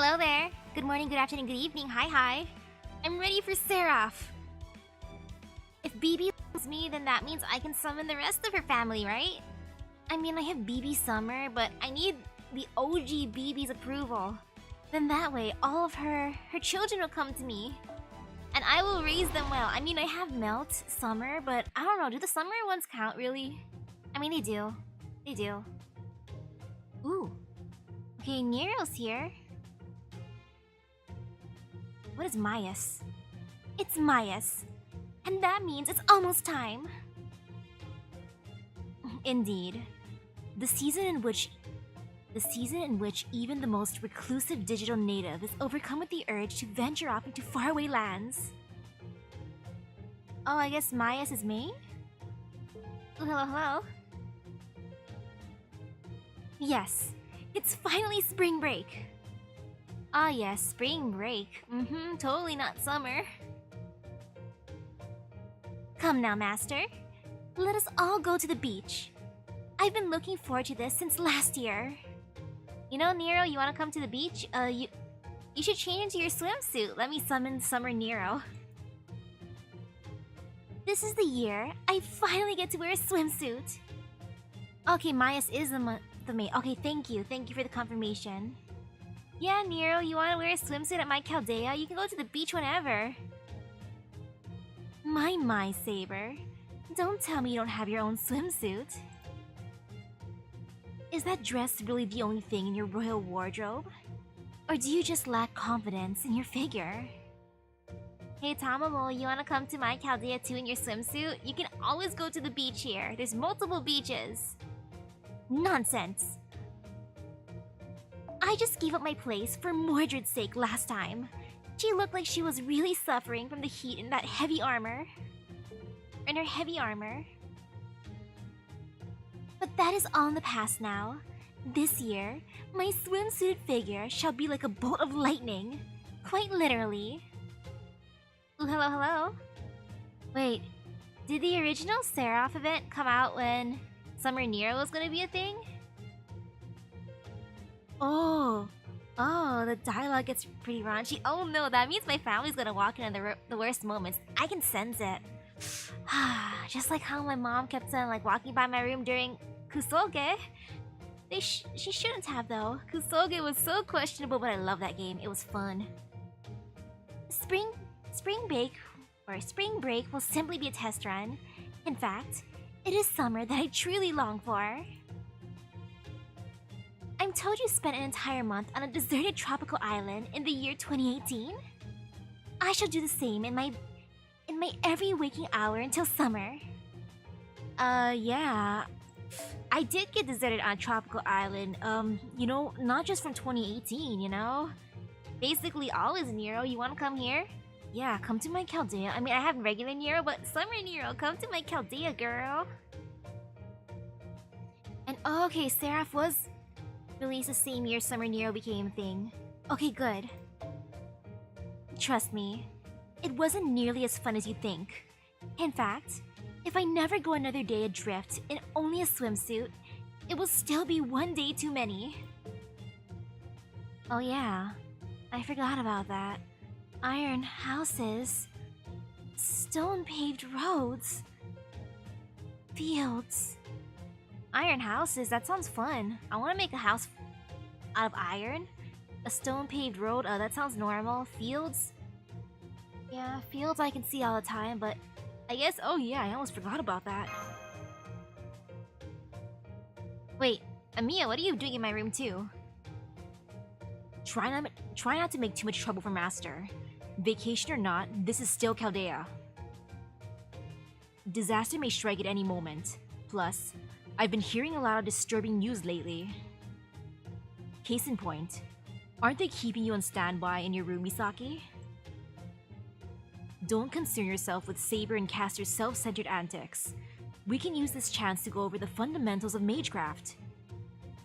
Hello there. Good morning, good afternoon, good evening. Hi. I'm ready for Seraph. If BB loves me, then that means I can summon the rest of her family, right? I mean, I have BB Summer, but I need the OG BB's approval. Then that way, all of her children will come to me. And I will raise them well. I mean, I have Melt, Summer, but I don't know, do the Summer ones count, really? I mean, they do. They do. Ooh. Okay, Nero's here. What is Myas? It's Myas. And that means it's almost time. Indeed. The season in which even the most reclusive digital native is overcome with the urge to venture off into faraway lands. Oh, I guess Myas is main? Oh, hello. Yes, it's finally spring break. Ah yes, spring break. Totally not summer. Come now, Master. Let us all go to the beach. I've been looking forward to this since last year. You know, Nero, you wanna come to the beach? You should change into your swimsuit. Let me summon Summer Nero. This is the year I finally get to wear a swimsuit. Okay, Myas is the maid. Okay, thank you for the confirmation. Yeah, Nero, you wanna wear a swimsuit at my Caldea? You can go to the beach whenever. My, Saber. Don't tell me you don't have your own swimsuit. Is that dress really the only thing in your royal wardrobe? Or do you just lack confidence in your figure? Hey Tamamo, you wanna come to my Caldea too in your swimsuit? You can always go to the beach here. There's multiple beaches. Nonsense! I just gave up my place for Mordred's sake last time. She looked like she was really suffering from the heat in that heavy armor. In her heavy armor. But that is all in the past now. This year, my swimsuit figure shall be like a bolt of lightning. Quite literally. Ooh, hello. Wait, did the original Seraph event come out when Summer Nero was gonna be a thing? Oh, the dialogue gets pretty raunchy. Oh no, that means my family's gonna walk in at the worst moments. I can sense it. Just like how my mom kept on like walking by my room during Kusoge. She shouldn't have though. Kusoge was so questionable, but I love that game. It was fun. Spring break will simply be a test run. In fact, it is summer that I truly long for. I'm told you spent an entire month on a deserted tropical island in the year 2018. I shall do the same in my every waking hour until summer. Yeah. I did get deserted on a tropical island, you know, not just from 2018, you know? Basically always, Nero. You wanna come here? Yeah, come to my Caldea. I mean, I have regular Nero, but Summer Nero, come to my Caldea, girl. And okay, Seraph was released the same year Summer Nero became a thing. Okay, good. Trust me, it wasn't nearly as fun as you think. In fact, if I never go another day adrift in only a swimsuit, it will still be one day too many. Oh yeah, I forgot about that. Iron houses, stone-paved roads, fields. Iron houses, that sounds fun. I want to make a house out of iron. A stone-paved road, that sounds normal. Fields? Yeah, fields I can see all the time, but I guess, oh yeah, I almost forgot about that. Wait, Amiya, what are you doing in my room too? Try not to make too much trouble for Master. Vacation or not, this is still Caldea. Disaster may strike at any moment. Plus, I've been hearing a lot of disturbing news lately. Case in point, aren't they keeping you on standby in your room, Misaki? Don't concern yourself with Saber and Caster's self-centered antics. We can use this chance to go over the fundamentals of magecraft.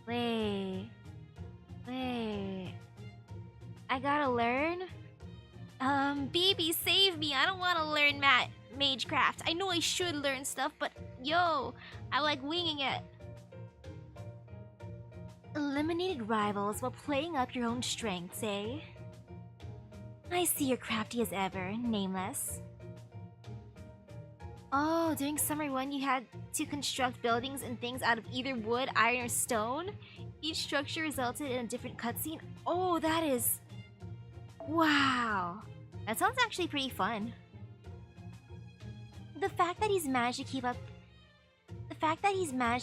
Wait. I gotta learn? BB, save me! I don't wanna learn magecraft. I know I should learn stuff, but yo, I like winging it. Eliminated rivals while playing up your own strengths, eh? I see you're crafty as ever, Nameless. Oh, during Summer 1 you had to construct buildings and things out of either wood, iron, or stone? Each structure resulted in a different cutscene? Oh, that is... Wow! That sounds actually pretty fun. The fact that he's managed to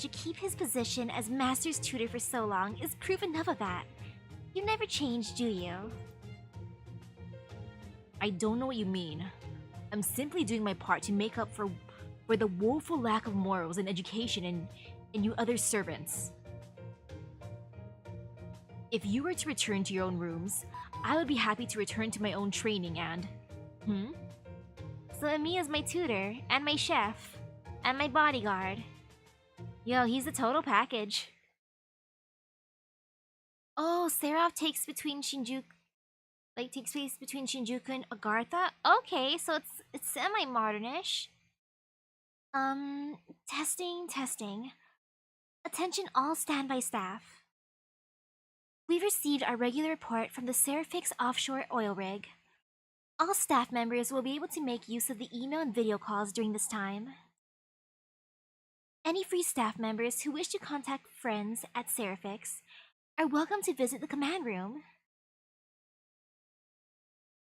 keep his position as Master's tutor for so long is proof enough of that. You never change, do you? I don't know what you mean. I'm simply doing my part to make up for the woeful lack of morals and education in you other servants. If you were to return to your own rooms, I would be happy to return to my own training and... So Emiya's my tutor, and my chef, and my bodyguard. Yo, he's the total package. Oh, Seraph takes place between Shinjuku and Agartha? Okay, so it's semi-modernish. Testing. Attention all standby staff. We've received our regular report from the Seraphix offshore oil rig. All staff members will be able to make use of the email and video calls during this time. Any free staff members who wish to contact friends at Seraphix are welcome to visit the command room.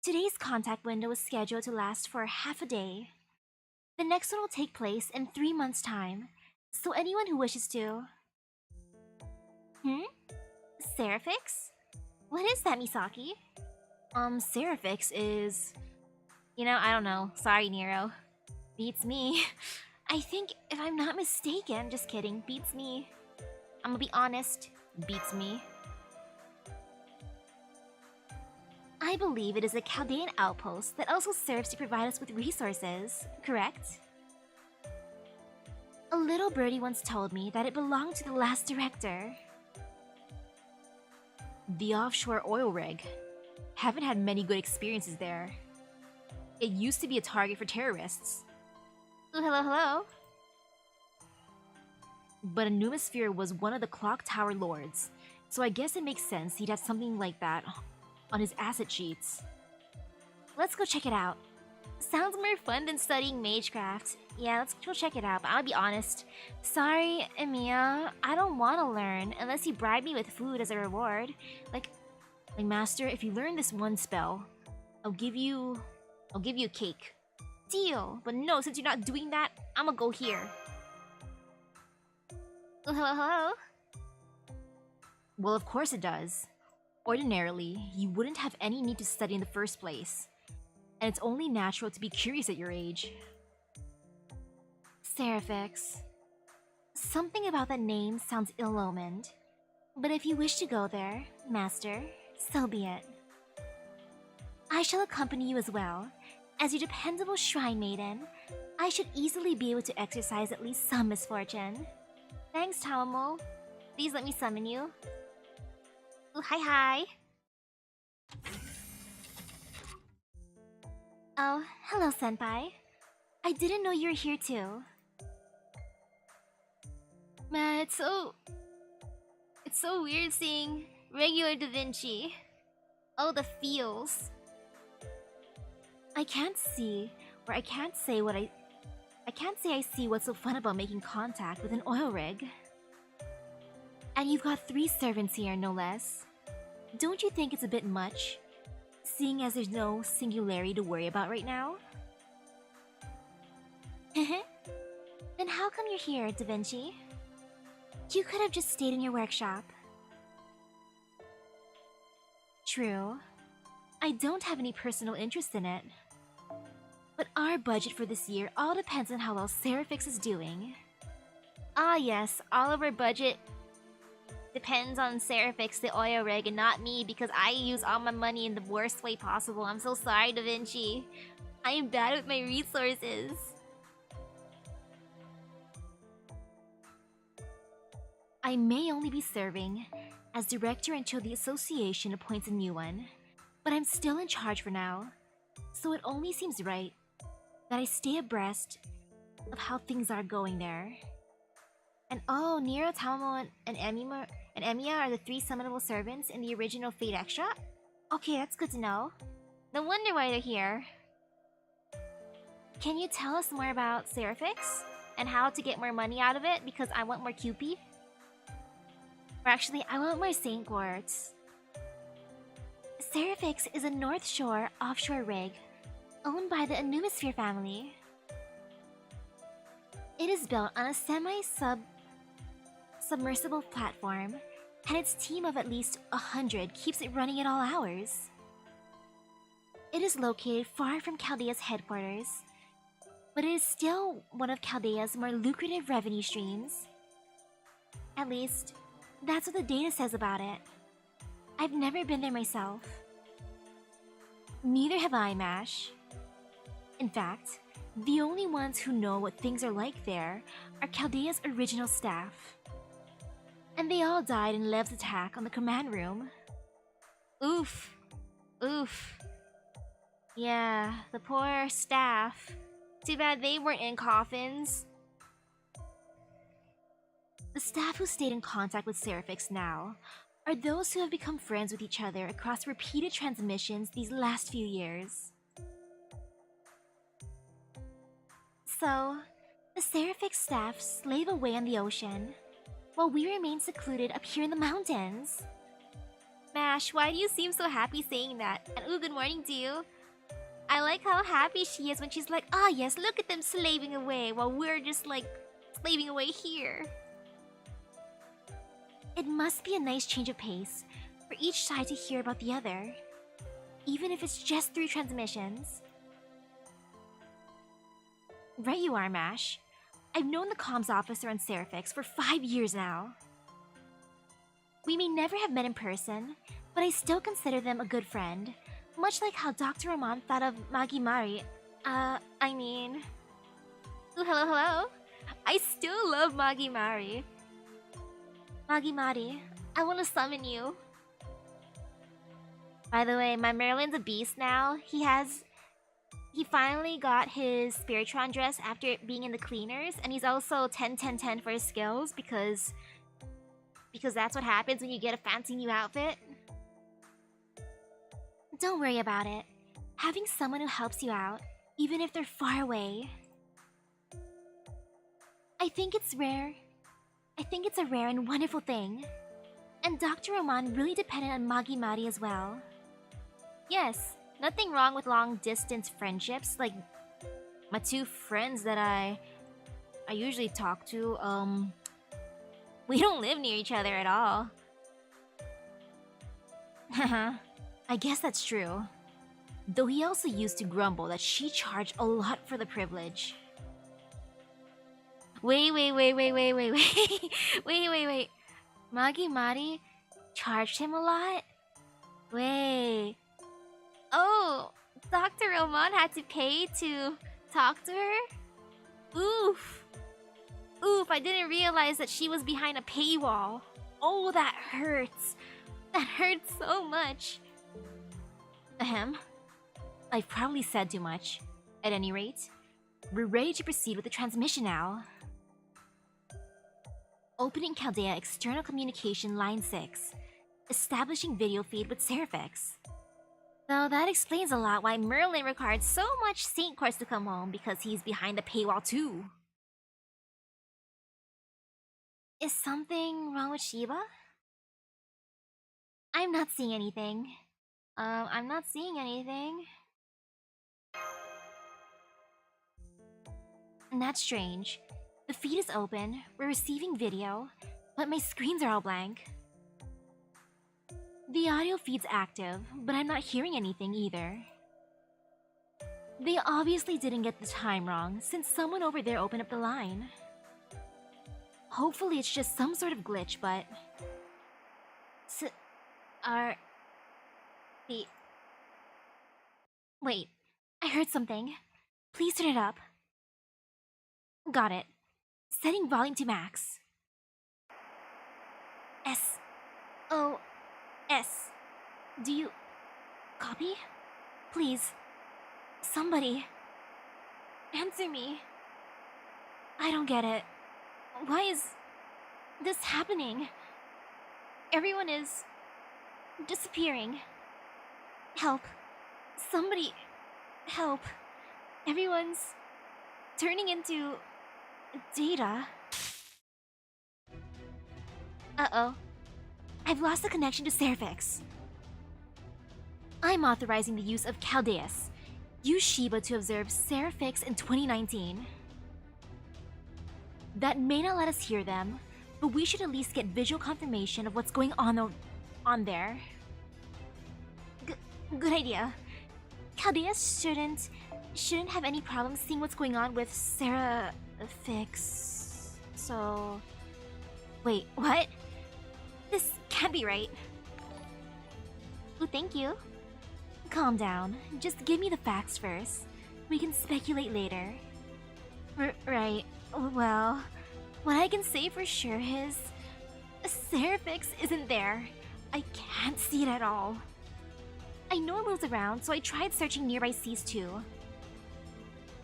Today's contact window is scheduled to last for half a day. The next one will take place in 3 months' time, so anyone who wishes to... Seraphix? What is that, Misaki? Seraphix is... I don't know. Sorry, Nero. Beats me. I think, if I'm not mistaken, just kidding, beats me. I'm gonna be honest, beats me. I believe it is a Caldean outpost that also serves to provide us with resources, correct? A little birdie once told me that it belonged to the last director. The offshore oil rig. Haven't had many good experiences there. It used to be a target for terrorists. Oh, hello. But Anumisphere was one of the clock tower lords, so I guess it makes sense he'd have something like that on his asset sheets. Let's go check it out. Sounds more fun than studying magecraft. Yeah, let's go check it out, but I'll be honest. Sorry, Emiya, I don't want to learn unless you bribe me with food as a reward. Like, Master, if you learn this one spell, I'll give you a cake. Deal, but no, since you're not doing that, I'ma go here. Oh, hello? Well, of course it does. Ordinarily, you wouldn't have any need to study in the first place. And it's only natural to be curious at your age. Seraphix. Something about that name sounds ill-omened. But if you wish to go there, Master, so be it. I shall accompany you as well. As your dependable shrine maiden, I should easily be able to exercise at least some misfortune. Thanks, Tamamo. Please let me summon you. Ooh, hi. Oh, hello, Senpai. I didn't know you were here too. Man, it's so weird seeing regular Da Vinci. Oh, the feels. I can't say I see what's so fun about making contact with an oil rig. And you've got 3 servants here, no less. Don't you think it's a bit much, seeing as there's no singularity to worry about right now? Then how come you're here, Da Vinci? You could have just stayed in your workshop. True. I don't have any personal interest in it. But our budget for this year all depends on how well Seraphix is doing. Ah yes, all of our budget depends on Seraphix, the oil rig, and not me because I use all my money in the worst way possible. I'm so sorry, Da Vinci. I am bad with my resources. I may only be serving as director until the association appoints a new one, but I'm still in charge for now, so it only seems right that I stay abreast of how things are going there. And oh, Nero, Tamamo, and Emiya are the 3 summonable servants in the original Fate Extra? Okay, that's good to know. No wonder why they're here. Can you tell us more about Seraphix? And how to get more money out of it, because I want more QP? Or actually, I want more Saint Quartz. Seraphix is a North Shore offshore rig, owned by the Anumisphere family. It is built on a submersible platform, and its team of at least 100 keeps it running at all hours. It is located far from Caldea's headquarters, but it is still one of Caldea's more lucrative revenue streams. At least, that's what the data says about it. I've never been there myself. Neither have I, Mash. In fact, the only ones who know what things are like there are Caldea's original staff. And they all died in Lev's attack on the command room. Oof. Oof. Yeah, the poor staff. Too bad they weren't in coffins. The staff who stayed in contact with Seraphix now are those who have become friends with each other across repeated transmissions these last few years. So, the Seraphix staff slave away on the ocean, while we remain secluded up here in the mountains. Mash, why do you seem so happy saying that? And ooh, good morning to you. I like how happy she is when she's like, ah yes, look at them slaving away, while we're just like, slaving away here. It must be a nice change of pace for each side to hear about the other, even if it's just through transmissions. Right you are, Mash. I've known the comms officer on Seraphix for 5 years now. We may never have met in person, but I still consider them a good friend, much like how Dr. Ramon thought of Magimari. I mean... Ooh, hello, hello. I still love Magimari. Magimari, I want to summon you. By the way, my Merlin's a beast now. He finally got his Spiritron dress after being in the cleaners, and he's also 10-10-10 for his skills because that's what happens when you get a fancy new outfit. Don't worry about it. Having someone who helps you out, even if they're far away. I think it's a rare and wonderful thing. And Dr. Roman really depended on Magimari as well. Yes, nothing wrong with long-distance friendships, like my 2 friends that I usually talk to, we don't live near each other at all. Haha, I guess that's true. Though he also used to grumble that she charged a lot for the privilege. Wait. Wait. Magimari charged him a lot? Wait. Oh, Dr. Roman had to pay to talk to her? Oof. Oof, I didn't realize that she was behind a paywall. Oh, that hurts. That hurts so much. Ahem. I've probably said too much. At any rate, we're ready to proceed with the transmission now. Opening Caldea External Communication Line 6. Establishing video feed with Seraphix. Though that explains a lot why Merlin required so much Saint Quartz to come home, because he's behind the paywall too. Is something wrong with Shiba? I'm not seeing anything. I'm not seeing anything. And that's strange. The feed is open, we're receiving video, but my screens are all blank. The audio feed's active, but I'm not hearing anything either. They obviously didn't get the time wrong, since someone over there opened up the line. Hopefully it's just some sort of glitch, but... Wait, I heard something. Please turn it up. Got it. Setting volume to max. S-O-S. Do you... copy? Please. Somebody. Answer me. I don't get it. Why is this happening? Everyone is disappearing. Help. Somebody help. Everyone's turning into data. Uh-oh. I've lost the connection to Seraphix. I'm authorizing the use of Caldea. Use Shiba to observe Seraphix in 2019. That may not let us hear them, but we should at least get visual confirmation of what's going on there. Good idea. Caldea shouldn't have any problem seeing what's going on with Seraphix. So... Wait, what? This can't be right. Oh, thank you. Calm down. Just give me the facts first. We can speculate later. Right. Well, what I can say for sure is... Seraphix isn't there. I can't see it at all. I know it moves around, so I tried searching nearby seas too.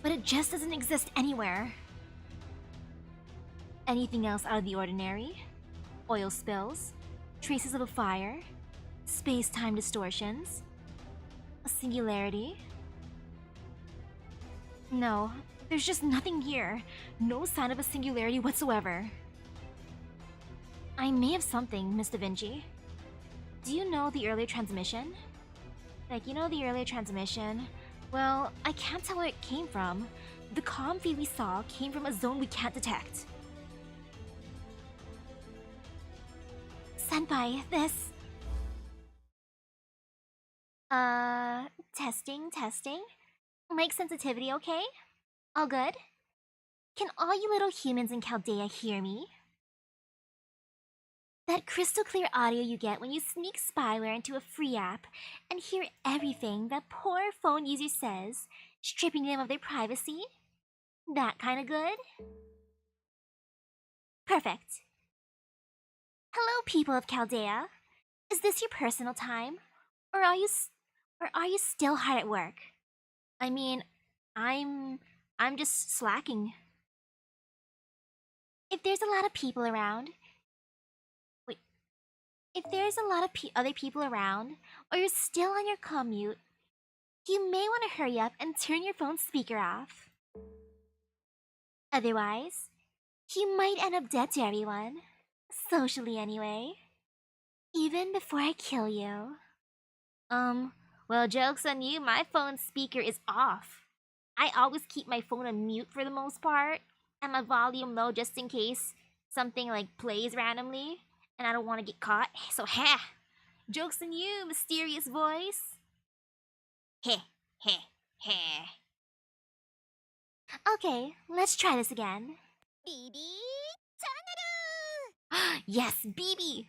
But it just doesn't exist anywhere. Anything else out of the ordinary? Oil spills? Traces of a fire? Space-time distortions? A singularity? No, there's just nothing here. No sign of a singularity whatsoever. I may have something, Miss Da Vinci. Do you know the earlier transmission? The earlier transmission? Well, I can't tell where it came from. The comm feed we saw came from a zone we can't detect. Senpai, this... testing? Mic sensitivity okay? All good? Can all you little humans in Caldea hear me? That crystal clear audio you get when you sneak spyware into a free app and hear everything that poor phone user says, stripping them of their privacy? That kinda good? Perfect. Hello, people of Caldea. Is this your personal time? Or are you still hard at work? I mean, I'm just slacking. If there's a lot of people around... Wait. If there's a lot of other people around, or you're still on your commute, you may want to hurry up and turn your phone speaker off. Otherwise, you might end up dead to everyone. Socially, anyway. Even before I kill you. Well, joke's on you, my phone speaker is off. I always keep my phone on mute for the most part, and my volume low just in case something plays randomly, and I don't want to get caught, so heh! Joke's on you, mysterious voice! Heh, heh, heh. Okay, let's try this again. BB channel! Yes, BB!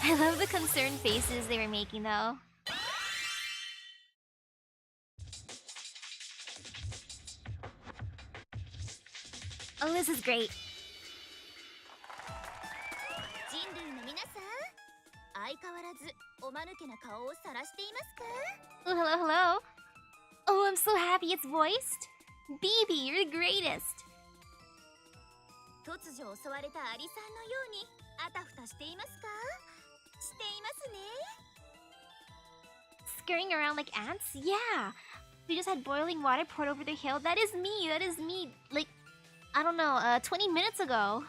I love the concerned faces they were making though. Oh, this is great. Oh, hello. Oh, I'm so happy it's voiced. BB, you're the greatest. Scurrying around like ants? Yeah. We just had boiling water poured over the hill. That is me. I don't know, 20 minutes ago.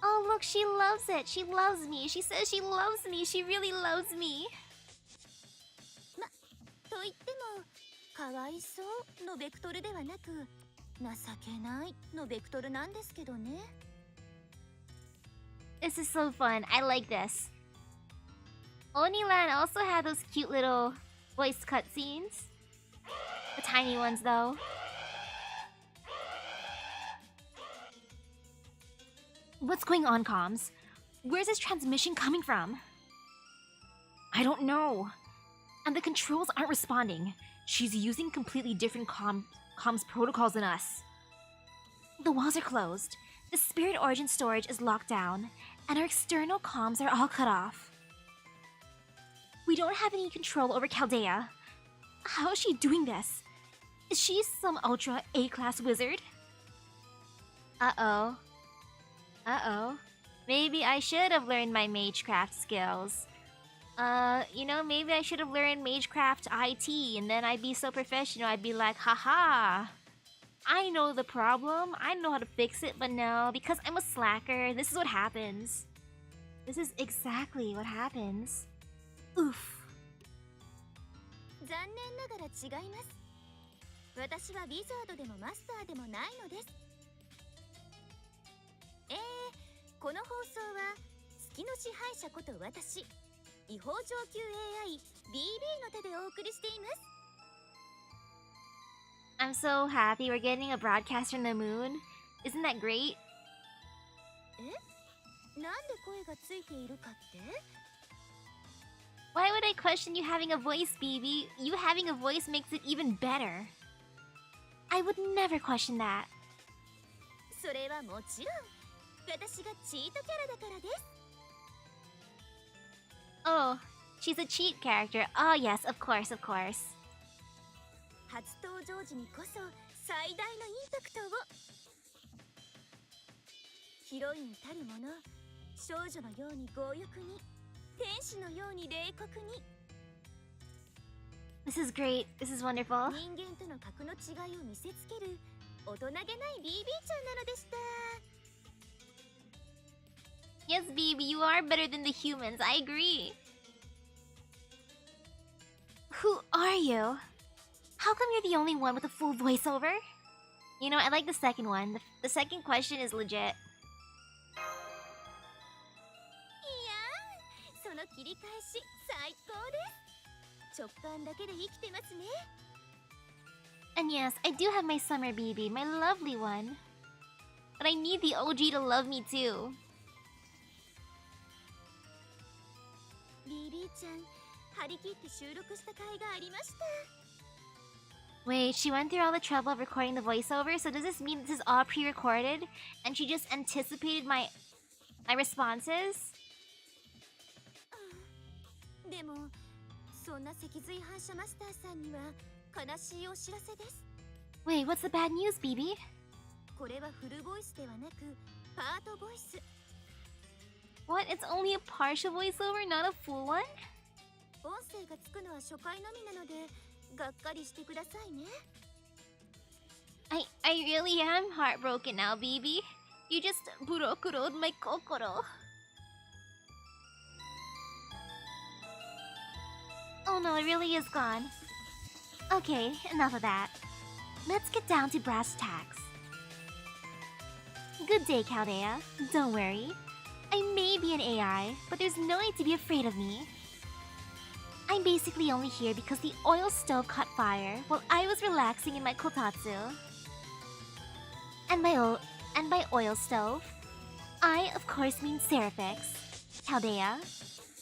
Oh, look, she loves it. She loves me. She says she loves me. She really loves me. This is so fun. I like this. Oniland also had those cute little voice cutscenes. The tiny ones, though. What's going on, comms? Where's this transmission coming from? I don't know. And the controls aren't responding. She's using completely different comms protocols than us. The walls are closed, the spirit origin storage is locked down, and our external comms are all cut off. We don't have any control over Caldea. How is she doing this? Is she some ultra A-class wizard? Uh-oh. Uh-oh. Maybe I should have learned my magecraft skills. Maybe I should have learned magecraft IT, and then I'd be so professional, I'd be like, haha! I know the problem, I know how to fix it, but no, because I'm a slacker, this is what happens. This is exactly what happens. Oof. 残念ながら違います。私はウィザードでもマスターでもないのです。この放送は月の支配者こと私、違法上級 AI BB の手でお送りしています。I'm so happy we're getting a broadcast from the moon. Isn't that great? なんで声がついているかって？ Why would I question you having a voice, BB? You having a voice makes it even better. I would never question that. それはもちろん、私がチートキャラだからです。Oh, she's a cheat character. Oh yes, of course, of course. 初登場時にこそ最大のインパクトを。ヒロインたるもの、少女のように強欲に、天使のように冷酷に。This is great. This is wonderful. 人間との格の違いを見せつける大人げない BB ちゃんなのでした。Yes, BB, you are better than the humans. I agree. Who are you? How come you're the only one with a full voiceover? You know, I like the second one. The second question is legit. いやー、その切り返し最高です。直感だけで生きてますね。And yes, I do have my summer BB, my lovely one. But I need the OG to love me too. BB ちゃん、張り切って収録した甲斐がありました。Wait, she went through all the trouble of recording the voiceover, so does this mean this is all pre-recorded? And she just anticipated my responses? でも、そんな脊髄反射マスターさんには悲しいお知らせです。Wait, what's the bad news, BB? これはフルボイスではなく、パートボイス。What? It's only a partial voiceover, not a full one? 音声がつくのは初回のみなので、がっかりしてくださいね。I really am heartbroken now, BB. You just burokuroed my kokoro. Oh no, it really is gone. Okay, enough of that. Let's get down to brass tacks. Good day, Caldea. Don't worry. I may be an AI, but there's no need to be afraid of me. I'm basically only here because the oil stove caught fire while I was relaxing in my kotatsu. And by oil stove, I of course mean Seraphix, Caldea,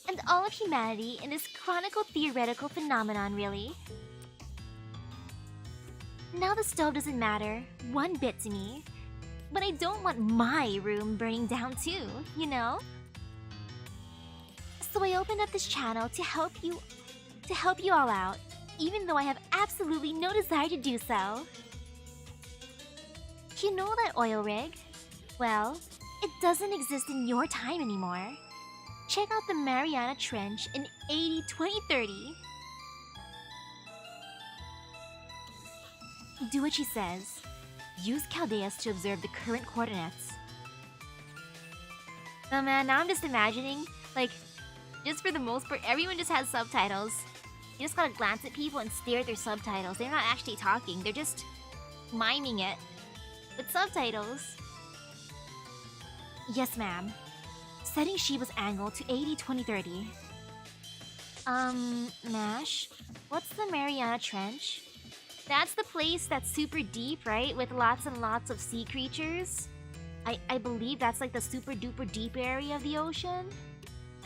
and all of humanity in this chronicle theoretical phenomenon, really. Now the stove doesn't matter one bit to me, but I don't want my room burning down too, you know? So I opened up this channel to help you all out, even though I have absolutely no desire to do so. You know that oil rig? Well, it doesn't exist in your time anymore. Check out the Mariana Trench in 80-2030. Do what she says. Use Caldeas to observe the current coordinates. Oh man, now I'm just imagining, like, just for the most part, everyone just has subtitles. You just gotta glance at people and stare at their subtitles. They're not actually talking, they're just miming it with subtitles. Yes, ma'am. Setting Shiba's angle to 80-2030. Mash? What's the Mariana Trench? That's the place that's super deep, right? With lots and lots of sea creatures. I believe that's like the super duper deep area of the ocean.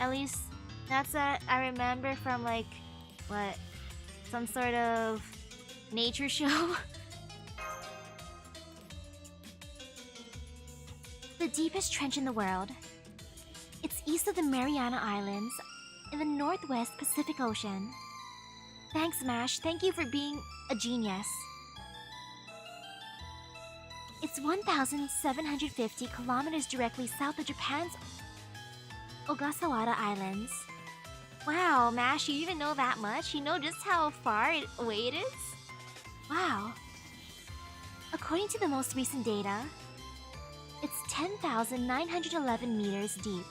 At least that's what I remember from like, what? Some sort of nature show? The deepest trench in the world. It's east of the Mariana Islands in the Northwest Pacific Ocean. Thanks, Mash. Thank you for being a genius. It's 1,750 kilometers directly south of Japan's Ogasawara Islands. Wow, Mash, you even know that much? You know just how far away it is? Wow. According to the most recent data, it's 10,911 meters deep.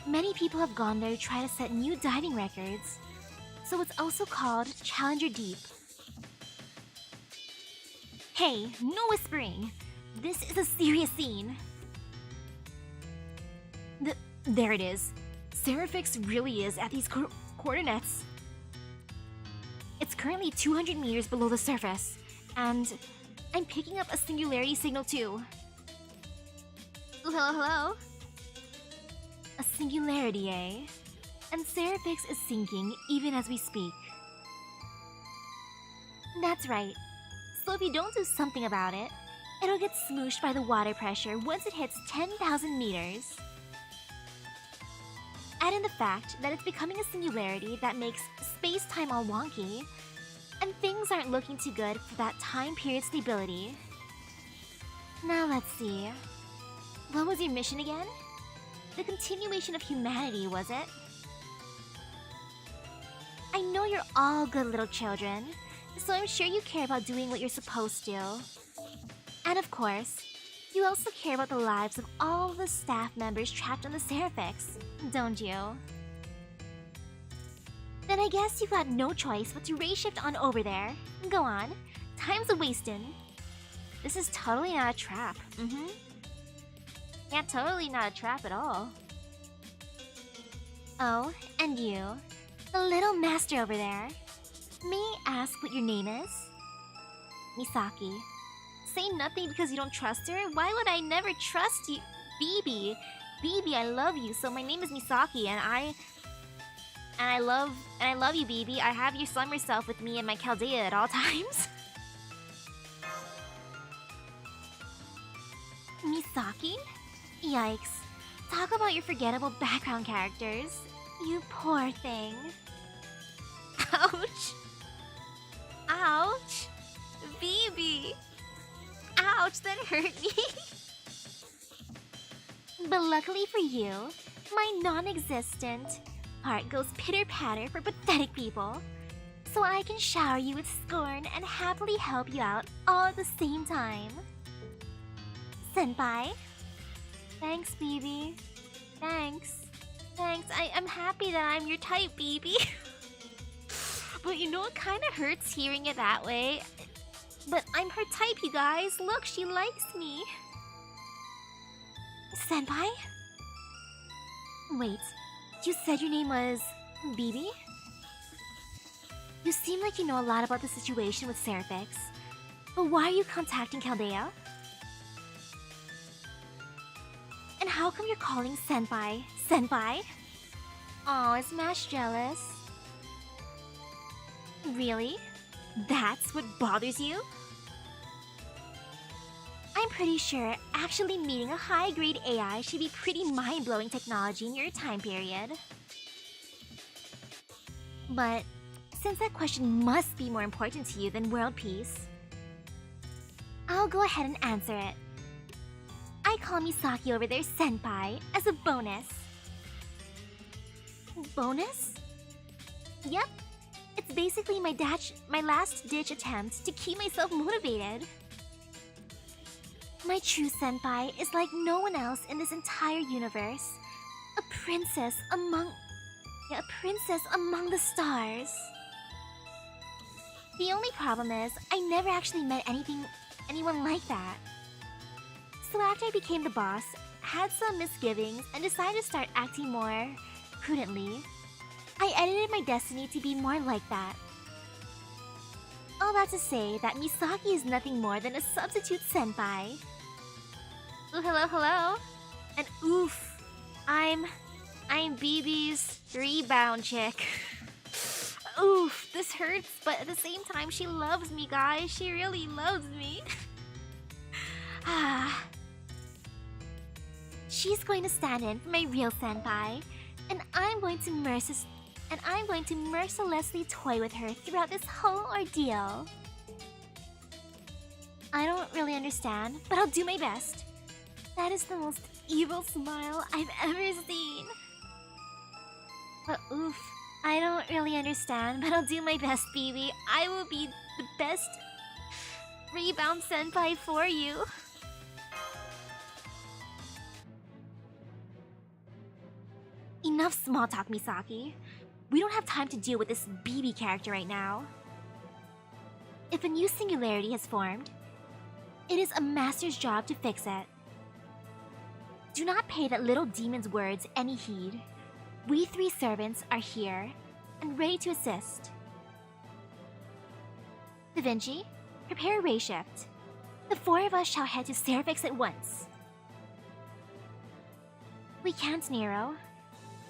Many people have gone there to try to set new diving records, so it's also called Challenger Deep. Hey, no whispering! This is a serious scene! There it is. Seraphix really is at these coordinates. It's currently 200 meters below the surface, and I'm picking up a singularity signal too. Ooh, hello? A singularity, eh? And Seraphix is sinking even as we speak. That's right. So if you don't do something about it, it'll get smooshed by the water pressure once it hits 10,000 meters. Add in the fact that it's becoming a singularity that makes space-time all wonky, and things aren't looking too good for that time period stability. Now let's see. What was your mission again? The continuation of humanity, was it? I know you're all good little children, so I'm sure you care about doing what you're supposed to. And of course, you also care about the lives of all the staff members trapped on the Seraphix, don't you? Then I guess you've got no choice but to race shift on over there. Go on, time's a-wastin'. This is totally not a trap, Yeah, totally not a trap at all. Oh, and you, the little master over there. May I ask what your name is? Misaki. Say nothing because you don't trust her? Why would I never trust you? BB, I love you, so my name is Misaki, and I love you, BB. I have your summer self with me and my Caldea at all times. Misaki? Yikes. Talk about your forgettable background characters. You poor thing. Ouch. Ouch. BB. Ouch, that hurt me. But luckily for you, my non-existent heart goes pitter-patter for pathetic people. So I can shower you with scorn and happily help you out all at the same time. Senpai. Thanks, BB. Thanks. I'm happy that I'm your type, BB. But you know, it kind of hurts hearing it that way. But I'm her type, you guys. Look, she likes me. Senpai? Wait, you said your name was BB? You seem like you know a lot about the situation with Seraphix. But why are you contacting Caldea? And how come you're calling Senpai? Senpai? Aw, is Mash jealous? Really? That's what bothers you? I'm pretty sure actually meeting a high-grade AI should be pretty mind-blowing technology in your time period. But since that question must be more important to you than world peace, I'll go ahead and answer it. I call Misaki over there Senpai as a bonus. Bonus? Yep. It's basically my last-ditch attempt to keep myself motivated. My true senpai is like no one else in this entire universe. A princess among the stars. The only problem is, I never actually met anyone like that. So after I became the boss, had some misgivings, and decided to start acting more prudently, I edited my destiny to be more like that. All that to say that Misaki is nothing more than a substitute senpai. Ooh, hello. And oof, I'm BB's rebound chick. Oof, this hurts, but at the same time, she loves me, guys. She really loves me. She's going to stand in for my real senpai, and I'm going to mercilessly toy with her throughout this whole ordeal. I don't really understand, but I'll do my best. That is the most evil smile I've ever seen. But oof, I don't really understand, but I'll do my best, BB. I will be the best rebound senpai for you. Enough small talk, Misaki. We don't have time to deal with this BB character right now. If a new singularity has formed, it is a master's job to fix it. Do not pay that little demon's words any heed. We 3 servants are here and ready to assist. Da Vinci, prepare a ray shift. The 4 of us shall head to Seraphix at once. We can't, Nero.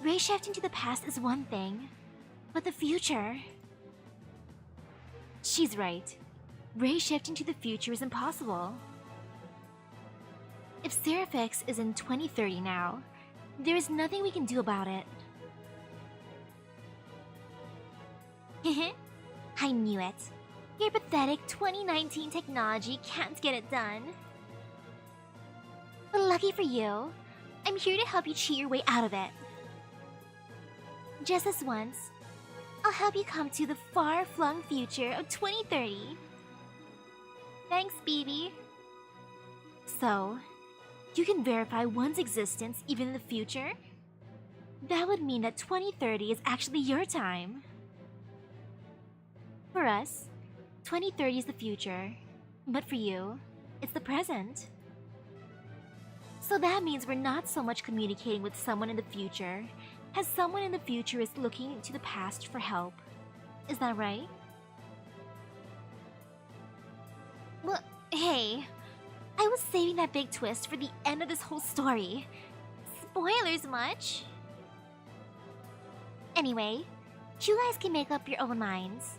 Ray shifting to the past is one thing, but the future... She's right. Ray shifting to the future is impossible. If Seraphix is in 2030 now, there is nothing we can do about it. Heh, I knew it. Your pathetic 2019 technology can't get it done. But lucky for you, I'm here to help you cheat your way out of it. Just this once, I'll help you come to the far-flung future of 2030. Thanks, BB. So, you can verify one's existence even in the future? That would mean that 2030 is actually your time. For us, 2030 is the future, but for you, it's the present. So that means we're not so much communicating with someone in the future, as someone in the future is looking to the past for help. Is that right? Well, hey, I was saving that big twist for the end of this whole story. Spoilers much? Anyway, you guys can make up your own minds.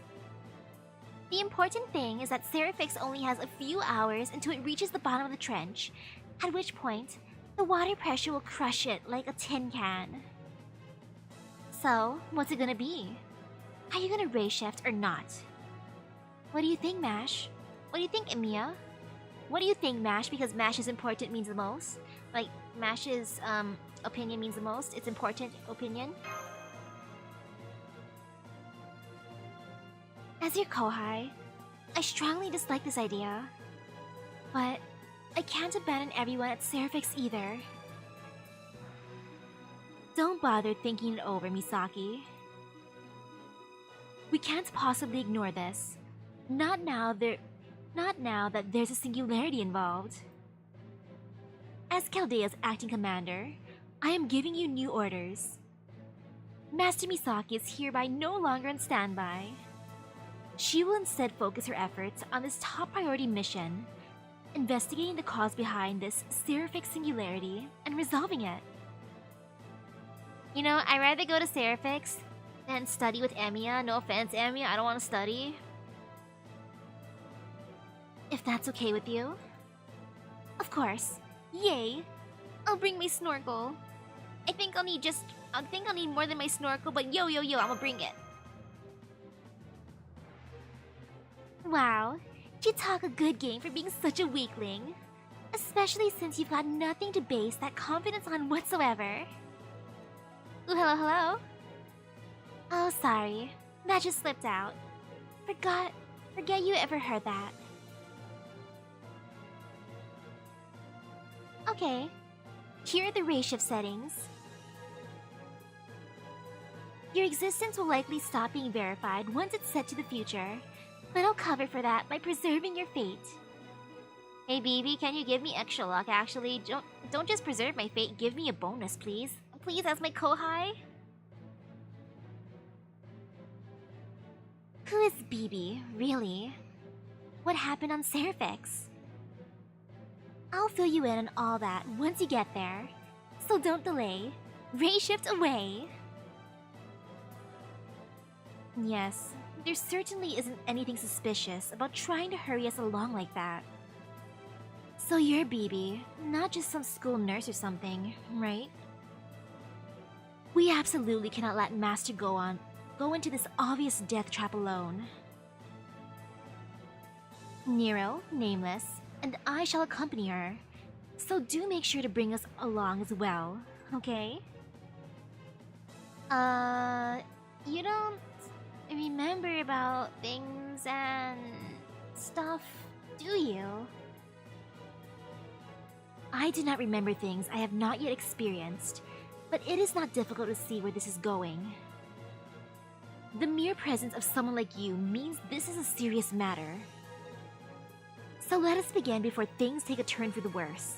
The important thing is that Seraphix only has a few hours until it reaches the bottom of the trench, at which point, the water pressure will crush it like a tin can. So, what's it gonna be? Are you gonna ray shift or not? What do you think, Mash? What do you think, Emiya? What do you think, Mash? Because Mash's important means the most? Like, Mash's, opinion means the most? It's important opinion? As your kohai, I strongly dislike this idea. But I can't abandon everyone at Seraphix either. Don't bother thinking it over, Misaki. We can't possibly ignore this. Not now that there's a singularity involved. As Caldea's acting commander, I am giving you new orders. Master Misaki is hereby no longer on standby. She will instead focus her efforts on this top priority mission, investigating the cause behind this Seraphix singularity and resolving it. You know, I'd rather go to Seraphix than study with Emiya. No offense, Emiya, I don't want to study. If that's okay with you. Of course. Yay! I'll bring my snorkel. I think I'll need more than my snorkel, but yo, I'ma bring it. Wow, you talk a good game for being such a weakling. Especially since you've got nothing to base that confidence on whatsoever. Ooh, hello? Oh, sorry. That just slipped out. Forget you ever heard that. Okay, here are the ray shift settings. Your existence will likely stop being verified once it's set to the future, but I'll cover for that by preserving your fate. Hey BB, can you give me extra luck actually? Don't just preserve my fate, give me a bonus please. Please, as my kohai? Who is BB, really? What happened on Seraphix? I'll fill you in on all that once you get there. So don't delay. Ray shift away! Yes, there certainly isn't anything suspicious about trying to hurry us along like that. So you're BB, not just some school nurse or something, right? We absolutely cannot let Master Gawain go into this obvious death trap alone. Nero, Nameless, and I shall accompany her. So do make sure to bring us along as well, okay? You don't remember about things and stuff, do you? I do not remember things I have not yet experienced, but it is not difficult to see where this is going. The mere presence of someone like you means this is a serious matter. So let us begin before things take a turn for the worse.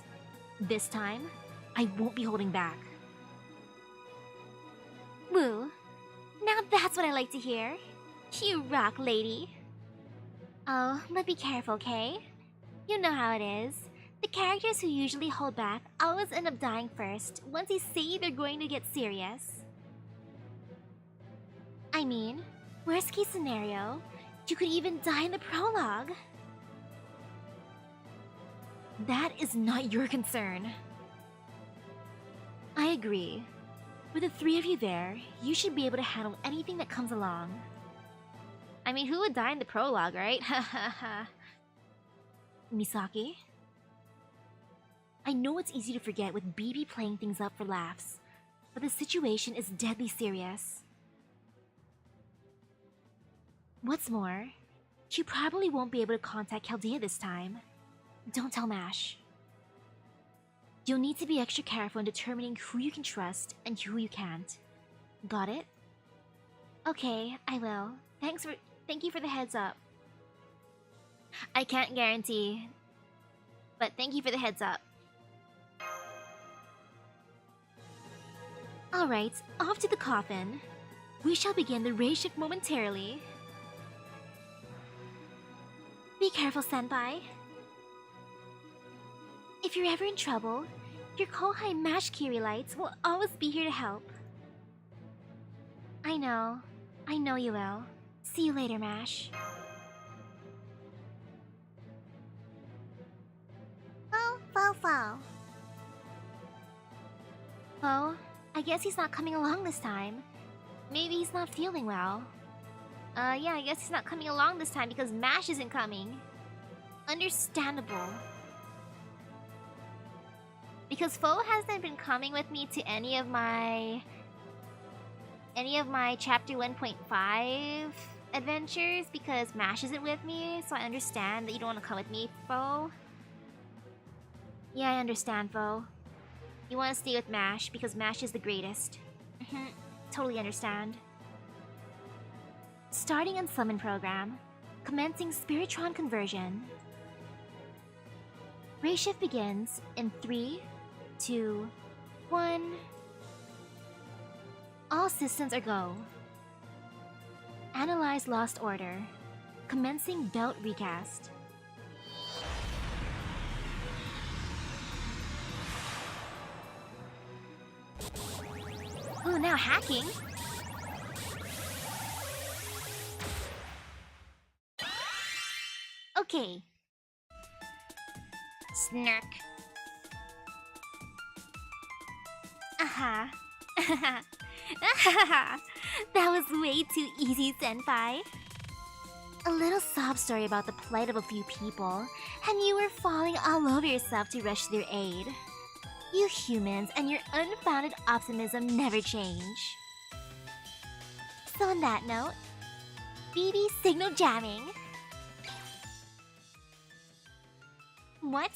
This time, I won't be holding back. Woo! Now that's what I like to hear. You rock, lady. Oh, but be careful, okay? You know how it is. The characters who usually hold back always end up dying first once they say they're going to get serious. I mean, worst case scenario, you could even die in the prologue. That is not your concern. I agree. With the three of you there, you should be able to handle anything that comes along. I mean, who would die in the prologue, right? Hahaha. Misaki? I know it's easy to forget with BB playing things up for laughs, but the situation is deadly serious. What's more, you probably won't be able to contact Caldea this time. Don't tell Mash. You'll need to be extra careful in determining who you can trust and who you can't. Got it? Okay, I will. Thank you for the heads up. I can't guarantee, but thank you for the heads up. Alright, off to the coffin. We shall begin the raid shift momentarily. Be careful, senpai. If you're ever in trouble, your Kohai Mash Kiri lights will always be here to help. I know you will. See you later, Mash. Fo. Oh, I guess he's not coming along this time. Maybe he's not feeling well. Yeah, I guess he's not coming along this time because Mash isn't coming. Understandable. Because Fo hasn't been coming with me to any of my chapter 1.5 adventures because Mash isn't with me, so I understand that you don't want to come with me, Fo. Yeah, I understand, Fo. You want to stay with Mash because Mash is the greatest. Totally understand. Starting on Summon Program. Commencing Spiritron Conversion. Raid shift begins in 3, 2, 1. All systems are go. Analyze Lost Order. Commencing Belt Recast. Ooh, now hacking. Okay. Snark. Aha. That was way too easy, senpai. A little sob story about the plight of a few people, and you were falling all over yourself to rush to their aid. You humans and your unfounded optimism never change. So on that note, BB signal jamming. What?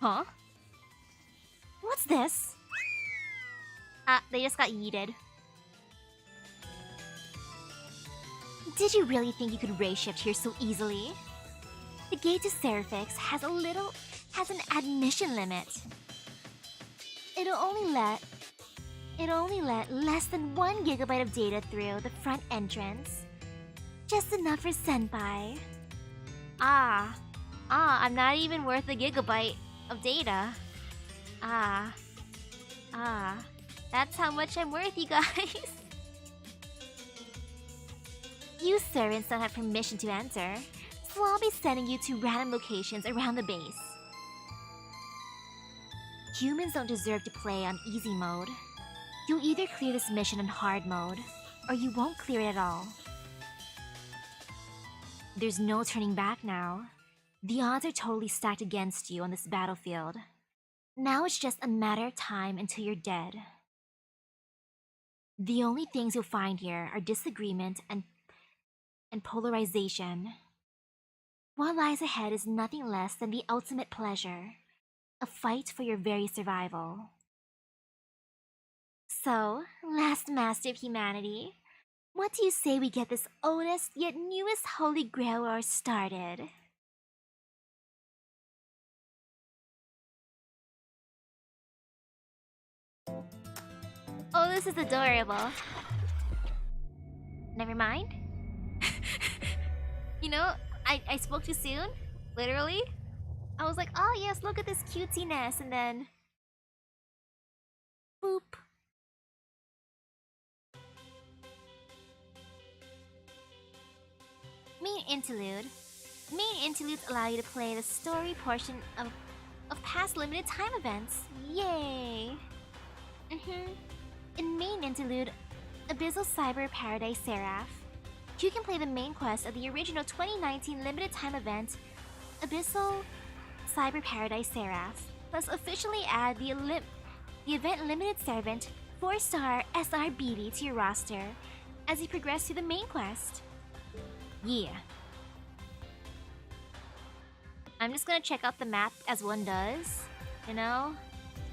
Huh? What's this? They just got yeeted. Did you really think you could raid shift here so easily? The gate to Seraphix has an admission limit. It'll only let less than 1 gigabyte of data through the front entrance. Just enough for senpai. I'm not even worth a gigabyte of data. That's how much I'm worth, you guys. You servants don't have permission to enter, so I'll be sending you to random locations around the base. Humans don't deserve to play on easy mode. You'll either clear this mission on hard mode, or you won't clear it at all. There's no turning back now. The odds are totally stacked against you on this battlefield. Now it's just a matter of time until you're dead. The only things you'll find here are disagreement and polarization. What lies ahead is nothing less than the ultimate pleasure, a fight for your very survival. So, last master of humanity, what do you say we get this oldest yet newest Holy Grail war started? Oh, this is adorable. Never mind. You know, I spoke too soon, literally. I was like, oh yes, look at this cutesiness, and then... boop. Main interlude. Main interludes allow you to play the story portion of past limited time events. Yay! In main interlude, Abyssal Cyber Paradise Seraph, you can play the main quest of the original 2019 limited time event, Abyssal Cyber Paradise Seraph, plus officially add the event limited servant 4-star SE.RA.PH to your roster as you progress through the main quest. Yeah. I'm just gonna check out the map as one does, you know?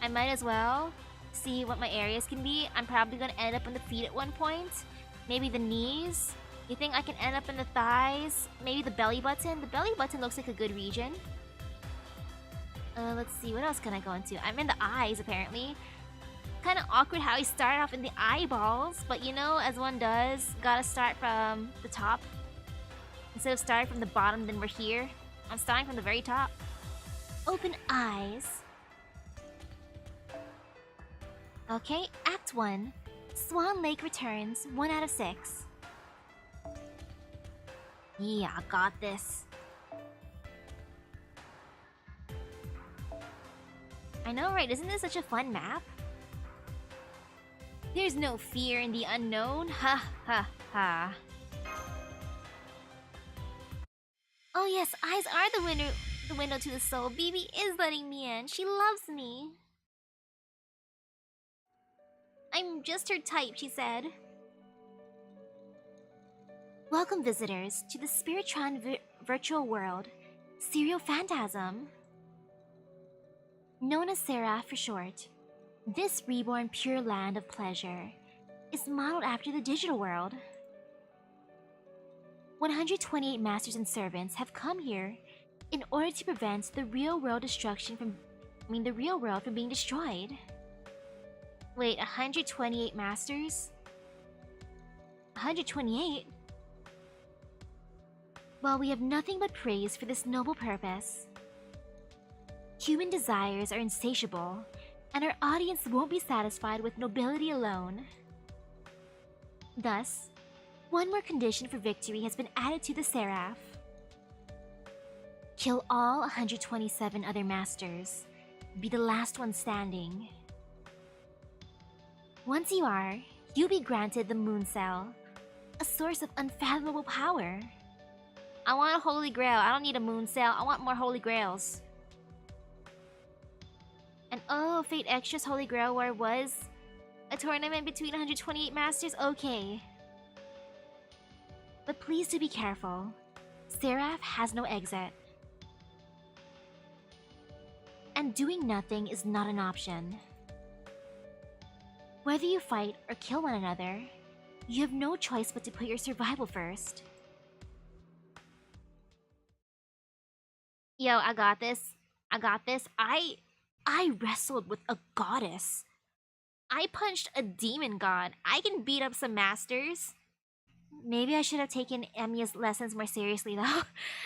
I might as well see what my areas can be. I'm probably gonna end up on the feet at one point. Maybe the knees. You think I can end up in the thighs? Maybe the belly button? The belly button looks like a good region. Let's see, what else can I go into? I'm in the eyes, apparently. Kinda awkward how I start off in the eyeballs, but you know, as one does, gotta start from the top. Instead of starting from the bottom, then we're here. I'm starting from the very top. Open eyes. Okay, Act 1. Swan Lake returns, 1 out of 6. Yeah, I got this. I know, right? Isn't this such a fun map? There's no fear in the unknown. Ha ha ha. Oh yes, eyes are the window to the soul. BB is letting me in. She loves me. I'm just her type, she said. Welcome visitors to the Spiritron virtual world, Serial Phantasm. Known as SE.RA for short, this reborn pure land of pleasure is modeled after the digital world. 128 masters and servants have come here in order to prevent the real world from being destroyed. Wait, 128 masters? 128? Well, we have nothing but praise for this noble purpose. Human desires are insatiable, and our audience won't be satisfied with nobility alone. Thus, one more condition for victory has been added to the Seraph. Kill all 127 other masters. Be the last one standing. Once you are, you'll be granted the Moon Cell, a source of unfathomable power. I want a Holy Grail. I don't need a Moon Cell. I want more Holy Grails. And oh, Fate Extra's Holy Grail War was a tournament between 128 masters? Okay. But please do be careful. Seraph has no exit. And doing nothing is not an option. Whether you fight or kill one another, you have no choice but to put your survival first. Yo, I got this. I got this. I wrestled with a goddess. I punched a demon god. I can beat up some masters. Maybe I should have taken Emiya's lessons more seriously though.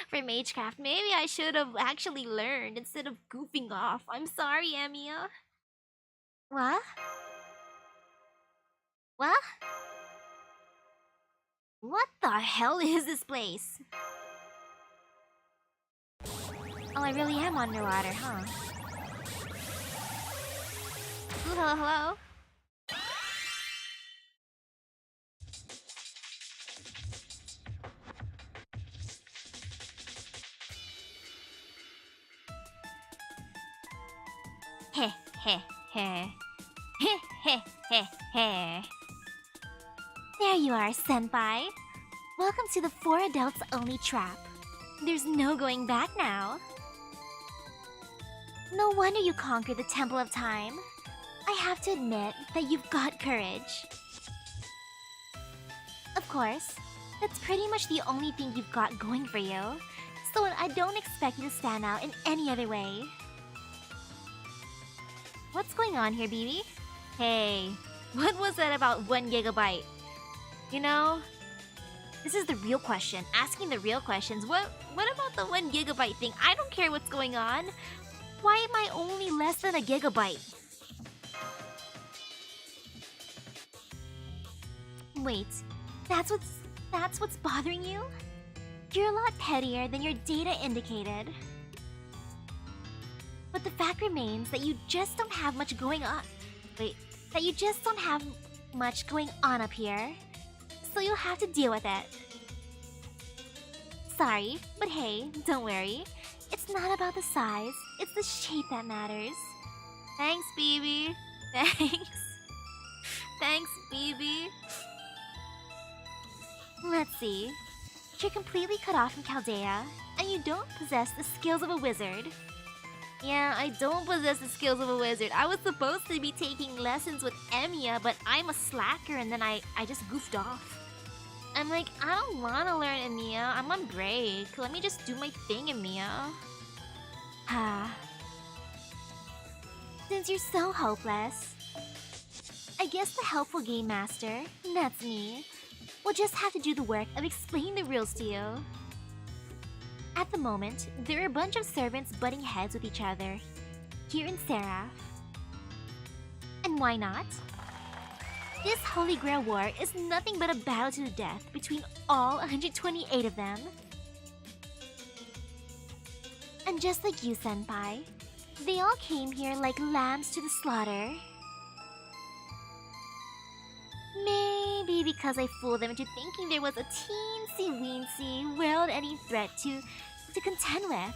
For Magecraft, maybe I should have actually learned instead of goofing off. I'm sorry, Emiya. What? What? What the hell is this place? Oh, I really am underwater, huh? Ooh, hello, hello. Heh, heh, heh. Heh, heh, heh, heh. There you are, senpai. Welcome to the For Adults Only trap. There's no going back now. No wonder you conquered the Temple of Time. I have to admit that you've got courage. Of course, that's pretty much the only thing you've got going for you, so I don't expect you to stand out in any other way. What's going on here, BB? Hey, what was that about 1 gigabyte? You know, this is the real question. Asking the real questions. What about the 1 gigabyte thing? I don't care what's going on. Why am I only less than a gigabyte? Wait, that's what's bothering you? You're a lot pettier than your data indicated. But the fact remains that you just don't have much going on. Wait, that you just don't have much going on up here. So you'll have to deal with it. Sorry, but hey, don't worry. It's not about the size, it's the shape that matters. Thanks, BB. Thanks. Thanks, BB. Let's see. You're completely cut off from Caldea, and you don't possess the skills of a wizard. Yeah, I don't possess the skills of a wizard. I was supposed to be taking lessons with Emiya, but I'm a slacker and then I just goofed off. I'm like, I don't want to learn Emiya. I'm on break. Let me just do my thing, Emiya. Since you're so hopeless, I guess the helpful game master, that's me, will just have to do the work of explaining the rules to you. At the moment, there are a bunch of servants butting heads with each other here in Seraph. And why not? This Holy Grail War is nothing but a battle to the death between all 128 of them. And just like you, Senpai, they all came here like lambs to the slaughter. Maybe because I fooled them into thinking there was a teensy-weensy, world-ending threat to contend with.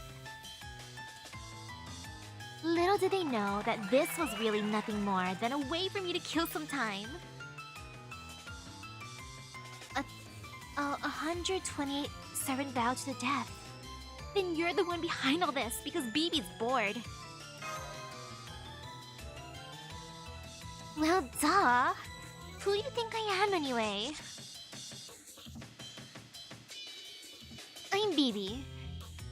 Little did they know that this was really nothing more than a way for me to kill some time. 128 servant vowed to the death. Then you're the one behind all this because BB's bored. Well, duh. Who do you think I am anyway? I'm BB,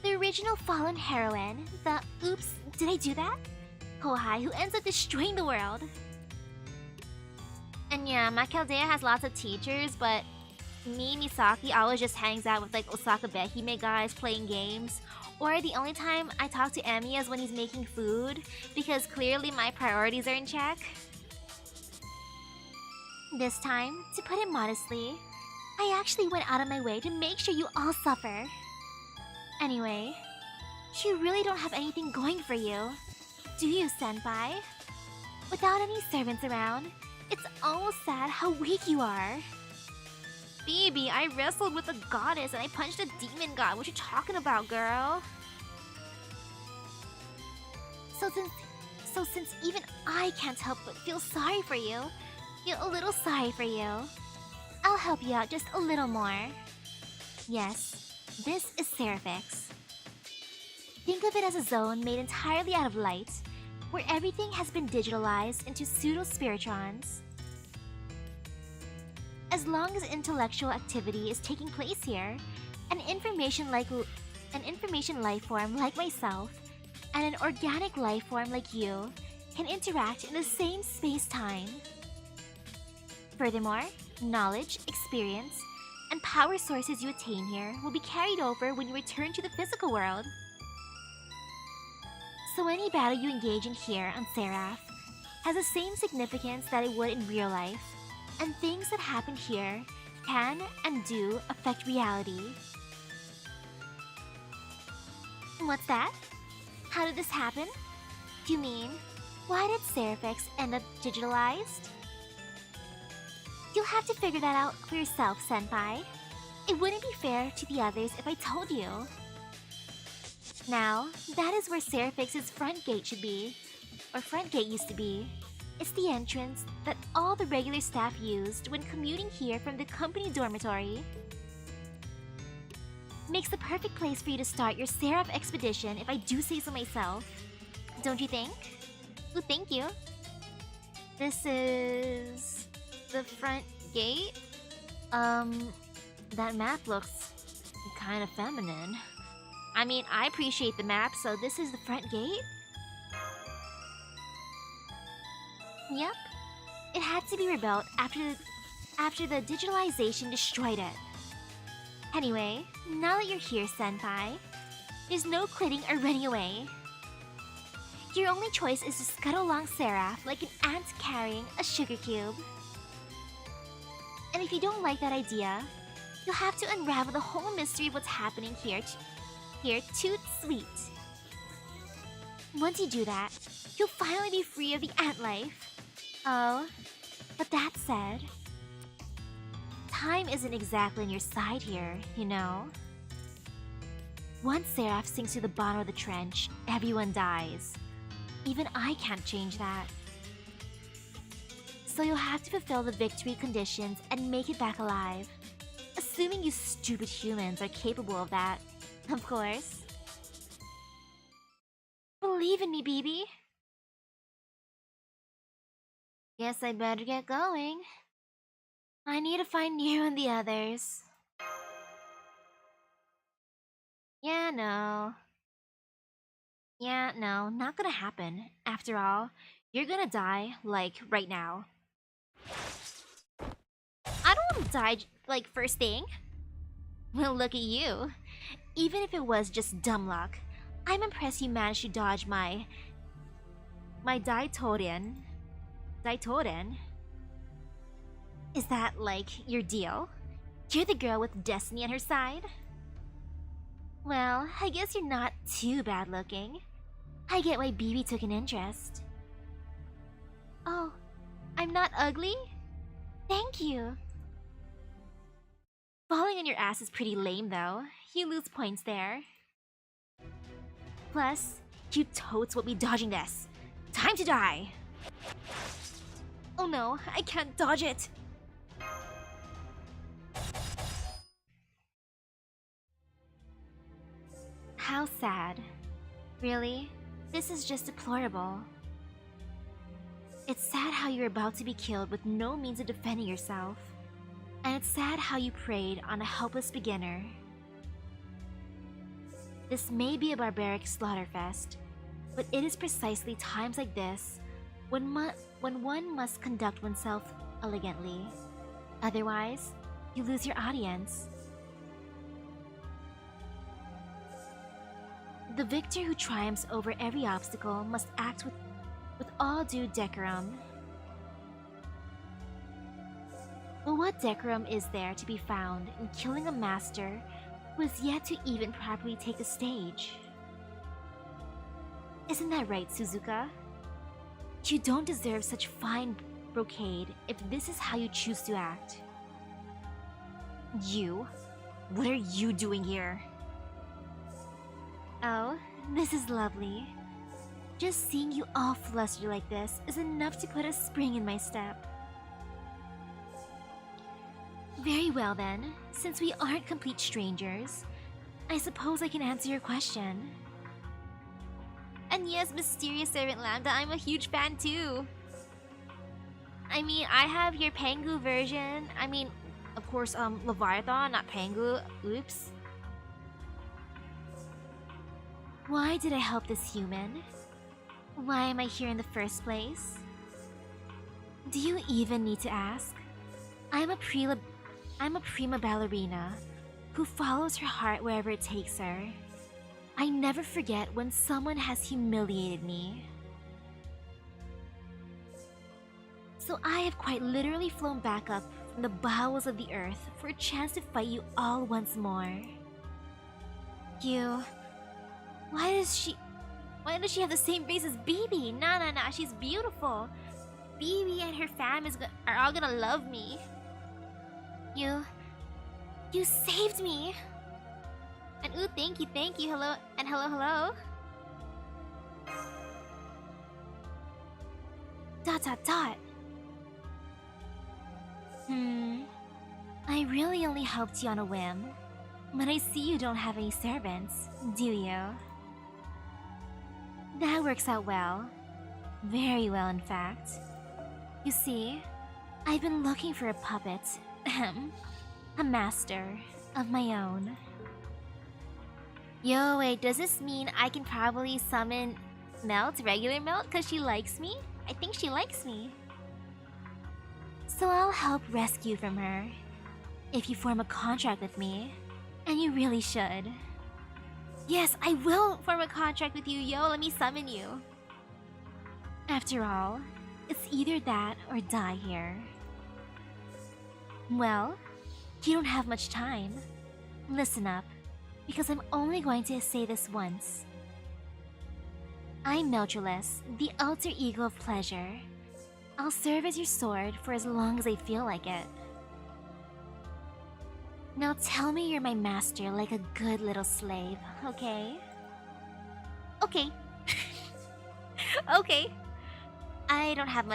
the original fallen heroine, the oops, did I do that? Kohai who ends up destroying the world. And yeah, my Caldea has lots of teachers, but me, Misaki, always just hangs out with like Osaka Behime guys playing games. Or the only time I talk to Emiya is when he's making food, because clearly my priorities are in check. This time, to put it modestly, I actually went out of my way to make sure you all suffer. Anyway, you really don't have anything going for you, do you, Senpai? Without any servants around, it's almost sad how weak you are. BB, I wrestled with a goddess and I punched a demon god. What you talking about, girl? So since even I can't help but feel sorry for you, a little sorry for you, I'll help you out just a little more. Yes, this is Seraphix. Think of it as a zone made entirely out of light, where everything has been digitalized into pseudo-spiritrons. As long as intellectual activity is taking place here, an information life form like myself and an organic life form like you can interact in the same space-time. Furthermore, knowledge, experience, and power sources you attain here will be carried over when you return to the physical world. So any battle you engage in here on Seraph has the same significance that it would in real life, and things that happen here can and do affect reality. What's that? How did this happen? You mean, Why did Seraphix end up digitalized? You'll have to figure that out for yourself, Senpai. It wouldn't be fair to the others if I told you. Now, that is where Seraphix's front gate should be. Or front gate used to be. It's the entrance that all the regular staff used when commuting here from the company dormitory. Makes the perfect place for you to start your Seraph expedition if I do say so myself. Don't you think? Oh, thank you. This is the front gate? That map looks kind of feminine. I mean, I appreciate the map, so this is the front gate? Yep. It had to be rebuilt after the digitalization destroyed it. Anyway, now that you're here, Senpai, there's no quitting or running away. Your only choice is to scuttle along Seraph like an ant carrying a sugar cube. And if you don't like that idea, you'll have to unravel the whole mystery of what's happening here toot sweet. Once you do that, you'll finally be free of the ant life. Oh, but that said, time isn't exactly on your side here, you know? Once Seraph sinks to the bottom of the trench, everyone dies. Even I can't change that. So you'll have to fulfill the victory conditions and make it back alive. Assuming you stupid humans are capable of that, of course. Believe in me, BB. Guess I better get going. I need to find Nero and the others. Yeah, no, not gonna happen. After all, you're gonna die, like, right now. I don't want to die, like, first thing. Well, look at you. Even if it was just dumb luck, I'm impressed you managed to dodge my Daitoden. Daitoden? Is that, like, your deal? You're the girl with destiny on her side? Well, I guess you're not too bad looking. I get why BB took an interest. Oh, I'm not ugly? Thank you. Falling on your ass is pretty lame though. You lose points there. Plus, you totes will be dodging this. Time to die! Oh no, I can't dodge it! How sad. Really? This is just deplorable. It's sad how you're about to be killed with no means of defending yourself. And it's sad how you preyed on a helpless beginner. This may be a barbaric slaughterfest, but it is precisely times like this when one must conduct oneself elegantly. Otherwise, you lose your audience. The victor who triumphs over every obstacle must act with all due decorum. But what decorum is there to be found in killing a master who has yet to even properly take the stage? Isn't that right, Suzuka? You don't deserve such fine brocade if this is how you choose to act. You? What are you doing here? Oh, this is lovely. Just seeing you all flustered like this is enough to put a spring in my step. Very well then, since we aren't complete strangers, I suppose I can answer your question. And yes, Mysterious Servant Lambda, I'm a huge fan too. I mean, I have your Pengu version. I mean, of course, Leviathan, not Pengu. Oops. Why did I help this human? Why am I here in the first place? Do you even need to ask? I'm a prima ballerina who follows her heart wherever it takes her. I never forget when someone has humiliated me. So I have quite literally flown back up from the bowels of the earth for a chance to fight you all once more. Why does she... Why does she have the same face as BB? Nah, she's beautiful. BB and her fam are all gonna love me. You saved me. And ooh, thank you. Hello, and hello. Dot. I really only helped you on a whim. But I see you don't have any servants, do you? That works out well. Very well, in fact. You see, I've been looking for a puppet. A master of my own. Yo, wait, does this mean I can probably summon regular Melt, because she likes me? I think she likes me. So I'll help rescue from her. If you form a contract with me. And you really should. Yes, I will form a contract with you, yo, let me summon you. After all, it's either that or die here. Well, you don't have much time. Listen up, because I'm only going to say this once. I'm Meltryllis, the alter ego of pleasure. I'll serve as your sword for as long as I feel like it. Now tell me you're my master like a good little slave, okay? Okay. Okay. I don't have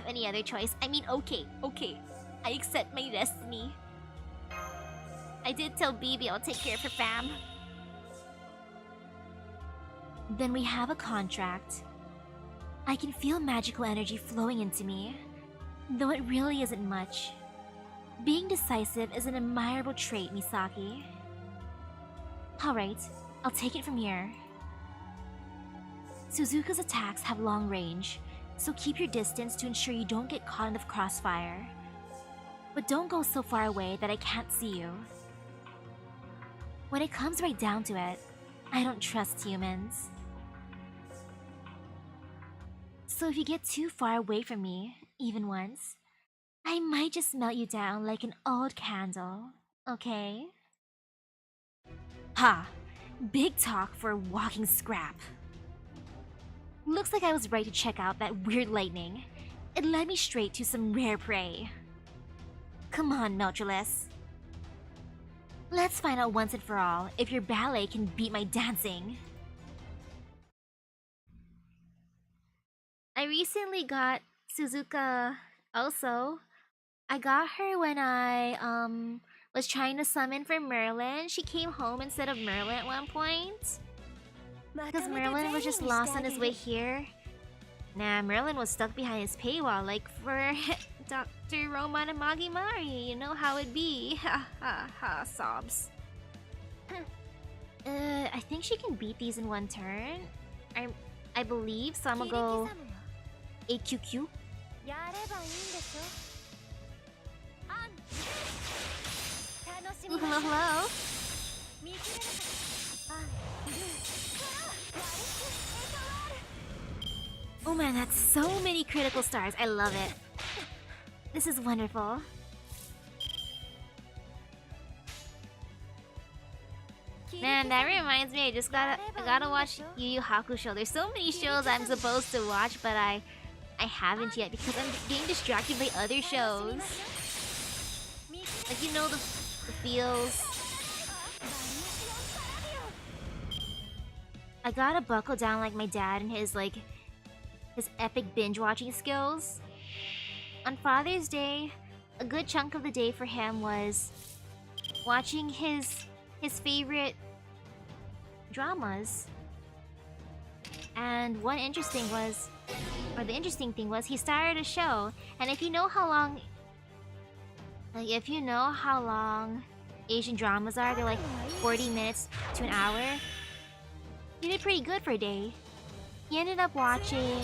any other choice. I mean, okay. I accept my destiny. I did tell BB I'll take care of her fam. Then we have a contract. I can feel magical energy flowing into me, though it really isn't much. Being decisive is an admirable trait, Misaki. Alright, I'll take it from here. Suzuka's attacks have long range, so keep your distance to ensure you don't get caught in the crossfire. But don't go so far away that I can't see you. When it comes right down to it, I don't trust humans. So if you get too far away from me, even once, I might just melt you down like an old candle, okay? Ha! Big talk for a walking scrap. Looks like I was right to check out that weird lightning. It led me straight to some rare prey. Come on, Meltryllis. Let's find out once and for all if your ballet can beat my dancing. I recently got Suzuka also. I got her when I was trying to summon for Merlin. She came home instead of Merlin at one point. Because Merlin was just lost on his way here. Nah, Merlin was stuck behind his paywall like for Dr. Roman and Magimari. You know how it be. Ha ha ha, sobs. I think she can beat these in one turn. I believe, so I'm gonna go AQQ. Ooh, hello. Oh man, that's so many critical stars. I love it. This is wonderful. Man, that reminds me, I gotta watch Yu Yu Hakusho. There's so many shows I'm supposed to watch, but I haven't yet because I'm getting distracted by other shows. Like, you know, the feels. I gotta buckle down like my dad and his epic binge watching skills. On Father's Day, a good chunk of the day for him was watching his favorite dramas. And the interesting thing was he started a show, and if you know how long Asian dramas are, they're like 40 minutes to an hour. He did pretty good for a day. He ended up watching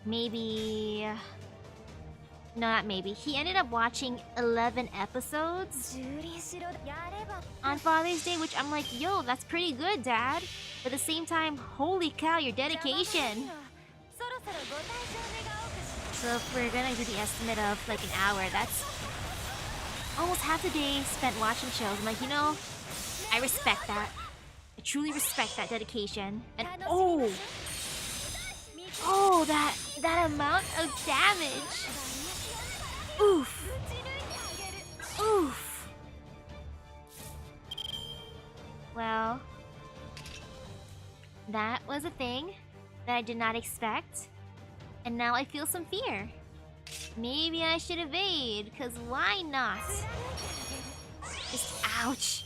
he ended up watching 11 episodes on Father's Day, which I'm like, yo, that's pretty good, Dad. But at the same time, holy cow, your dedication. So if we're gonna do the estimate of like an hour, that's almost half the day spent watching shows. I'm like, you know, I respect that. I truly respect that dedication. And that amount of damage. Oof. Oof. Well, that was a thing that I did not expect. And now I feel some fear. Maybe I should evade, cause why not? Just ouch.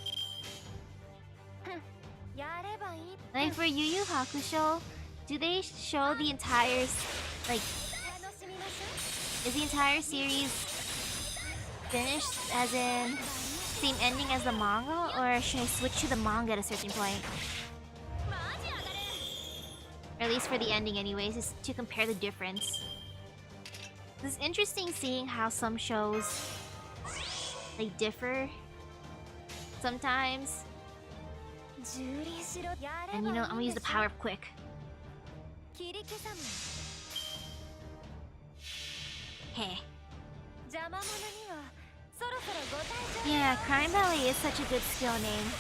Like for Yu Yu Hakusho, do they show the entire, like, is the entire series finished as in same ending as the manga, or should I switch to the manga at a certain point? Or at least for the ending anyways, just to compare the difference. It's interesting seeing how some shows, they differ sometimes. And you know, I'm gonna use the power of quick. Hey. Yeah, Crime Ballet is such a good skill name.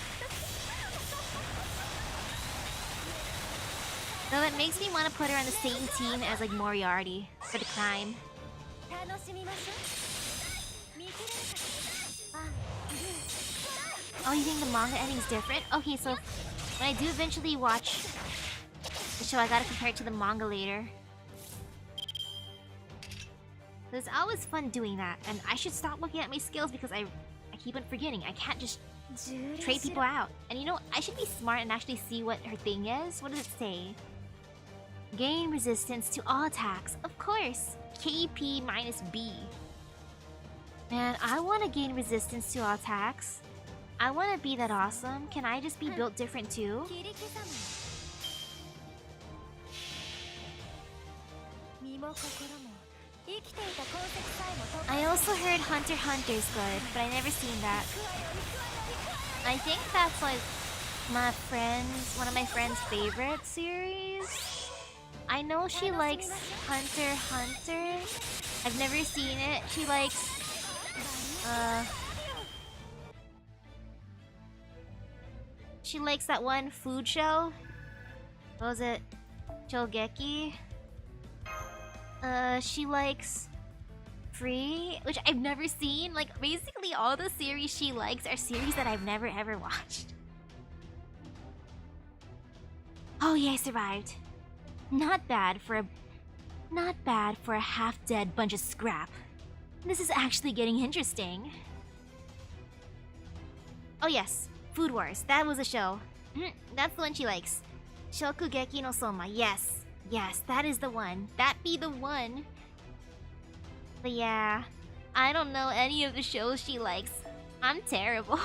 Though it makes me want to put her on the same team as like Moriarty for the crime. Oh, you think the manga ending's different? Okay, so when I do eventually watch the show, I gotta compare it to the manga later. It's always fun doing that, and I should stop looking at my skills because I keep on forgetting. I can't just trade people out. And you know, I should be smart and actually see what her thing is. What does it say? Gain resistance to all attacks. Of course! KP minus B. Man, I want to gain resistance to all attacks. I want to be that awesome. Can I just be built different too? I also heard Hunter x Hunter's good, but I never seen that. I think that's like one of my friend's favorite series. I know she likes Hunter x Hunter. I've never seen it. She likes she likes that one food show. What was it? Chogeki? She likes Free, which I've never seen. Like, basically all the series she likes are series that I've never ever watched. Oh yeah, I survived. Not bad for a half-dead bunch of scrap. This is actually getting interesting. Oh yes, Food Wars. That was a show. That's the one she likes. Shokugeki no Soma. Yes. Yes, that is the one. That be the one. But yeah, I don't know any of the shows she likes. I'm terrible.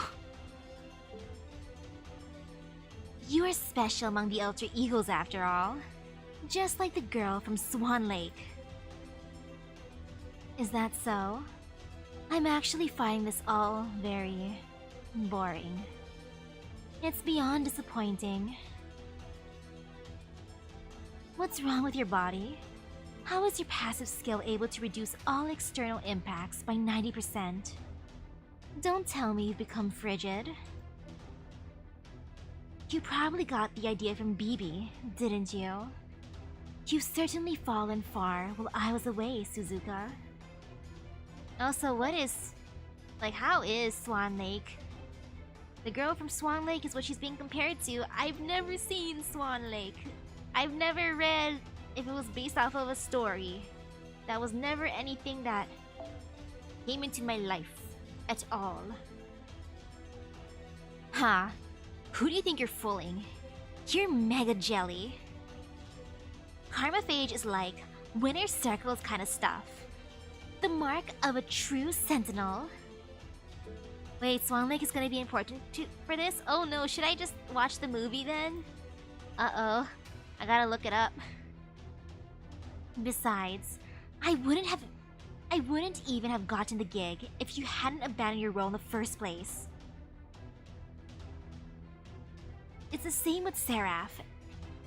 You are special among the alter egos after all. Just like the girl from Swan Lake. Is that so? I'm actually finding this all very boring. It's beyond disappointing. What's wrong with your body? How is your passive skill able to reduce all external impacts by 90%? Don't tell me you've become frigid. You probably got the idea from BB, didn't you? You've certainly fallen far while I was away, Suzuka. Also, how is Swan Lake? The girl from Swan Lake is what she's being compared to. I've never seen Swan Lake. I've never read if it was based off of a story. That was never anything that came into my life at all. Huh? Who do you think you're fooling? You're mega jelly. Karmaphage is like winner's circles kind of stuff. The mark of a true sentinel. Wait, Swan Lake is gonna be important for this? Oh no, should I just watch the movie then? Uh-oh. I gotta look it up. Besides, I wouldn't even have gotten the gig if you hadn't abandoned your role in the first place. It's the same with Seraph,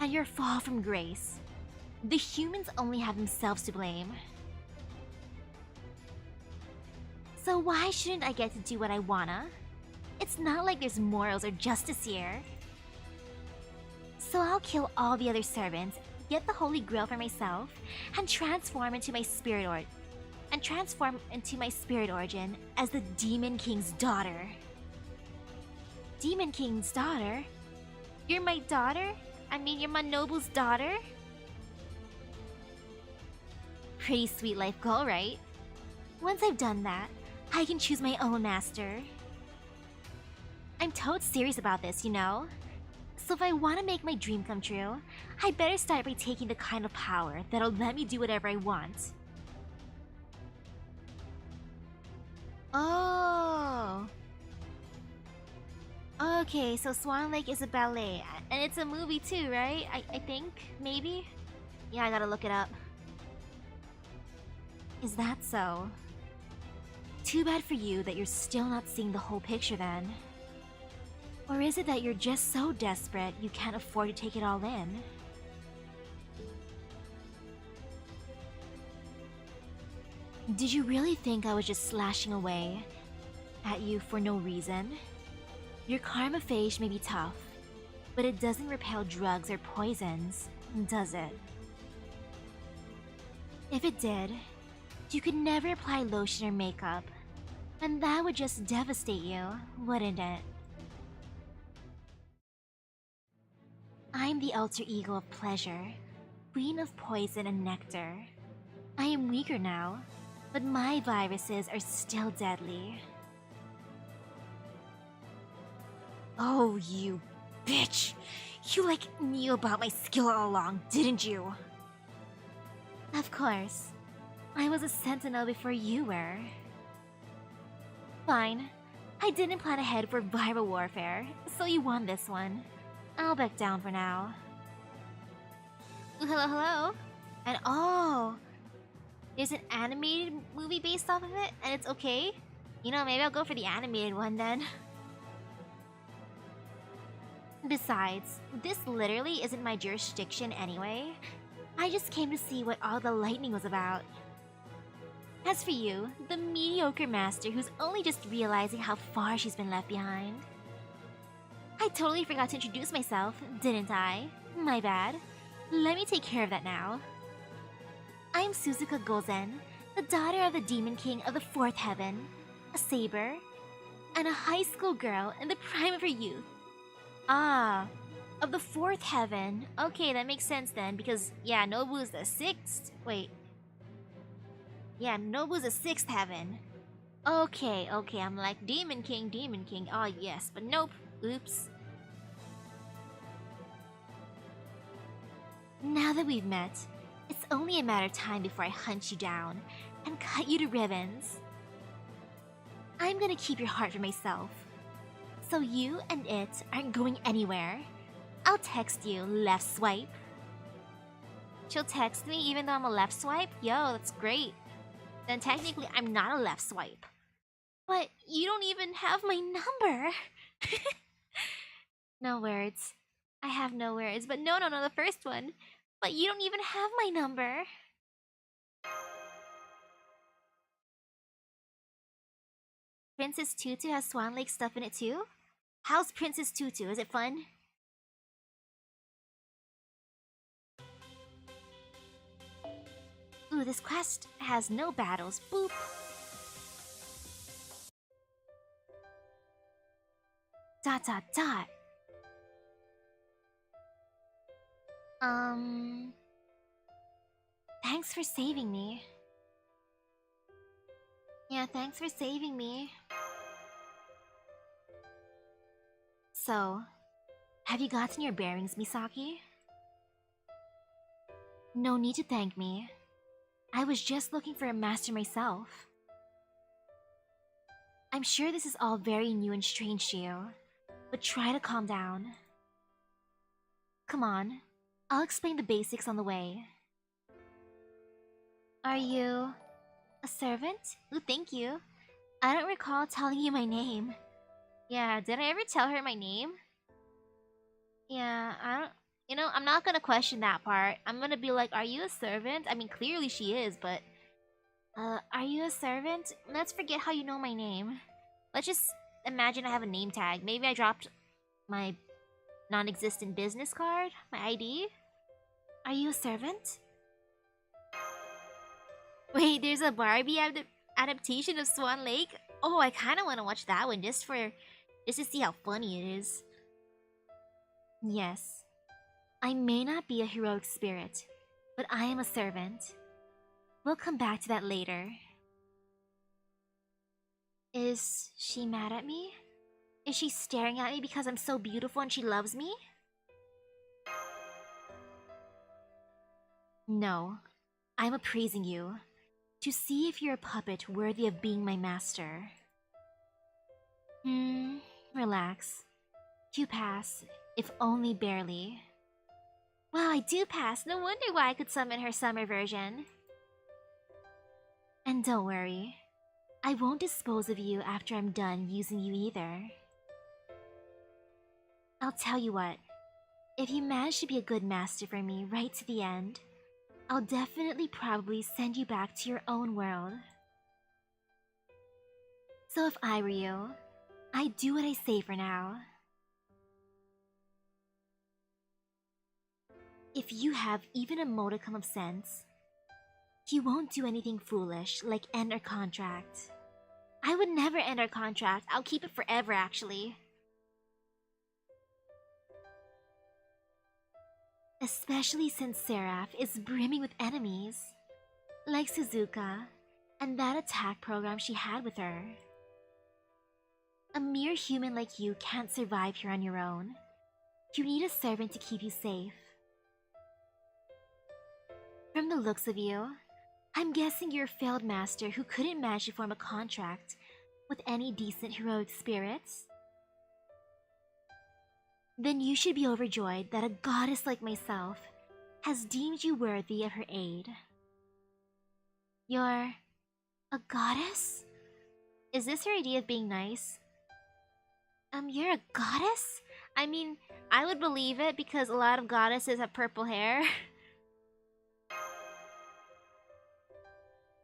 and your fall from grace. The humans only have themselves to blame. So why shouldn't I get to do what I wanna? It's not like there's morals or justice here. So I'll kill all the other servants, get the Holy Grail for myself, and transform into my spirit origin as the Demon King's daughter. Demon King's daughter? You're my daughter? I mean, you're my noble's daughter? Pretty sweet life goal, right? Once I've done that, I can choose my own master. I'm totes serious about this, you know? So if I want to make my dream come true, I better start by taking the kind of power that'll let me do whatever I want. Oh. Okay, so Swan Lake is a ballet, and it's a movie too, right? I think? Maybe? Yeah, I gotta look it up. Is that so? Too bad for you that you're still not seeing the whole picture then. Or is it that you're just so desperate you can't afford to take it all in? Did you really think I was just slashing away at you for no reason? Your karma phage may be tough, but it doesn't repel drugs or poisons, does it? If it did, you could never apply lotion or makeup, and that would just devastate you, wouldn't it? I'm the alter ego of pleasure, queen of poison and nectar. I am weaker now, but my viruses are still deadly. Oh, you bitch! You knew about my skill all along, didn't you? Of course. I was a sentinel before you were. Fine. I didn't plan ahead for viral warfare, so you won this one. I'll back down for now. Ooh, hello. And oh! There's an animated movie based off of it, and it's okay? You know, maybe I'll go for the animated one then. Besides, this literally isn't my jurisdiction anyway. I just came to see what all the lightning was about. As for you, the mediocre master who's only just realizing how far she's been left behind. I totally forgot to introduce myself, didn't I? My bad. Let me take care of that now. I'm Suzuka Gozen, the daughter of the Demon King of the Fourth Heaven, a saber, and a high school girl in the prime of her youth. Ah, of the Fourth Heaven. Okay, that makes sense then, because, yeah, Nobu's the sixth. Wait. Yeah, Nobu's the sixth heaven. Okay, I'm like, Demon King. Oh, yes, but nope. Oops. Now that we've met, it's only a matter of time before I hunt you down and cut you to ribbons. I'm gonna keep your heart for myself. So you and it aren't going anywhere. I'll text you, left swipe. She'll text me even though I'm a left swipe? Yo, that's great. Then technically I'm not a left swipe. But you don't even have my number. No words. I have no words. But no, the first one. But you don't even have my number. Princess Tutu has Swan Lake stuff in it too? How's Princess Tutu? Is it fun? Ooh, this quest has no battles. Boop. Dot. Thanks for saving me. Yeah, thanks for saving me. So, have you gotten your bearings, Misaki? No need to thank me. I was just looking for a master myself. I'm sure this is all very new and strange to you, but try to calm down. Come on, I'll explain the basics on the way. Are you a servant? Ooh, thank you. I don't recall telling you my name. Yeah, did I ever tell her my name? Yeah, I don't... You know, I'm not gonna question that part. I'm gonna be like, are you a servant? I mean, clearly she is, but... are you a servant? Let's forget how you know my name. Let's just imagine I have a name tag. Maybe I dropped my non-existent business card? My ID? Are you a servant? Wait, there's a Barbie adaptation of Swan Lake? Oh, I kind of want to watch that one just to see how funny it is. Yes. I may not be a heroic spirit, but I am a servant. We'll come back to that later. Is she mad at me? Is she staring at me because I'm so beautiful and she loves me? No. I'm appraising you, to see if you're a puppet worthy of being my master. Relax. You pass, if only barely. Wow, I do pass. No wonder why I could summon her summer version. And don't worry, I won't dispose of you after I'm done using you either. I'll tell you what, if you manage to be a good master for me right to the end, I'll definitely probably send you back to your own world. So if I were you, I'd do what I say for now. If you have even a modicum of sense, you won't do anything foolish like end our contract. I would never end our contract. I'll keep it forever, actually. Especially since Seraph is brimming with enemies, like Suzuka and that attack program she had with her. A mere human like you can't survive here on your own. You need a servant to keep you safe. From the looks of you, I'm guessing you're a failed master who couldn't manage to form a contract with any decent heroic spirits. Then you should be overjoyed that a goddess like myself has deemed you worthy of her aid. You're a goddess? Is this your idea of being nice? You're a goddess? I mean, I would believe it because a lot of goddesses have purple hair.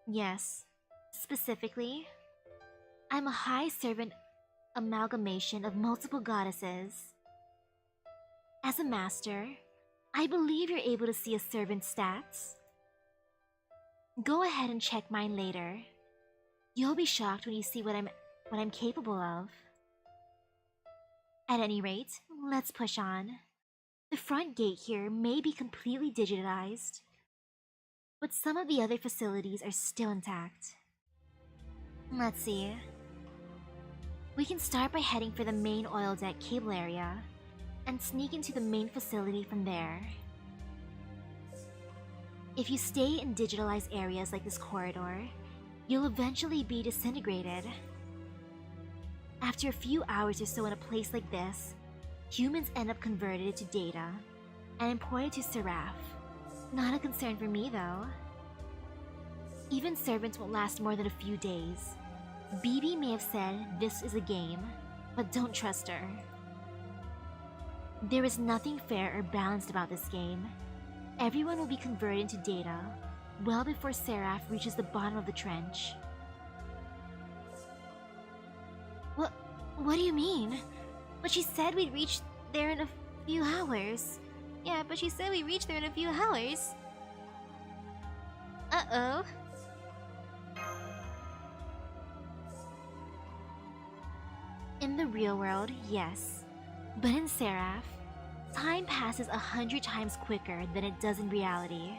Yes, specifically, I'm a high servant amalgamation of multiple goddesses. As a master, I believe you're able to see a servant's stats. Go ahead and check mine later. You'll be shocked when you see what I'm capable of. At any rate, let's push on. The front gate here may be completely digitized, but some of the other facilities are still intact. Let's see. We can start by heading for the main oil deck cable area and sneak into the main facility from there. If you stay in digitalized areas like this corridor, you'll eventually be disintegrated. After a few hours or so in a place like this, humans end up converted into data and imported to Seraph. Not a concern for me though. Even servants won't last more than a few days. BB may have said this is a game, but don't trust her. There is nothing fair or balanced about this game. Everyone will be converted into data well before Seraph reaches the bottom of the trench. What do you mean? But she said we'd reach there in a few hours. Yeah, but she said we'd reach there in a few hours. Uh-oh. In the real world, yes. But in Seraph, time passes 100 times quicker than it does in reality.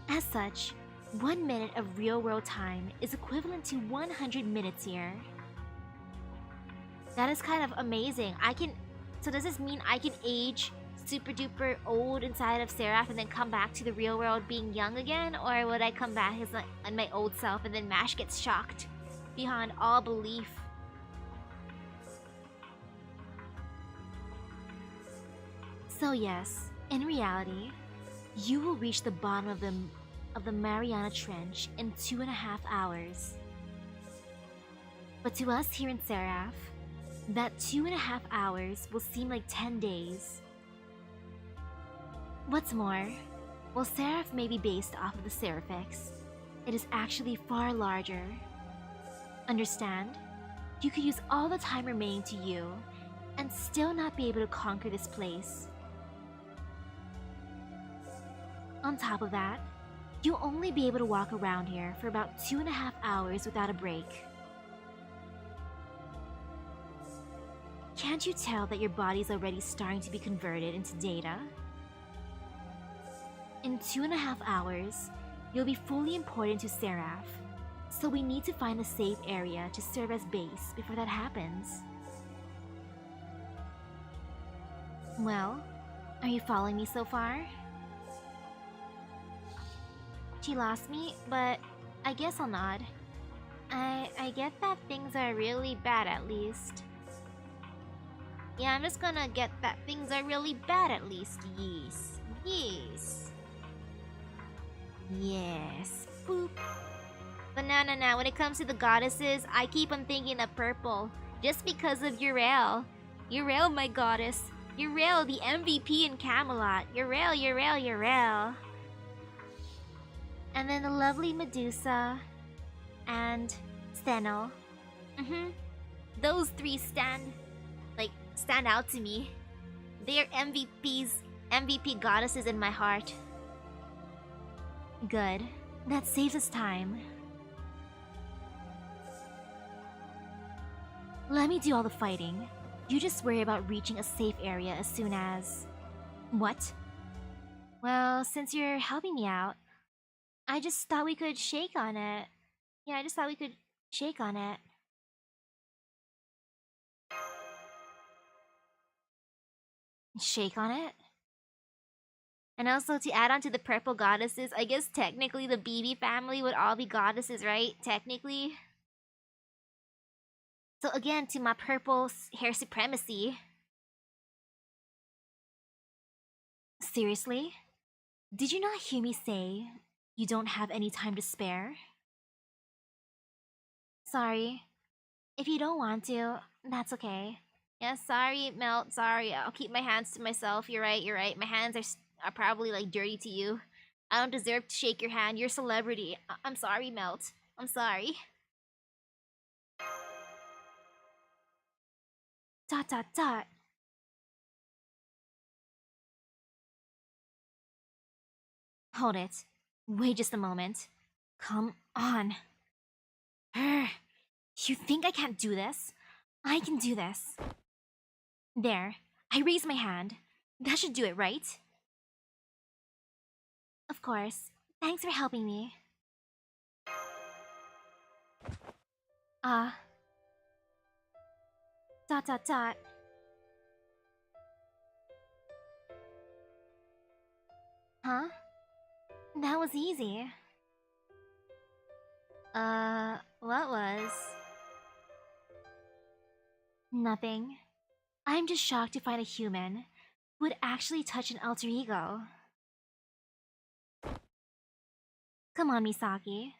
As such, 1 minute of real-world time is equivalent to 100 minutes here. That is kind of amazing. So does this mean I can age super duper old inside of Seraph and then come back to the real world being young again? Or would I come back as my old self and then Mash gets shocked beyond all belief? So yes, in reality, you will reach the bottom of the Mariana Trench in 2.5 hours. But to us here in Seraph, that 2.5 hours will seem like 10 days. What's more, while Seraph may be based off of the Seraphix, it is actually far larger. Understand? You could use all the time remaining to you and still not be able to conquer this place. On top of that, you'll only be able to walk around here for about 2.5 hours without a break. Can't you tell that your body's already starting to be converted into data? In 2.5 hours, you'll be fully imported into Seraph, so we need to find a safe area to serve as base before that happens. Well, are you following me so far? She lost me, but I guess I'll nod. I get that things are really bad at least. Yeah, I'm just gonna get that things are really bad at least. Yes. Yes. Yes. Boop. But no. When it comes to the goddesses, I keep on thinking of purple. Just because of Uriel. Uriel, my goddess. Uriel, the MVP in Camelot. Uriel. And then the lovely Medusa. And Sentinel. Those three stand out to me. They're MVP goddesses in my heart. Good. That saves us time. Let me do all the fighting. You just worry about reaching a safe area as soon as... What? Well, since you're helping me out, I just thought we could shake on it. Yeah, I just thought we could shake on it. Shake on it? And also, to add on to the purple goddesses, I guess technically the BB family would all be goddesses, right? Technically. So again, to my purple hair supremacy. Seriously? Did you not hear me say you don't have any time to spare? Sorry. If you don't want to, that's okay. Yeah, sorry, Melt, sorry. I'll keep my hands to myself. You're right. My hands are probably like dirty to you. I don't deserve to shake your hand. You're a celebrity. I'm sorry, Melt. I'm sorry. ... Hold it. Wait just a moment. Come on. You think I can't do this? I can do this. There. I raised my hand. That should do it, right? Of course. Thanks for helping me. Huh? That was easy. What was? Nothing. I'm just shocked to find a human who would actually touch an alter ego. Come on, Misaki.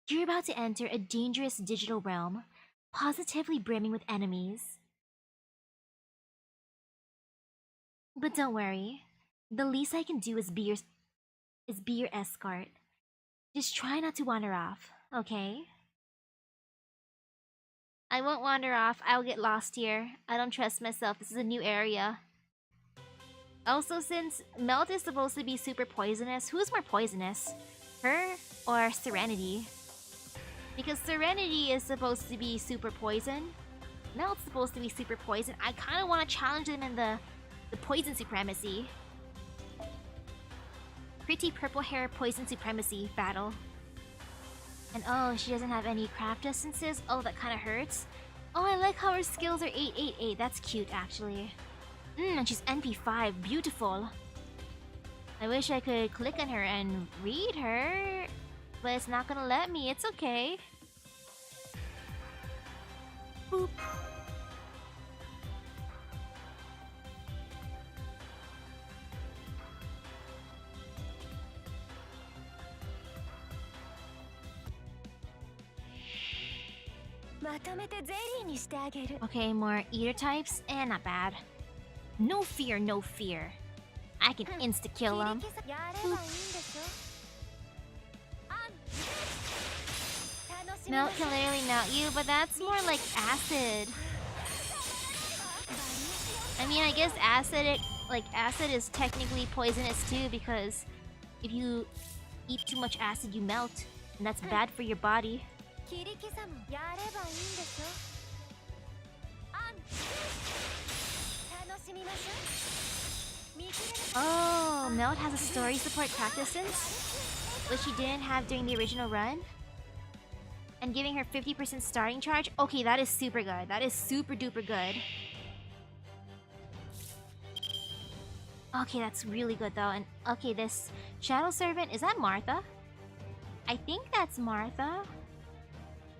You're about to enter a dangerous digital realm, positively brimming with enemies. But don't worry. The least I can do is be your escort. Just try not to wander off, okay? I won't wander off. I'll get lost here. I don't trust myself. This is a new area. Also, since Melt is supposed to be super poisonous, who's more poisonous? Her or Serenity? Because Serenity is supposed to be super poison. Melt's supposed to be super poison. I kind of want to challenge them in the poison supremacy. Pretty purple hair poison supremacy battle. And oh, she doesn't have any craft essences. Oh, that kind of hurts. Oh, I like how her skills are 888. That's cute, actually. And she's NP5. Beautiful. I wish I could click on her and read her, but it's not gonna let me. It's okay. Boop. Okay, more eater types, and not bad. No fear, no fear. I can insta-kill them. Melt can literally melt you, but that's more like acid. mean, I guess acid, acid is technically poisonous too, because if you eat too much acid, you melt, and that's bad for your body. Oh, Melt has a story support practices, which she didn't have during the original run. And giving her 50% starting charge. Okay, that is super good. That is super duper good. Okay, that's really good though. And okay, this Shadow Servant, is that Martha? I think that's Martha.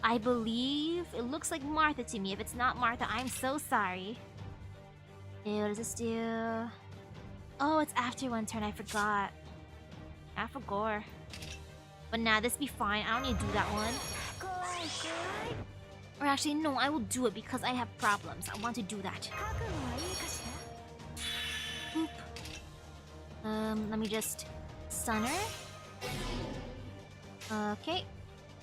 I believe it looks like Martha to me. If it's not Martha, I'm so sorry. Ew, what does this do? Oh, it's after one turn. I forgot. I forgot. But nah, this be fine. I don't need to do that one. Or actually, no, I will do it because I have problems. I want to do that. Boop. Let me just stun her. Okay.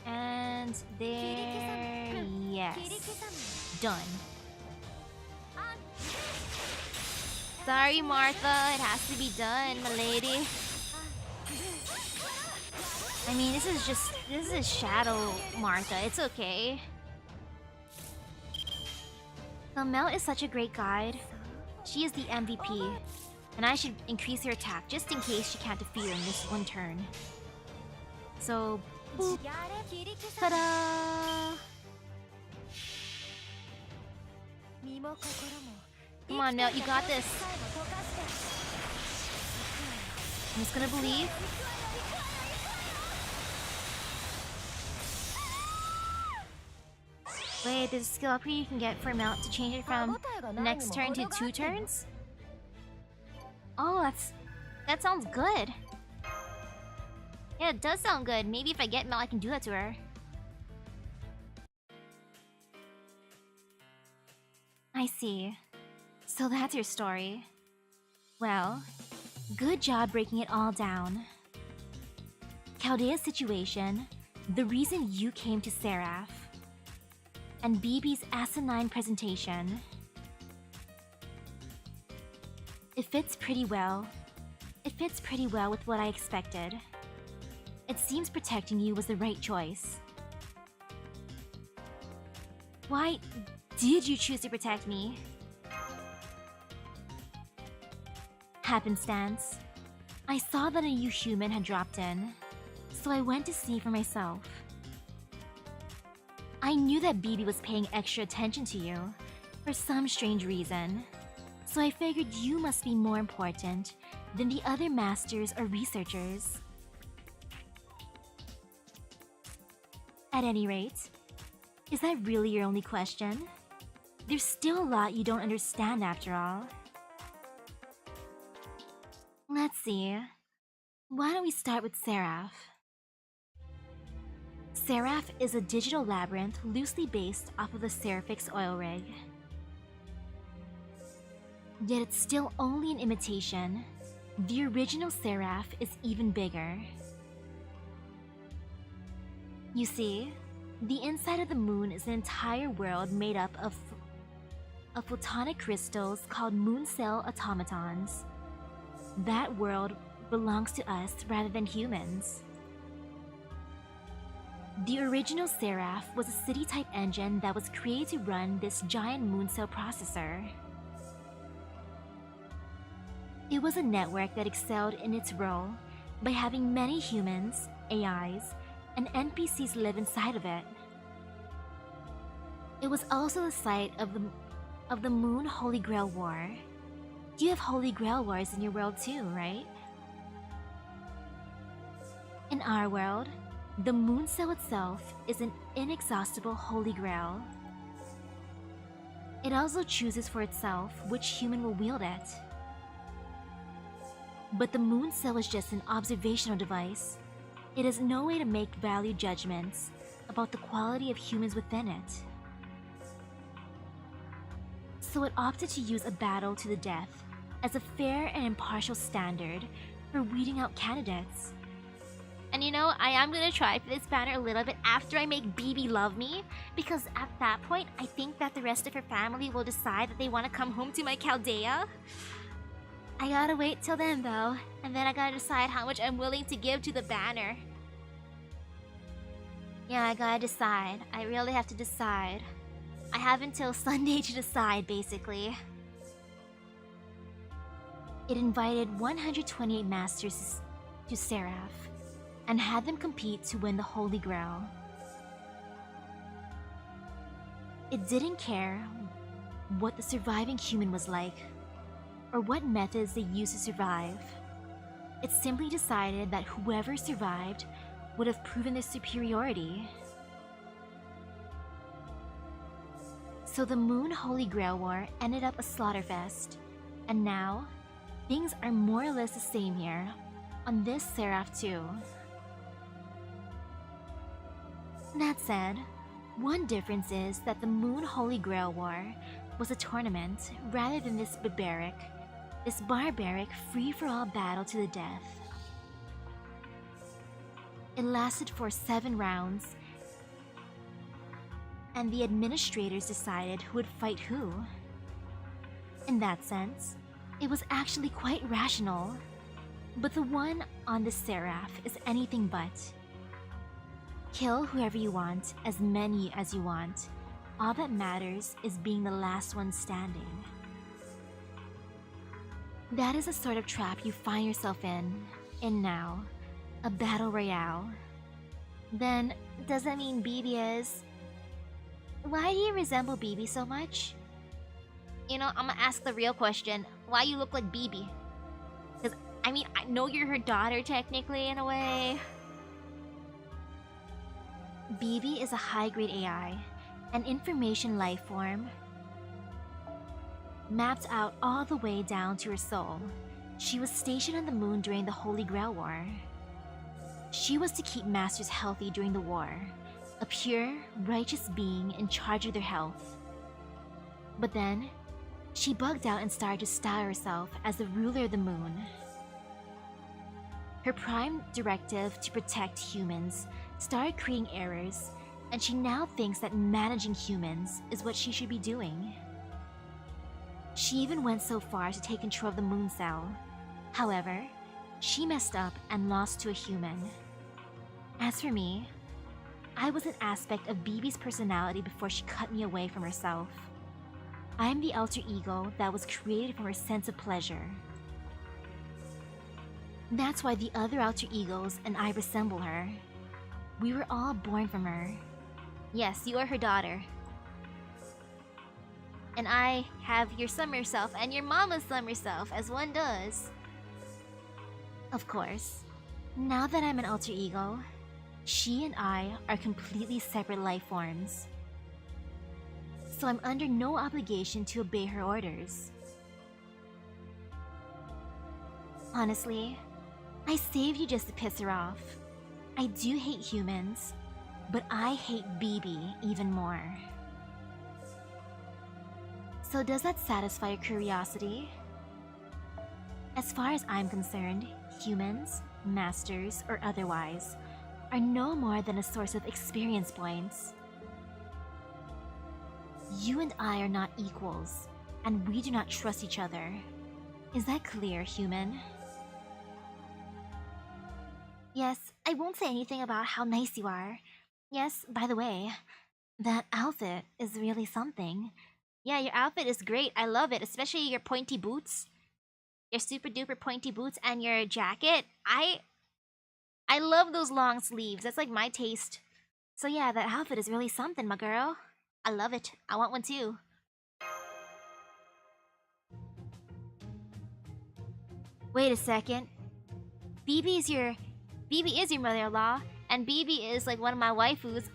And there... Yes. Done. Sorry, Martha. It has to be done, my lady. I mean, this is Shadow Martha. It's okay. So Mel is such a great guide. She is the MVP. And I should increase her attack just in case she can't defeat her in this one turn. So, boop. Ta-da! Come on, Mel, you got this. I'm just gonna believe. Wait, there's a skill upgrade you can get for Melt to change it from next turn to 2 turns? Oh, that sounds good. Yeah, it does sound good. Maybe if I get Mel, I can do that to her. I see. So that's your story. Well, good job breaking it all down. Caldea's situation, the reason you came to Seraph, and BB's asinine presentation. It fits pretty well. It fits pretty well with what I expected. It seems protecting you was the right choice. Why did you choose to protect me? Happenstance. I saw that a new human had dropped in, so I went to see for myself. I knew that BB was paying extra attention to you, for some strange reason, so I figured you must be more important than the other masters or researchers. At any rate, is that really your only question? There's still a lot you don't understand after all. Let's see. Why don't we start with Seraph? Seraph is a digital labyrinth loosely based off of the Seraphix oil rig. Yet it's still only an imitation. The original Seraph is even bigger. You see, the inside of the moon is an entire world made up of photonic crystals called moon cell automatons. That world belongs to us rather than humans. The original Seraph was a city-type engine that was created to run this giant moon cell processor. It was a network that excelled in its role by having many humans, AIs, and NPCs live inside of it. It was also the site of the Moon Holy Grail War. You have Holy Grail Wars in your world too, right? In our world, the moon cell itself is an inexhaustible Holy Grail. It also chooses for itself which human will wield it. But the moon cell is just an observational device. It has no way to make value judgments about the quality of humans within it. So it opted to use a battle to the death as a fair and impartial standard for weeding out candidates. And you know, I am gonna try for this banner a little bit after I make BB love me, because at that point, I think that the rest of her family will decide that they want to come home to my Caldea. I gotta wait till then though, and then I gotta decide how much I'm willing to give to the banner. Yeah, I gotta decide. I really have to decide. I have until Sunday to decide, basically. It invited 128 masters to Seraph, and had them compete to win the Holy Grail. It didn't care what the surviving human was like, or what methods they used to survive. It simply decided that whoever survived would have proven their superiority. So the Moon Holy Grail War ended up a slaughterfest, and now, things are more or less the same here, on this Seraph too. That said, one difference is that the Moon Holy Grail War was a tournament rather than this barbaric free-for-all battle to the death. It lasted for 7 rounds, and the administrators decided who would fight who. In that sense, it was actually quite rational, but the one on the Seraph is anything but. Kill whoever you want, as many as you want. All that matters is being the last one standing. That is the sort of trap you find yourself in now. A battle royale. Then, does that mean BB is... Why do you resemble BB so much? You know, I'm gonna ask the real question. Why you look like BB? Because, I mean, I know you're her daughter technically, in a way. BB is a high-grade AI, an information life form, mapped out all the way down to her soul. She was stationed on the moon during the Holy Grail War. She was to keep masters healthy during the war, a pure, righteous being in charge of their health. But then, she bugged out and started to style herself as the ruler of the moon. Her prime directive to protect humans started creating errors, and she now thinks that managing humans is what she should be doing. She even went so far to take control of the moon cell. However, she messed up and lost to a human. As for me, I was an aspect of BB's personality before she cut me away from herself. I am the alter ego that was created from her sense of pleasure. That's why the other alter egos and I resemble her. We were all born from her. Yes, you are her daughter. And I have your summer self and your mama's summer self, as one does. Of course, now that I'm an alter ego, she and I are completely separate life forms. So I'm under no obligation to obey her orders. Honestly, I saved you just to piss her off. I do hate humans, but I hate BB even more. So does that satisfy your curiosity? As far as I'm concerned, humans, masters, or otherwise, are no more than a source of experience points. You and I are not equals, and we do not trust each other. Is that clear, human? Yes, I won't say anything about how nice you are. Yes, by the way, that outfit is really something. Yeah, your outfit is great. I love it, especially your pointy boots. Your super duper pointy boots and your jacket. I love those long sleeves. That's like my taste. So yeah, that outfit is really something, my girl. I love it. I want one too. Wait a second. BB is your mother-in-law, and BB is like one of my waifus.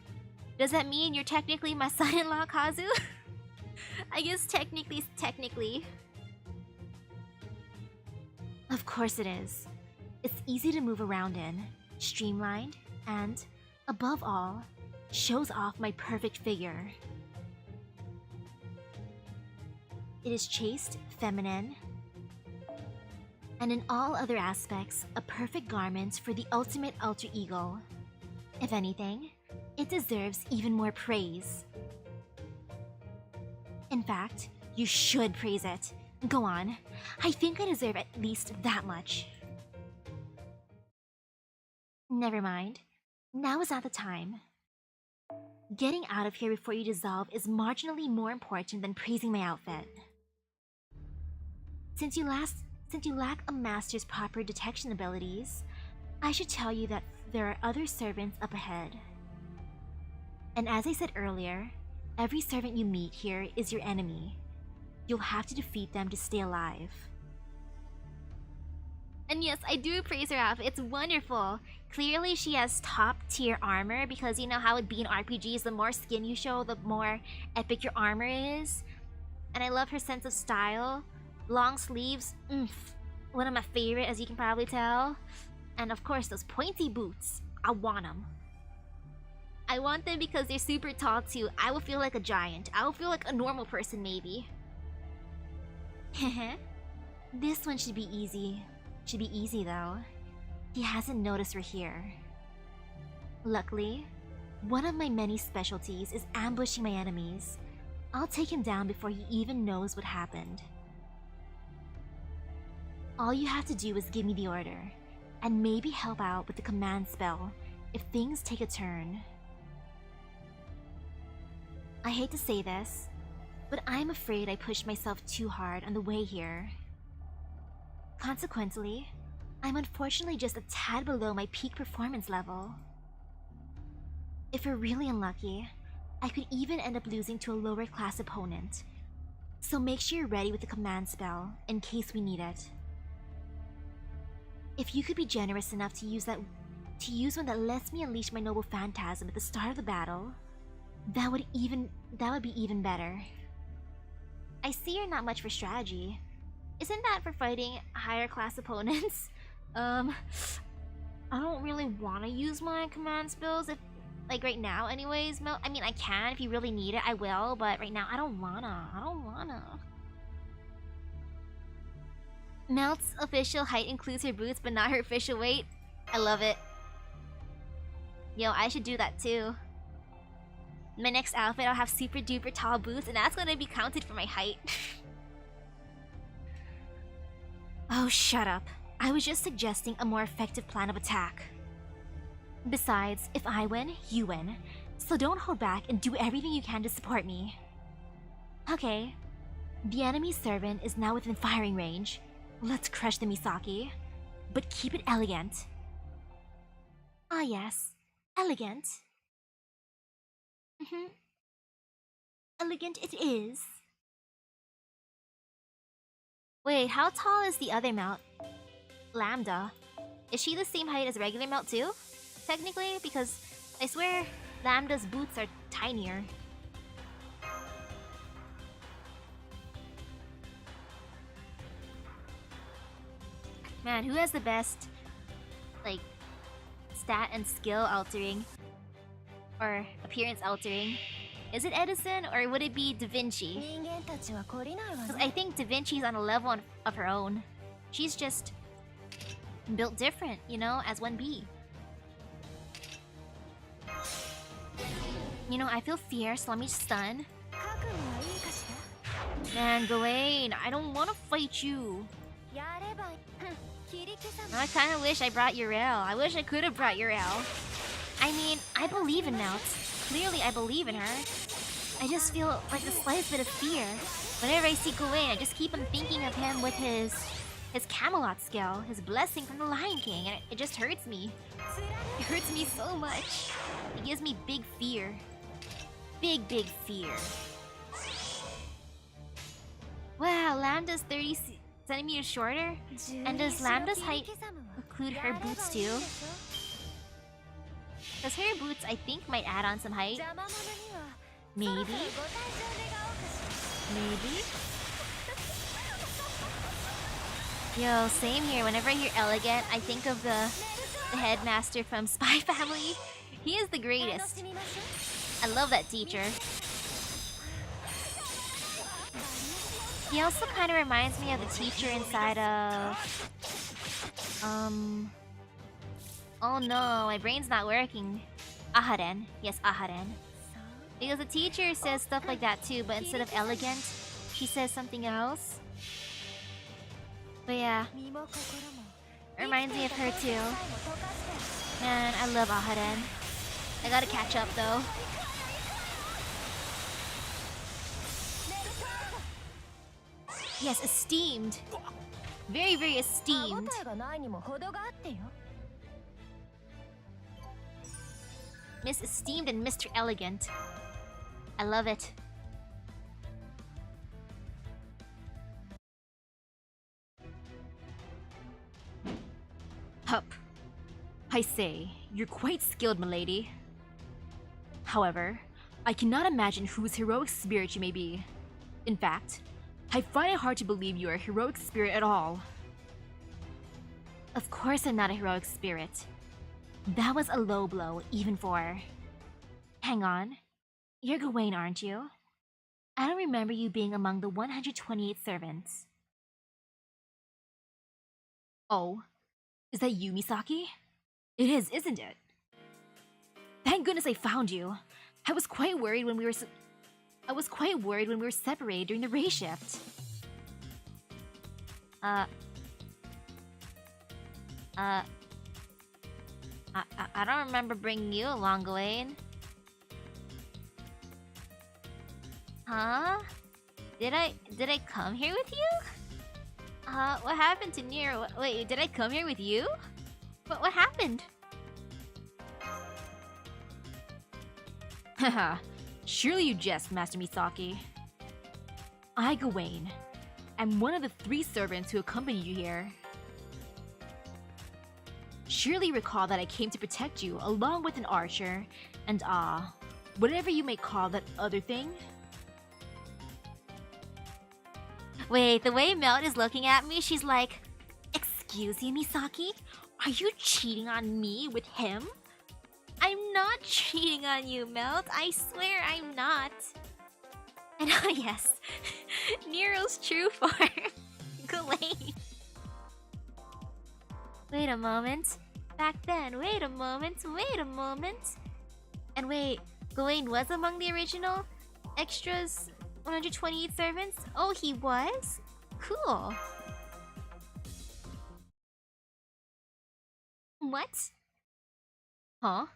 Does that mean you're technically my son-in-law, Kazu? I guess technically. Of course it is. It's easy to move around in, streamlined, and, above all, shows off my perfect figure. It is chaste, feminine, and in all other aspects, a perfect garment for the ultimate alter ego. If anything, it deserves even more praise. In fact, you should praise it. Go on. I think I deserve at least that much. Never mind. Now is not the time. Getting out of here before you dissolve is marginally more important than praising my outfit. Since you lack a master's proper detection abilities, I should tell you that there are other servants up ahead. And as I said earlier, every servant you meet here is your enemy. You'll have to defeat them to stay alive. And yes, I do praise her outfit. It's wonderful. Clearly, she has top-tier armor because you know how it be in RPGs, the more skin you show, the more epic your armor is. And I love her sense of style. Long sleeves, one of my favorite, as you can probably tell. And of course, those pointy boots. I want them. I want them because they're super tall too. I will feel like a giant. I will feel like a normal person, maybe. This one should be easy. Should be easy though. He hasn't noticed we're here. Luckily, one of my many specialties is ambushing my enemies. I'll take him down before he even knows what happened. All you have to do is give me the order, and maybe help out with the command spell if things take a turn. I hate to say this, but I'm afraid I pushed myself too hard on the way here. Consequently, I'm unfortunately just a tad below my peak performance level. If we're really unlucky, I could even end up losing to a lower class opponent. So make sure you're ready with the command spell in case we need it. If you could be generous enough to use one that lets me unleash my noble phantasm at the start of the battle, that would be even better. I see you're not much for strategy. Isn't that for fighting higher class opponents? I don't really want to use my command spells if, like right now anyways. I mean, I can if you really need it, I will, but right now I don't wanna. Melt's official height includes her boots, but not her official weight. I love it. Yo, I should do that too. My next outfit, I'll have super duper tall boots, and that's gonna be counted for my height. Oh, shut up. I was just suggesting a more effective plan of attack. Besides, if I win, you win. So don't hold back and do everything you can to support me. Okay. The enemy servant is now within firing range. Let's crush the Misaki. But keep it elegant. Ah yes, elegant. Elegant it is. Wait, how tall is the other mount? Lambda. Is she the same height as regular mount too? Technically, because I swear Lambda's boots are tinier. Man, who has the best, like, stat and skill altering? Or appearance altering? Is it Edison or would it be Da Vinci? Because I think Da Vinci's on a level of her own. She's just built different, you know, as 1B. You know, I feel fierce, let me stun. Man, Gawain, I don't want to fight you. I kind of wish I brought Uriel. I wish I could have brought Uriel. I mean, I believe in Melt. Clearly, I believe in her. I just feel like the slightest bit of fear. Whenever I see Gawain, I just keep on thinking of him with his Camelot skill, his blessing from the Lion King, and it just hurts me. It hurts me so much. It gives me big fear. Big fear. Wow, Lambda's 30 centimeters shorter? And does Lambda's height include her boots too? Because her boots, I think, might add on some height. Maybe? Yo, same here. Whenever I hear elegant, I think of the headmaster from Spy Family. He is the greatest. I love that teacher. He also kind of reminds me of the teacher inside of... Oh no, my brain's not working. Aharen. Yes, Aharen. Because the teacher says stuff like that too, but instead of elegant, she says something else. But yeah, it reminds me of her too. Man, I love Aharen. I gotta catch up though. Yes, esteemed. Very, very esteemed. Miss Esteemed and Mr. Elegant. I love it. Hup. I say, you're quite skilled, milady. However, I cannot imagine whose heroic spirit you may be. In fact, I find it hard to believe you are a heroic spirit at all. Of course I'm not a heroic spirit. That was a low blow, even for... Hang on. You're Gawain, aren't you? I don't remember you being among the 128 servants. Oh, is that you, Misaki? It is, isn't it? Thank goodness I found you. I was quite worried when we were separated during the race shift. I don't remember bringing you along, Gawain. Huh? Did I come here with you? What happened to Nero? Wait, did I come here with you? What happened? Haha, surely you jest, Master Misaki. I, Gawain, am one of the 3 servants who accompanied you here. Surely recall that I came to protect you along with an archer and whatever you may call that other thing. Wait, the way Melt is looking at me, she's like, excuse you, Misaki? Are you cheating on me with him? I'm not cheating on you, Melt. I swear I'm not. And oh yes, Nero's true form. Gawain. Wait a moment. Back then, wait a moment. And wait, Gawain was among the original extras 128 servants? Oh, he was? Cool. What? Huh?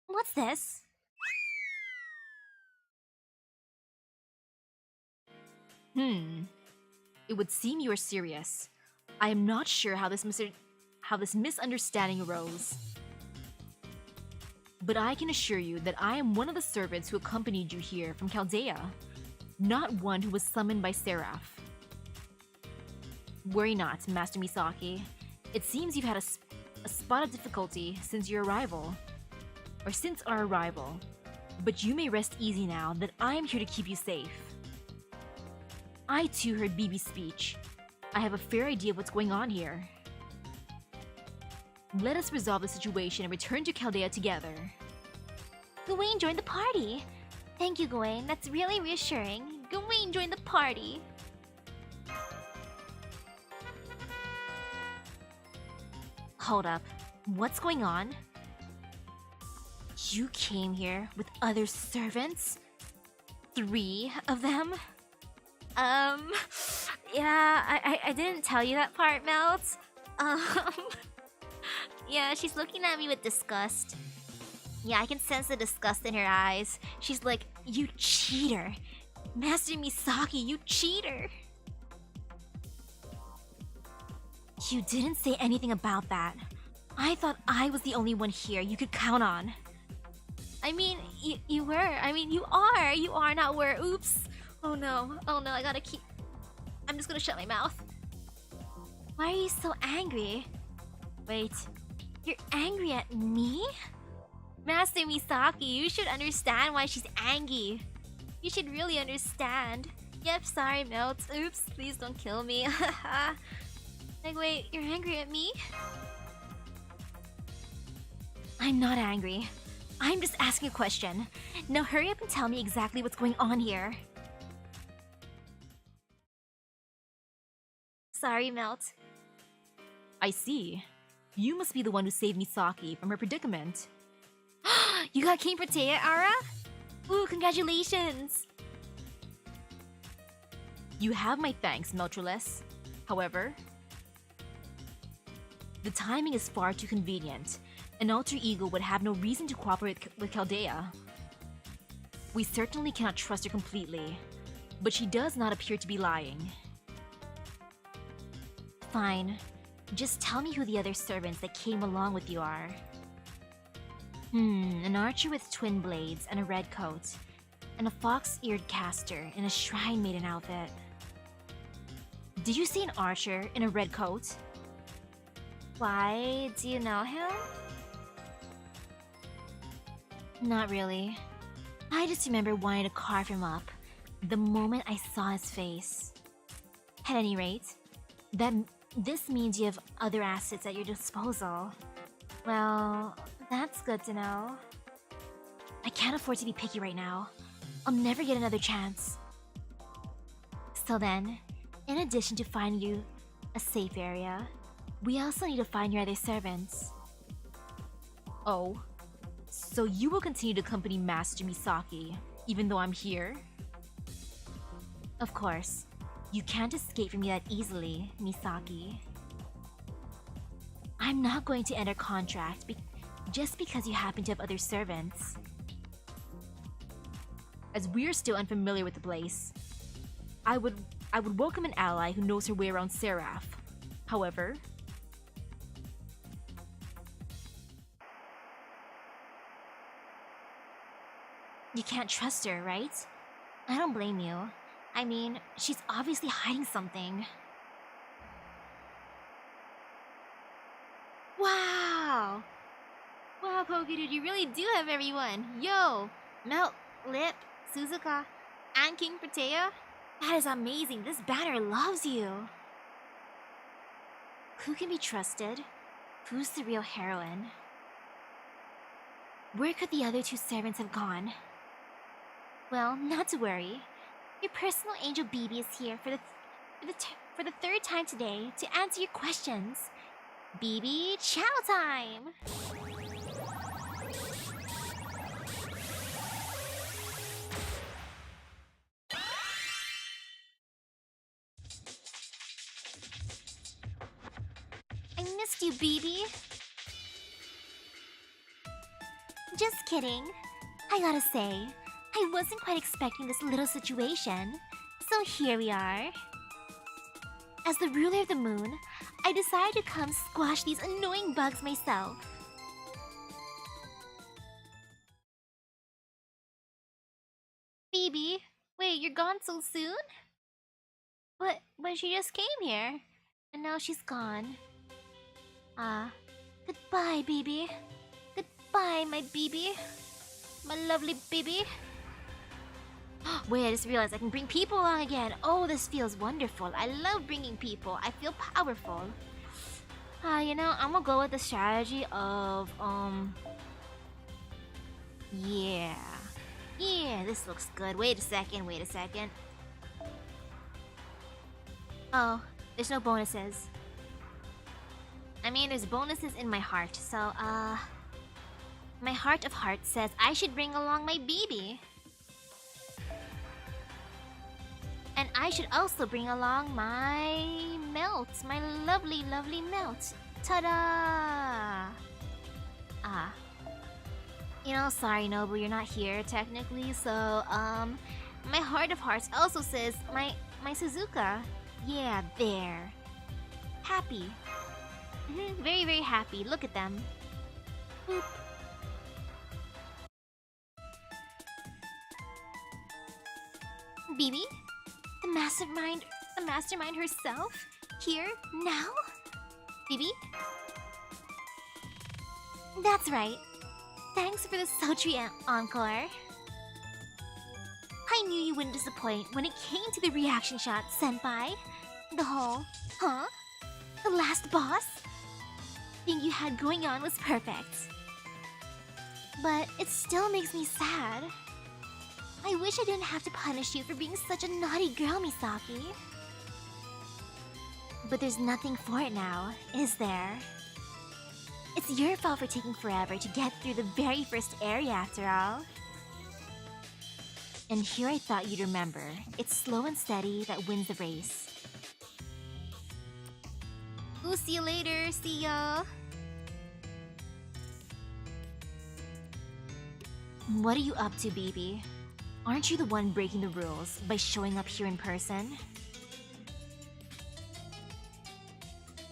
What's this? It would seem you are serious. I am not sure how this misunderstanding arose. But I can assure you that I am one of the servants who accompanied you here from Caldea, not one who was summoned by Seraph. Worry not, Master Misaki. It seems you've had a spot of difficulty since your arrival. Or since our arrival. But you may rest easy now that I am here to keep you safe. I too heard BB's speech. I have a fair idea of what's going on here. Let us resolve the situation and return to Caldea together. Gawain joined the party! Thank you, Gawain. That's really reassuring. Gawain joined the party! Hold up. What's going on? You came here with other servants? 3 of them? Yeah, I didn't tell you that part, Melt. Yeah, she's looking at me with disgust. Yeah, I can sense the disgust in her eyes. She's like, you cheater. Master Misaki, you cheater. You didn't say anything about that. I thought I was the only one here you could count on. I mean, you were. I mean, you are. You are, not were. Oops. Oh no, I gotta keep... I'm just gonna shut my mouth. Why are you so angry? Wait, you're angry at me? Master Misaki, you should understand why she's angry. You should really understand. Yep, sorry, Melt. Oops, please don't kill me. Like, wait, you're angry at me? I'm not angry. I'm just asking a question. Now hurry up and tell me exactly what's going on here. sorry, Melt. I see. You must be the one who saved Misaki from her predicament. You got King Protea, Ara? Ooh, congratulations! You have my thanks, Meltryllis. However, the timing is far too convenient. An alter ego would have no reason to cooperate with Caldea. We certainly cannot trust her completely, but she does not appear to be lying. Fine. Just tell me who the other servants that came along with you are. An archer with twin blades and a red coat, and a fox-eared caster in a shrine maiden outfit. Did you see an archer in a red coat? Why, do you know him? Not really. I just remember wanting to carve him up the moment I saw his face. At any rate, this means you have other assets at your disposal. Well, that's good to know. I can't afford to be picky right now. I'll never get another chance. So then, in addition to finding you a safe area, we also need to find your other servants. Oh, so you will continue to accompany Master Misaki, even though I'm here? Of course. You can't escape from me that easily, Misaki. I'm not going to end our contract just because you happen to have other servants. As we're still unfamiliar with the place, I would welcome an ally who knows her way around Seraph. However, you can't trust her, right? I don't blame you. I mean, she's obviously hiding something. Wow! Wow, Pokedude, you really do have everyone! Yo! Melt, Lip, Suzuka, and King Protea? That is amazing! This banner loves you! Who can be trusted? Who's the real heroine? Where could the other two servants have gone? Well, not to worry. Your personal angel BB is here for the third time today to answer your questions. BB, chow time! I missed you, BB. Just kidding. I gotta say, I wasn't quite expecting this little situation, so here we are. As the ruler of the moon, I decided to come squash these annoying bugs myself. Phoebe, wait, you're gone so soon? But she just came here, and now she's gone. Goodbye, baby. Goodbye, my baby. My lovely baby. Wait, I just realized I can bring people along again. Oh, this feels wonderful. I love bringing people. I feel powerful. You know, I'm gonna go with the strategy of, yeah. Yeah, this looks good. Wait a second. Oh, there's no bonuses. I mean, there's bonuses in my heart, so, my heart of hearts says I should bring along my baby. And I should also bring along my Melt, my lovely, lovely Melt. Ta-da! You know, sorry Nobu, you're not here technically, so, my heart of hearts also says my Suzuka. Yeah, there. Happy. Very, very happy. Look at them. Boop. BB? The mastermind herself? Here? Now? BB? That's right. Thanks for the sultry encore. I knew you wouldn't disappoint when it came to the reaction shot, senpai. The whole, huh? The last boss? Thing you had going on was perfect. But it still makes me sad. I wish I didn't have to punish you for being such a naughty girl, Misaki. But there's nothing for it now, is there? It's your fault for taking forever to get through the very first area after all. And here I thought you'd remember, it's slow and steady that wins the race. Ooh, see you later, see ya! What are you up to, baby? Aren't you the one breaking the rules by showing up here in person?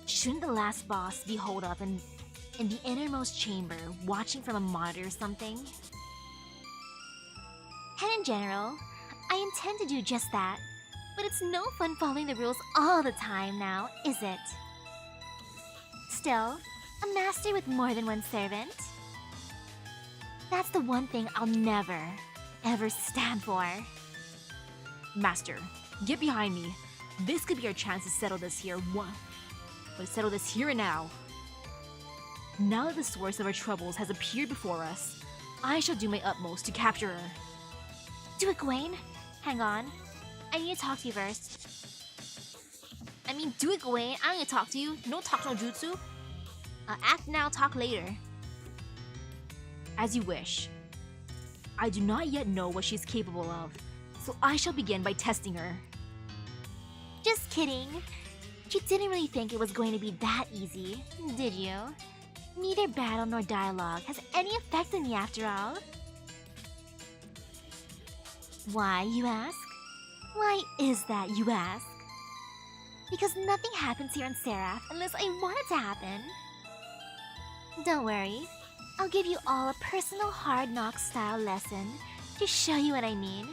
Shouldn't the last boss be holed up in the innermost chamber, watching from a monitor or something? And in general, I intend to do just that, but it's no fun following the rules all the time now, is it? Still, a master with more than one servant? That's the one thing I'll never, ever stand for. Master, get behind me. This could be our chance to settle this here settle this here and now. Now that the source of our troubles has appeared before us, I shall do my utmost to capture her. Do it, Gawain. Hang on. I need to talk to you first. I mean, do it, Gawain. I need to talk to you. No talk no jutsu. Act now, talk later. As you wish. I do not yet know what she is capable of, so I shall begin by testing her. Just kidding. You didn't really think it was going to be that easy, did you? Neither battle nor dialogue has any effect on me after all. Why, you ask? Why is that, you ask? Because nothing happens here on Seraph unless I want it to happen. Don't worry. I'll give you all a personal hard knock style lesson to show you what I mean.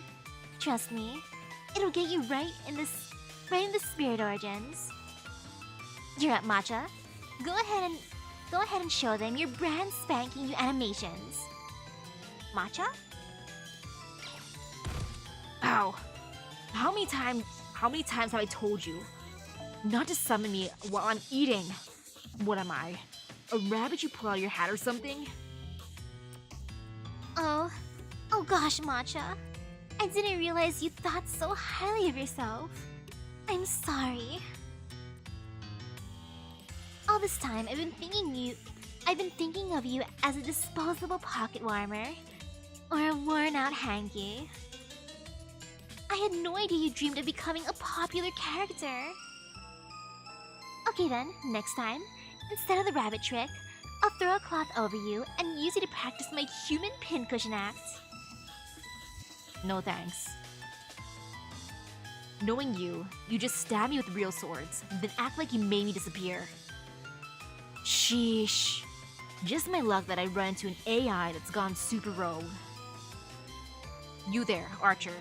Trust me, it'll get you right in the spirit origins. You're up, Matcha. Go ahead and show them your brand spanking new animations. Matcha? Ow! How many times have I told you not to summon me while I'm eating? What am I? A rabbit you pull out of your hat or something? Oh gosh, Matcha. I didn't realize you thought so highly of yourself. I'm sorry. All this time, I've been thinking of you as a disposable pocket warmer or a worn-out hanky. I had no idea you dreamed of becoming a popular character. Okay then, next time, instead of the rabbit trick, I'll throw a cloth over you and use it to practice my human pincushion act. No thanks. Knowing you just stab me with real swords, then act like you made me disappear. Sheesh. Just my luck that I run into an AI that's gone super rogue. You there, Archer.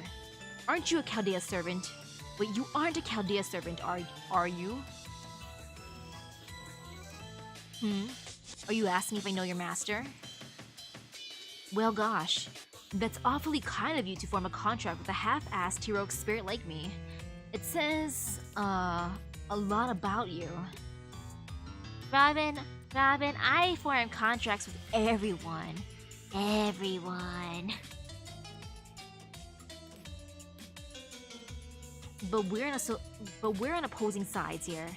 Aren't you a Caldea servant? Wait, you aren't a Caldea servant, are you? Are you asking if I know your master? Well gosh, that's awfully kind of you to form a contract with a half-assed heroic spirit like me. It says, a lot about you. Robin, I form contracts with everyone. Everyone. But we're on opposing sides here,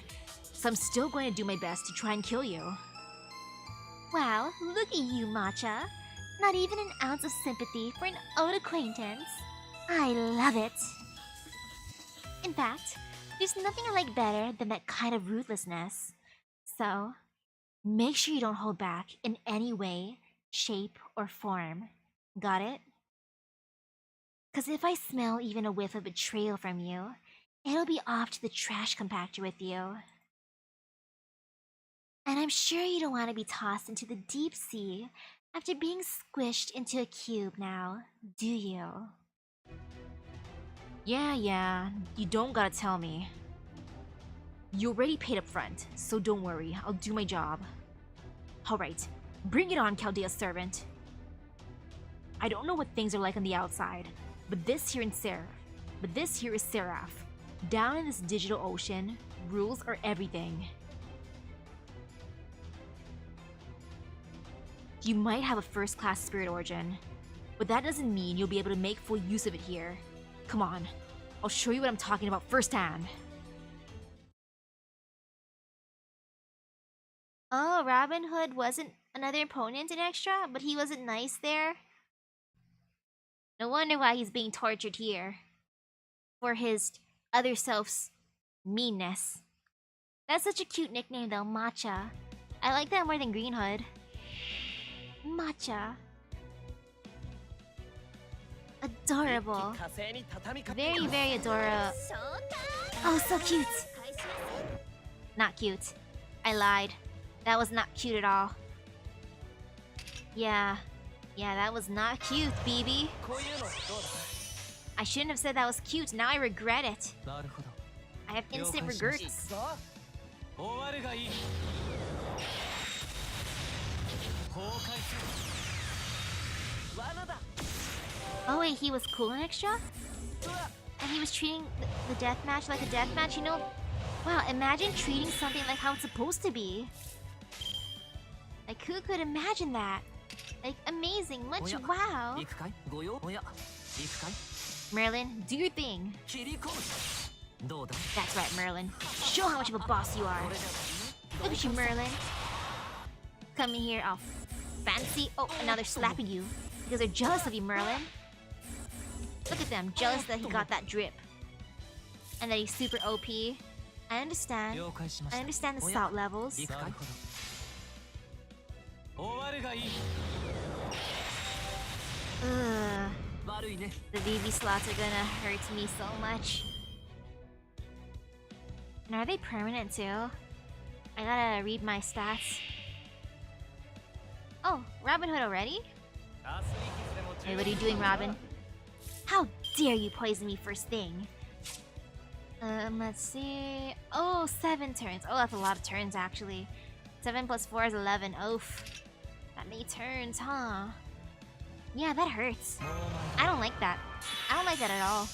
so I'm still going to do my best to try and kill you. Wow, look at you, Matcha. Not even an ounce of sympathy for an old acquaintance. I love it. In fact, there's nothing I like better than that kind of ruthlessness. So, make sure you don't hold back in any way, shape, or form. Got it? 'Cause if I smell even a whiff of betrayal from you, it'll be off to the trash compactor with you. And I'm sure you don't want to be tossed into the deep sea after being squished into a cube now, do you? Yeah, you don't gotta tell me. You already paid up front, so don't worry, I'll do my job. Alright, bring it on, Caldea servant. I don't know what things are like on the outside, but this here is Seraph. Down in this digital ocean, rules are everything. You might have a first-class spirit origin, but that doesn't mean you'll be able to make full use of it here. Come on, I'll show you what I'm talking about firsthand. Oh, Robin Hood wasn't another opponent in extra, but he wasn't nice there. No wonder why he's being tortured here. For his other self's meanness. That's such a cute nickname though, Matcha. I like that more than Green Hood. Matcha. Adorable. Very, very adorable. Oh, so cute. Not cute. I lied. That was not cute at all. Yeah, that was not cute, BB. I shouldn't have said that was cute. Now I regret it. I have instant regrets. Oh wait, he was cool in extra? And he was treating the deathmatch like a deathmatch, you know? Wow, imagine treating something like how it's supposed to be. Like, who could imagine that? Like, amazing, much wow. Merlin, do your thing. That's right, Merlin. Show how much of a boss you are. Look at you, Merlin. Coming here all fancy. Oh, and now they're slapping you because they're jealous of you, Merlin. Look at them, jealous that he got that drip. And that he's super OP. I understand. I understand the salt levels. Ugh. The VV slots are gonna hurt me so much. And are they permanent too? I gotta read my stats. Oh, Robin Hood already? Hey, what are you doing, Robin? How dare you poison me first thing? Let's see. Oh, 7 turns. Oh, that's a lot of turns actually. 7 plus 4 is 11. Oof. That many turns, huh? Yeah, that hurts. I don't like that. I don't like that at all.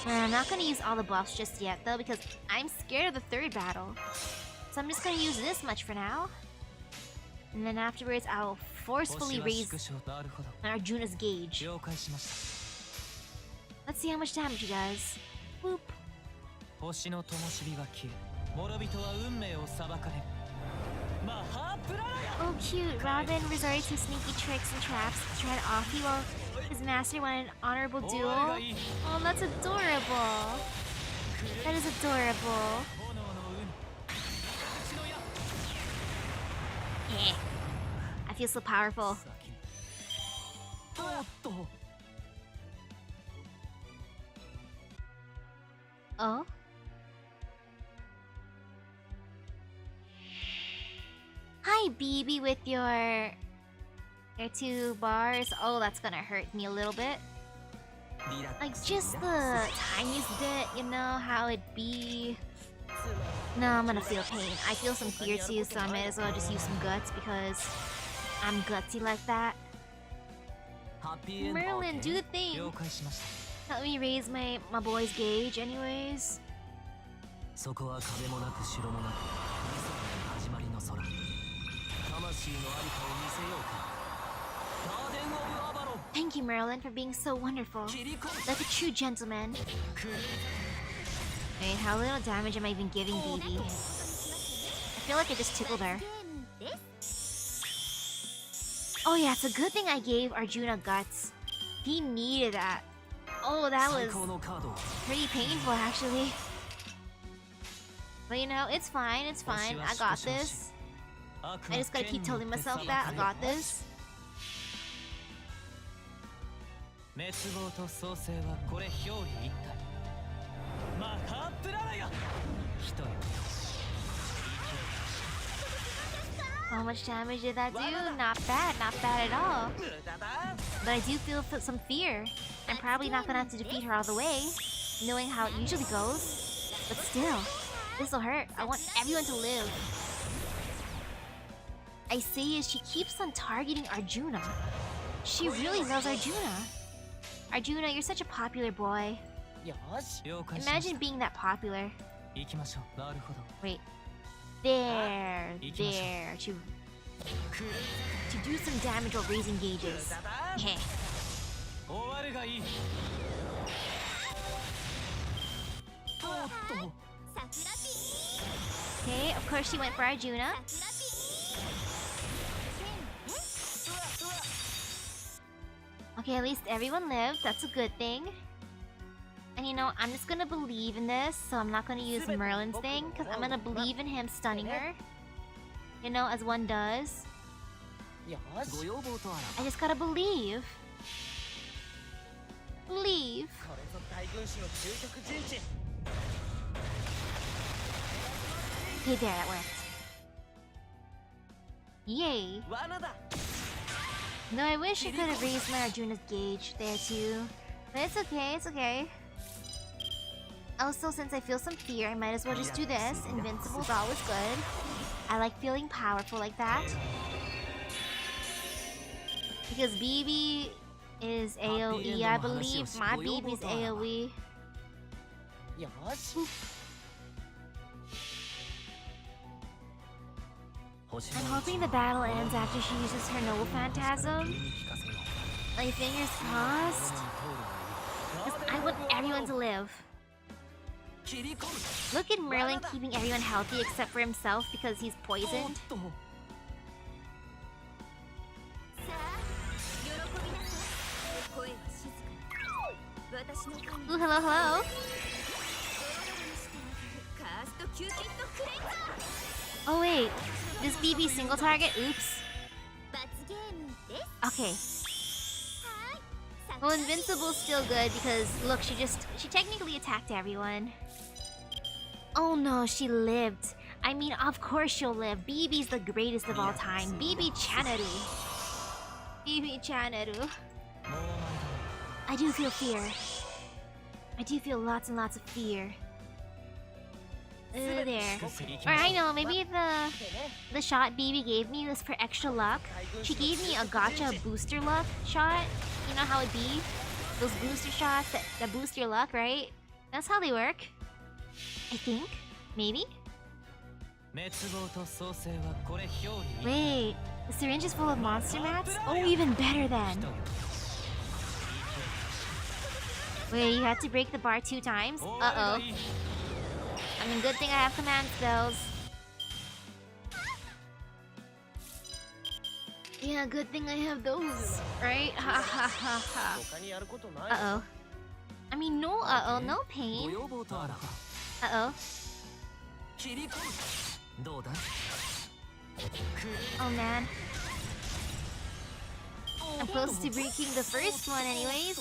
I'm not gonna use all the buffs just yet though because I'm scared of the third battle. So I'm just gonna use this much for now. And then afterwards I'll forcefully raise Arjuna's gauge. Let's see how much damage he does. Boop. Oh cute, Robin resorted to sneaky tricks and traps to try to off you while his master won an honorable duel. Oh, that's adorable. That is adorable. Yeah. I feel so powerful. Oh? Hi, BB, with your 2 bars. Oh, that's gonna hurt me a little bit. Like, just the tiniest bit, you know, how it be. No, I'm gonna feel pain. I feel some fear too, so I might as well just use some guts because I'm gutsy like that. Merlin, do the thing! Help me raise my boy's gauge anyways. Thank you, Merlin, for being so wonderful. Like a true gentleman. Wait, how little damage am I even giving BB? I feel like I just tickled her. Oh yeah, it's a good thing I gave Arjuna guts. He needed that. Oh, that was pretty painful actually. But you know, it's fine, it's fine. I got this. I just gotta keep telling myself that I got this. How much damage did that do? Not bad at all. But I do feel some fear. I'm probably not gonna have to defeat her all the way, knowing how it usually goes. But still, this'll hurt. I want everyone to live. I say is she keeps on targeting Arjuna. She really loves Arjuna. Arjuna, you're such a popular boy. Imagine being that popular. Wait. There. To do some damage while raising gauges. Heh. Okay, of course she went for Arjuna. Okay, at least everyone lived. That's a good thing. And you know, I'm just gonna believe in this, so I'm not gonna use Merlin's thing, because I'm gonna believe in him stunning her. You know, as one does. I just gotta believe. Believe. Okay, there, that worked. Yay. No, I wish I could have raised my Arjuna's gauge there too. But it's okay, it's okay. Also, since I feel some fear, I might as well just do this. Invincible's always good. I like feeling powerful like that. Because BB is AoE, I believe my BB's AoE. I'm hoping the battle ends after she uses her Noble Phantasm. My fingers crossed. Because I want everyone to live. Look at Merlin keeping everyone healthy except for himself because he's poisoned. Ooh, hello, hello. Oh wait, this BB single target? Oops. Okay. Well, Invincible's still good because look, she technically attacked everyone. Oh no, she lived. I mean, of course she'll live. BB's the greatest of all time. BB Chanaru. BB Chanaru. I do feel fear. I do feel lots and lots of fear. There. Or I know, maybe the shot BB gave me was for extra luck. She gave me a gacha booster luck shot. You know how it be? Those booster shots that boost your luck, right? That's how they work. I think? Maybe? Wait, the syringe is full of monster mats? Oh, even better then! Wait, you had to break the bar 2 times? Uh-oh. I mean, good thing I have command spells. Yeah, good thing I have those, right? Ha ha ha ha. Uh-oh. I mean, no uh-oh, no pain. Uh-oh. Oh man. I'm close to breaking the first one anyways.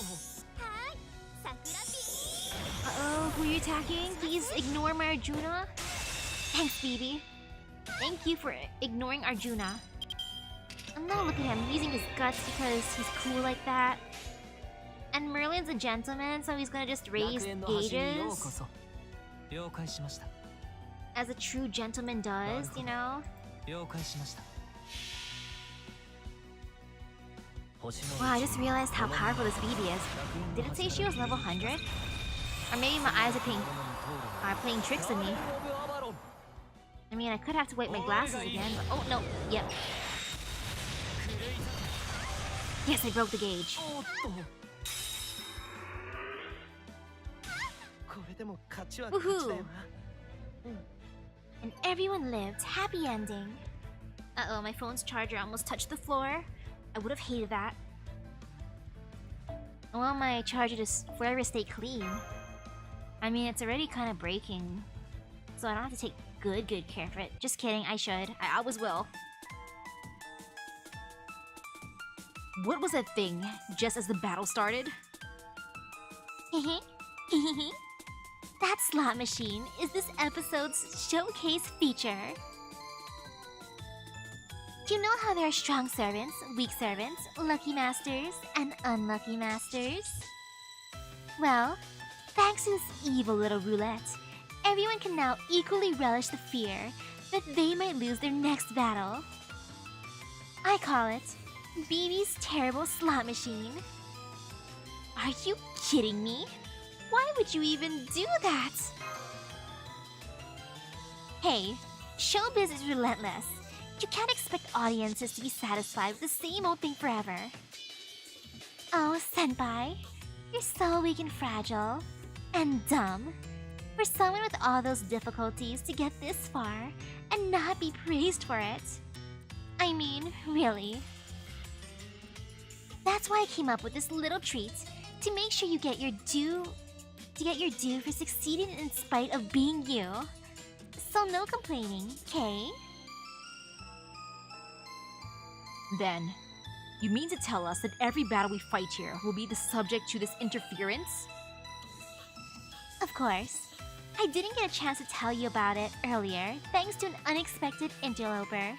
Uh-oh, who are you attacking? Please ignore my Arjuna. Thanks, BB. Thank you for ignoring Arjuna. And now look at him, using his guts because he's cool like that. And Merlin's a gentleman, so he's gonna just raise gauges. As a true gentleman does, you know? Wow, I just realized how powerful this BB is. Did it say she was level 100? Or maybe my eyes are playing tricks on me. I mean, I could have to wipe my glasses again, but oh no, yep. Yes, I broke the gauge. Woohoo! And everyone lived. Happy ending. Uh-oh, my phone's charger almost touched the floor. I would have hated that. I want my charger to forever stay clean. I mean, it's already kind of breaking. So I don't have to take good care of it. Just kidding, I should. I always will. What was that thing just as the battle started? That slot machine is this episode's showcase feature. You know how there are strong servants, weak servants, lucky masters, and unlucky masters? Well, thanks to this evil little roulette, everyone can now equally relish the fear that they might lose their next battle. I call it BB's terrible slot machine. Are you kidding me? Why would you even do that? Hey, showbiz is relentless. You can't expect audiences to be satisfied with the same old thing forever. Oh, senpai, you're so weak and fragile. And dumb. For someone with all those difficulties to get this far and not be praised for it. I mean, really. That's why I came up with this little treat to make sure you get your due for succeeding in spite of being you. So no complaining, okay? Then, you mean to tell us that every battle we fight here will be the subject to this interference? Of course. I didn't get a chance to tell you about it earlier thanks to an unexpected interloper.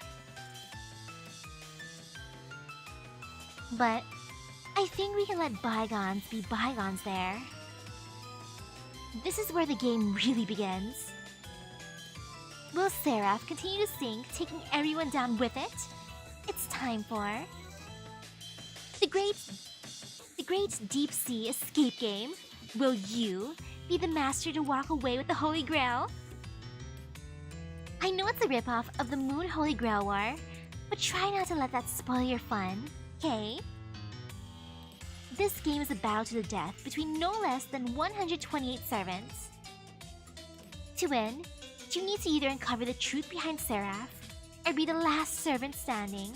But I think we can let bygones be bygones there. This is where the game really begins. Will Seraph continue to sink, taking everyone down with it? It's time for the great deep sea escape game. Will you be the master to walk away with the Holy Grail? I know it's a ripoff of the Moon Holy Grail War, but try not to let that spoil your fun, okay? This game is a battle to the death between no less than 128 servants. To win, you need to either uncover the truth behind Seraph or be the last servant standing.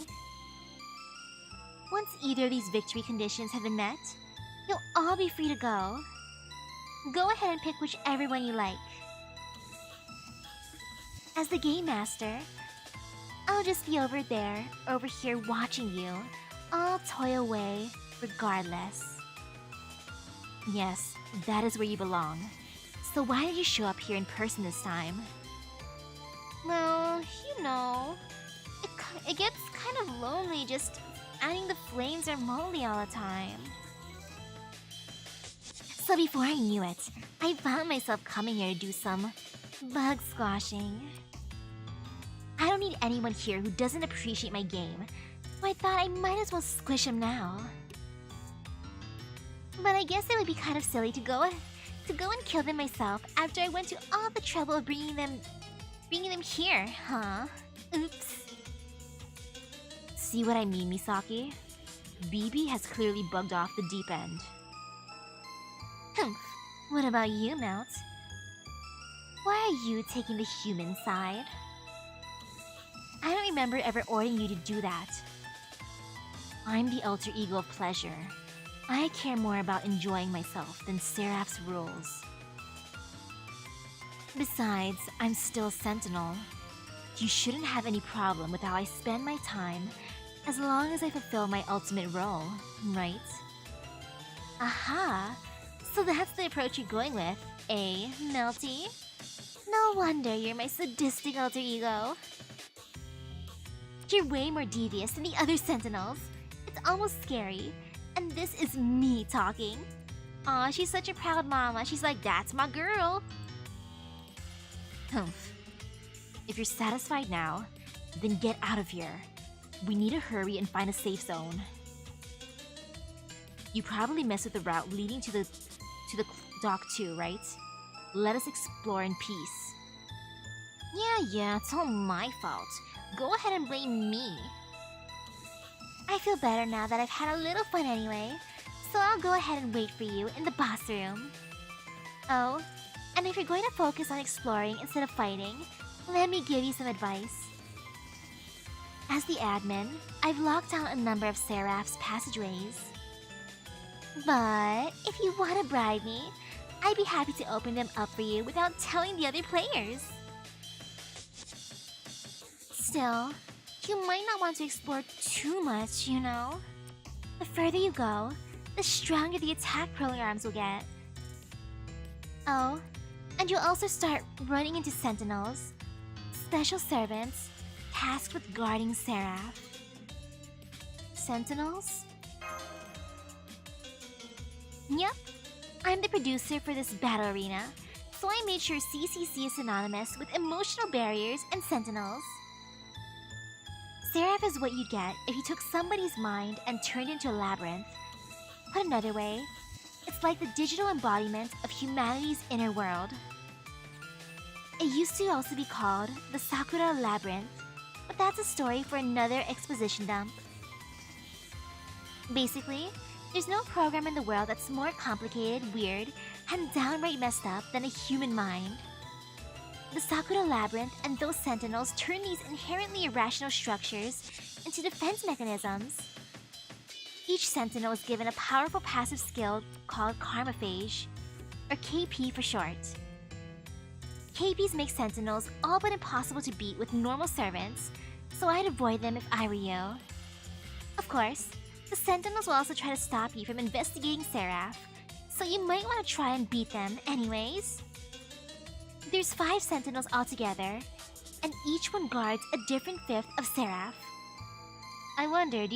Once either of these victory conditions have been met, you'll all be free to go. Go ahead and pick whichever one you like. As the game master, I'll just be over here watching you all toil away regardless. Yes, that is where you belong. So why did you show up here in person this time? Well, you know, it gets kind of lonely just fanning the flames remotely all the time. So before I knew it, I found myself coming here to do some bug squashing. I don't need anyone here who doesn't appreciate my game, so I thought I might as well squish him now. But I guess it would be kind of silly to go and kill them myself after I went to all the trouble of bringing them here, huh? Oops. See what I mean, Misaki? BB has clearly bugged off the deep end. Humph. What about you, Melt? Why are you taking the human side? I don't remember ever ordering you to do that. I'm the alter ego of pleasure. I care more about enjoying myself than Seraph's rules. Besides, I'm still Sentinel. You shouldn't have any problem with how I spend my time as long as I fulfill my ultimate role, right? Aha! So that's the approach you're going with, eh, Melty? No wonder you're my sadistic alter ego. You're way more devious than the other Sentinels. It's almost scary. And this is me talking. Aw, she's such a proud mama. She's like, that's my girl. Humph. If you're satisfied now, then get out of here. We need to hurry and find a safe zone. You probably messed with the route leading to the dock too, right? Let us explore in peace. Yeah, it's all my fault. Go ahead and blame me. I feel better now that I've had a little fun anyway, so I'll go ahead and wait for you in the boss room. Oh, and if you're going to focus on exploring instead of fighting, let me give you some advice. As the admin, I've locked down a number of Seraph's passageways. But if you want to bribe me, I'd be happy to open them up for you without telling the other players. Still, you might not want to explore too much, you know? The further you go, the stronger the attack rolling arms will get. Oh, and you'll also start running into sentinels, special servants, tasked with guarding Seraph. Sentinels? Yep, I'm the producer for this battle arena, so I made sure CCC is synonymous with emotional barriers and sentinels. Seraph is what you'd get if you took somebody's mind and turned it into a labyrinth. Put another way, it's like the digital embodiment of humanity's inner world. It used to also be called the Sakura Labyrinth, but that's a story for another exposition dump. Basically, there's no program in the world that's more complicated, weird, and downright messed up than a human mind. The Sakura Labyrinth and those sentinels turn these inherently irrational structures into defense mechanisms. Each sentinel is given a powerful passive skill called Karma-phage, or KP for short. KPs make sentinels all but impossible to beat with normal servants, so I'd avoid them if I were you. Of course, the sentinels will also try to stop you from investigating Seraph, so you might want to try and beat them anyways. There's 5 sentinels altogether, and each one guards a different fifth of Seraph. I wonder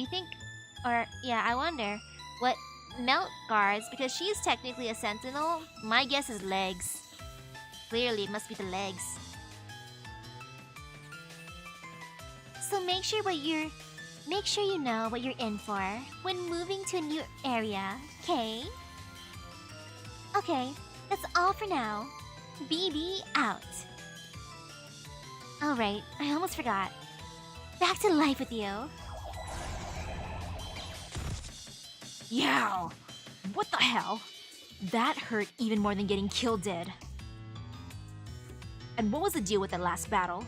what Melt guards, because she's technically a sentinel. My guess is legs. Clearly, it must be the legs. So make sure you know what you're in for when moving to a new area, okay? Okay, that's all for now. BB out. Alright, I almost forgot. Back to life with you. Yow! What the hell? That hurt even more than getting killed did. And what was the deal with that last battle?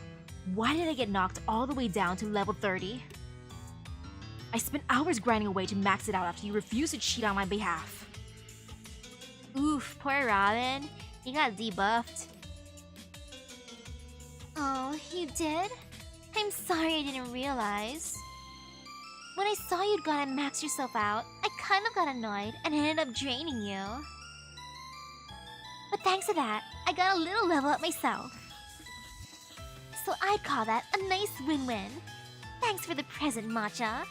Why did I get knocked all the way down to level 30? I spent hours grinding away to max it out after you refused to cheat on my behalf. Oof, poor Robin. He got debuffed. Oh, you did? I'm sorry I didn't realize. When I saw you'd gone and maxed yourself out, I kind of got annoyed and ended up draining you. But thanks to that, I got a little level up myself. So I'd call that a nice win-win. Thanks for the present, Matcha.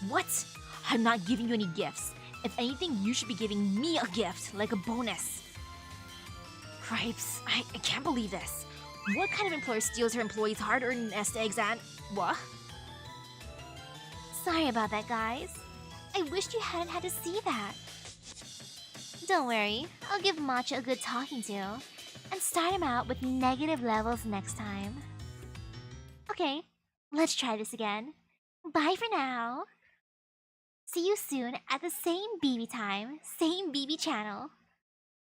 What? I'm not giving you any gifts. If anything, you should be giving me a gift, like a bonus. Cripes, I can't believe this. What kind of employer steals her employees' hard-earned nest eggs and... what? Sorry about that, guys. I wished you hadn't had to see that. Don't worry, I'll give Matcha a good talking to and start him out with negative levels next time. Okay, let's try this again. Bye for now. See you soon at the same BB time, same BB channel.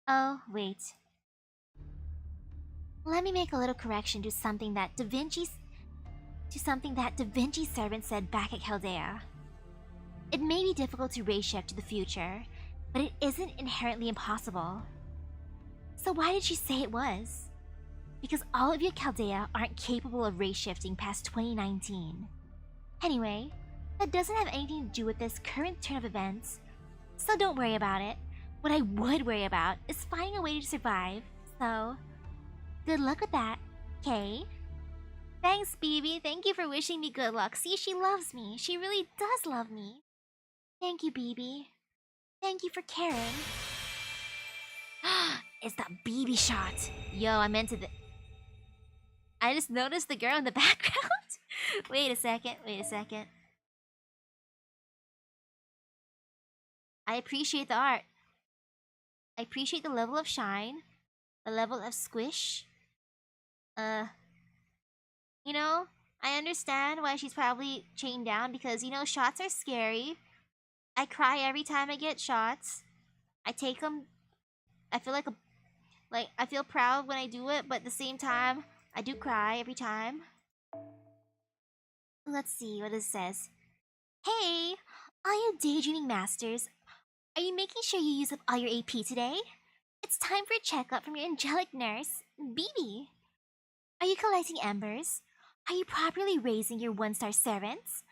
Oh, wait. Let me make a little correction to something that Da Vinci's servant said back at Caldea. It may be difficult to race shift to the future, but it isn't inherently impossible. So why did she say it was? Because all of you at Caldea aren't capable of race shifting past 2019. Anyway, that doesn't have anything to do with this current turn of events, so don't worry about it. What I would worry about is finding a way to survive, so good luck with that, okay? Thanks, BB. Thank you for wishing me good luck. See, she loves me. She really does love me. Thank you, BB. Thank you for caring. It's that BB shot. Yo, I meant to I just noticed the girl in the background. Wait a second. I appreciate the art. I appreciate the level of shine. The level of squish. You know, I understand why she's probably chained down because, you know, shots are scary. I cry every time I get shots. I take them. I feel I feel proud when I do it, but at the same time, I do cry every time. Let's see what it says. Hey, all you daydreaming masters, are you making sure you use up all your AP today? It's time for a checkup from your angelic nurse, BB. Are you collecting embers? Are you properly raising your 1-star servants?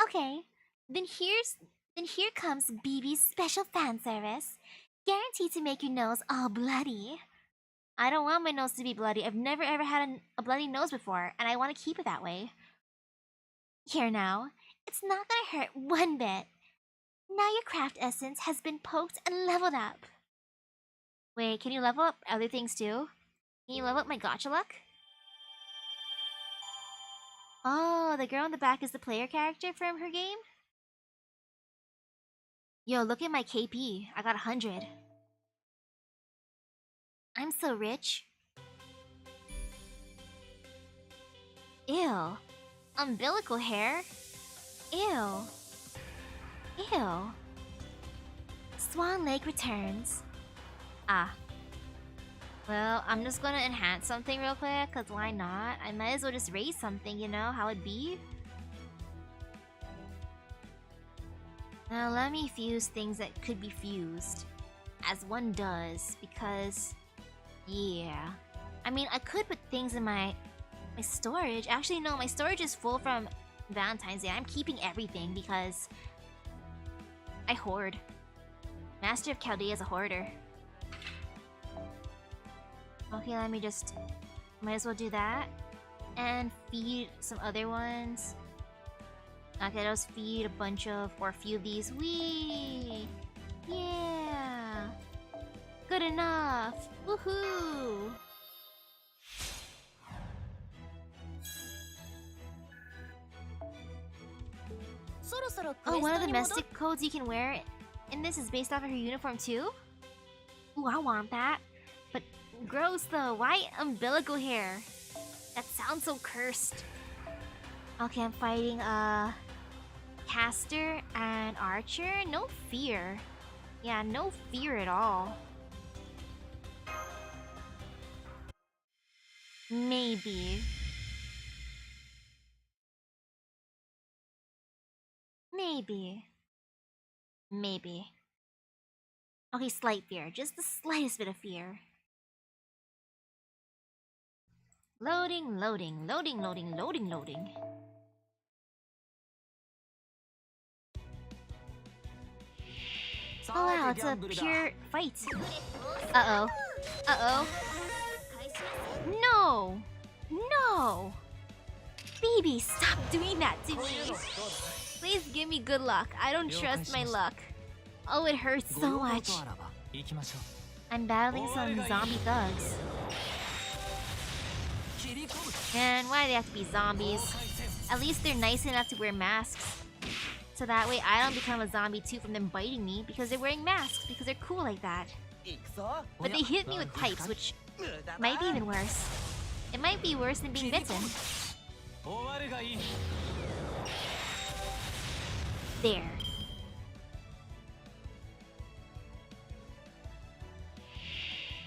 Okay, then here comes BB's special fan service, guaranteed to make your nose all bloody. I don't want my nose to be bloody. I've never ever had a bloody nose before, and I want to keep it that way. Here now, it's not gonna hurt one bit. Now your craft essence has been poked and leveled up. Wait, can you level up other things too? Can you level up my gotcha luck? Oh, the girl in the back is the player character from her game? Yo, look at my KP. I got 100. I'm so rich. Ew. Umbilical hair? Ew. Ew. Swan Lake returns. Ah. Well, I'm just gonna enhance something real quick, cause why not? I might as well just raise something, you know how it be? Now let me fuse things that could be fused. As one does, because... yeah. I mean, I could put things in my storage. Actually, no, my storage is full from Valentine's Day. I'm keeping everything because... I hoard. Master of Caldea is a hoarder. Okay, let me just... might as well do that. And feed some other ones. Okay, let's feed a bunch of... or a few of these. Whee! Yeah! Good enough! Woohoo! Oh, one of the domestic codes you can wear in this is based off of her uniform too? Ooh, I want that. But gross though, why umbilical hair? That sounds so cursed. Okay, I'm fighting caster and archer. No fear. Yeah, no fear at all. Maybe. Maybe. Okay, slight fear. Just the slightest bit of fear. Loading. Oh wow, it's a pure fight. Uh-oh. No! Baby, stop doing that to me! Please give me good luck. I don't trust my luck. Oh, it hurts so much. I'm battling some zombie thugs. Man, why do they have to be zombies? At least they're nice enough to wear masks. So that way I don't become a zombie too from them biting me because they're wearing masks because they're cool like that. But they hit me with pipes, which might be even worse. It might be worse than being bitten. There.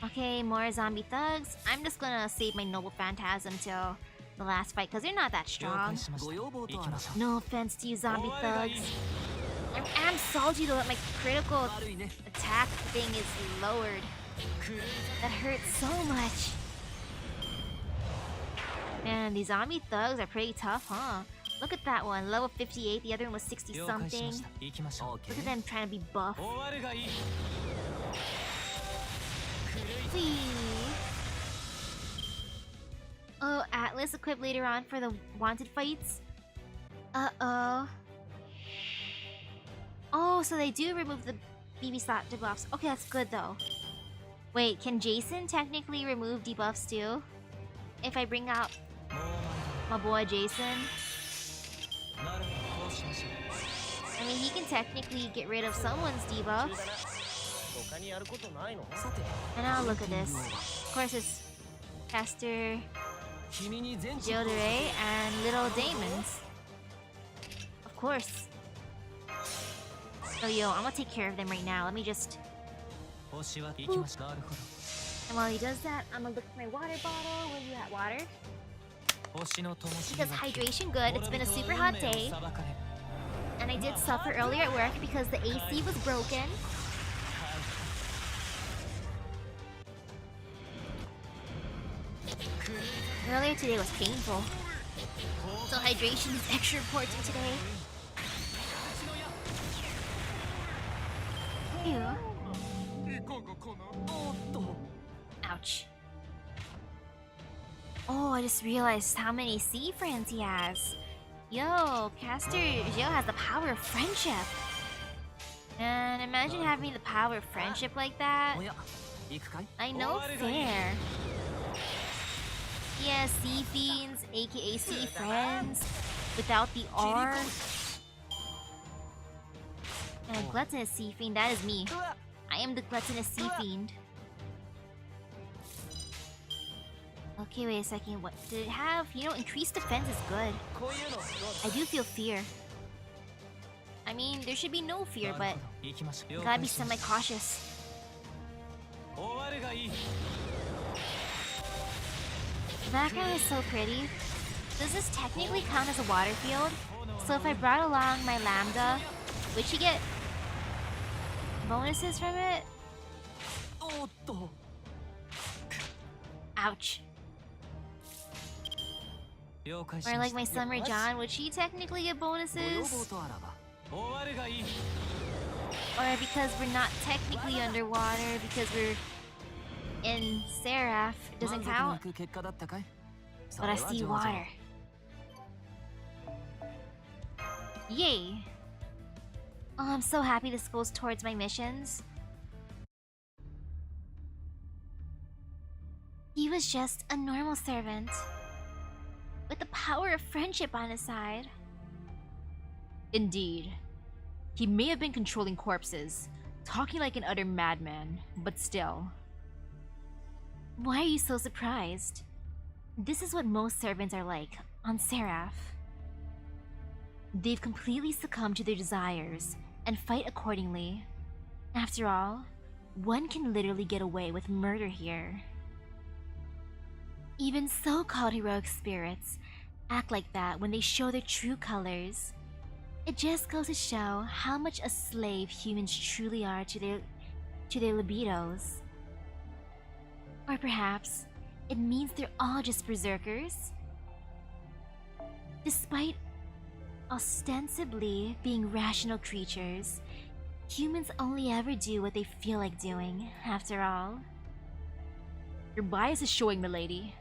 Okay, more zombie thugs. I'm just gonna save my noble phantasm till the last fight because they're not that strong. No offense to you zombie thugs. I'm salty though that my critical attack thing is lowered. That hurts so much. Man, these zombie thugs are pretty tough, huh? Look at that one, level 58, the other one was 60 something. Look at them trying to be buff. Whee. Oh, Atlas equipped later on for the wanted fights? Uh-oh. Oh, so they do remove the BB slot debuffs. Okay, that's good though. Wait, can Jason technically remove debuffs too? If I bring out my boy Jason? I mean, he can technically get rid of someone's debuffs. And now look at this. Of course, it's Caster, Jodere, and Little Daemons. Of course. So yo, I'm gonna take care of them right now. Let me just... Boop. And while he does that, I'm gonna look at my water bottle. Where you at, water? Because hydration good. It's been a super hot day. And I did suffer earlier at work because the AC was broken. Earlier today was painful. So hydration is extra important today. Ew. Ouch. Oh, I just realized how many sea friends he has. Yo, Caster Geo has the power of friendship. And imagine having the power of friendship like that. I know fair. Yeah, sea fiends, aka sea friends, without the R. And a gluttonous sea fiend, that is me. I am the gluttonous sea fiend. Okay, wait a second. What did it have? You know, increased defense is good. I do feel fear. I mean, there should be no fear, but you gotta be semi-cautious. The background is so pretty. Does this technically count as a water field? So if I brought along my Lambda, would she get bonuses from it? Ouch. Or like my Summer John, would she technically get bonuses? Or because we're not technically underwater, because we're in Seraph, it doesn't count? But I see water. Yay! Oh, I'm so happy this goes towards my missions. He was just a normal servant with the power of friendship on his side. Indeed. He may have been controlling corpses, talking like an utter madman, but still. Why are you so surprised? This is what most servants are like on Seraph. They've completely succumbed to their desires and fight accordingly. After all, one can literally get away with murder here. Even so-called heroic spirits act like that when they show their true colors. It just goes to show how much a slave humans truly are to their libidos. Or perhaps it means they're all just berserkers. Despite ostensibly being rational creatures, humans only ever do what they feel like doing, after all. Your bias is showing, milady.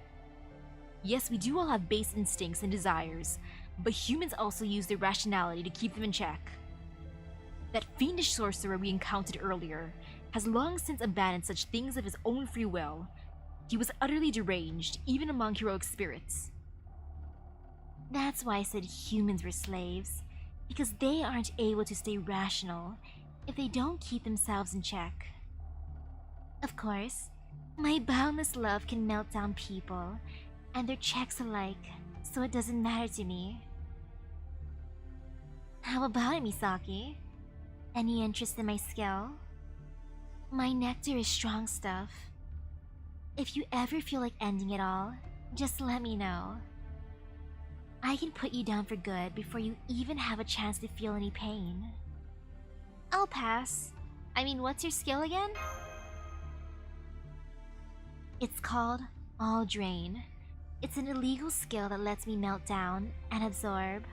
Yes, we do all have base instincts and desires, but humans also use their rationality to keep them in check. That fiendish sorcerer we encountered earlier has long since abandoned such things of his own free will. He was utterly deranged, even among heroic spirits. That's why I said humans were slaves, because they aren't able to stay rational if they don't keep themselves in check. Of course, my boundless love can melt down people and their checks alike, so it doesn't matter to me. How about it, Misaki? Any interest in my skill? My nectar is strong stuff. If you ever feel like ending it all, just let me know. I can put you down for good before you even have a chance to feel any pain. I'll pass. I mean, what's your skill again? It's called All Drain. It's an illegal skill that lets me melt down and absorb,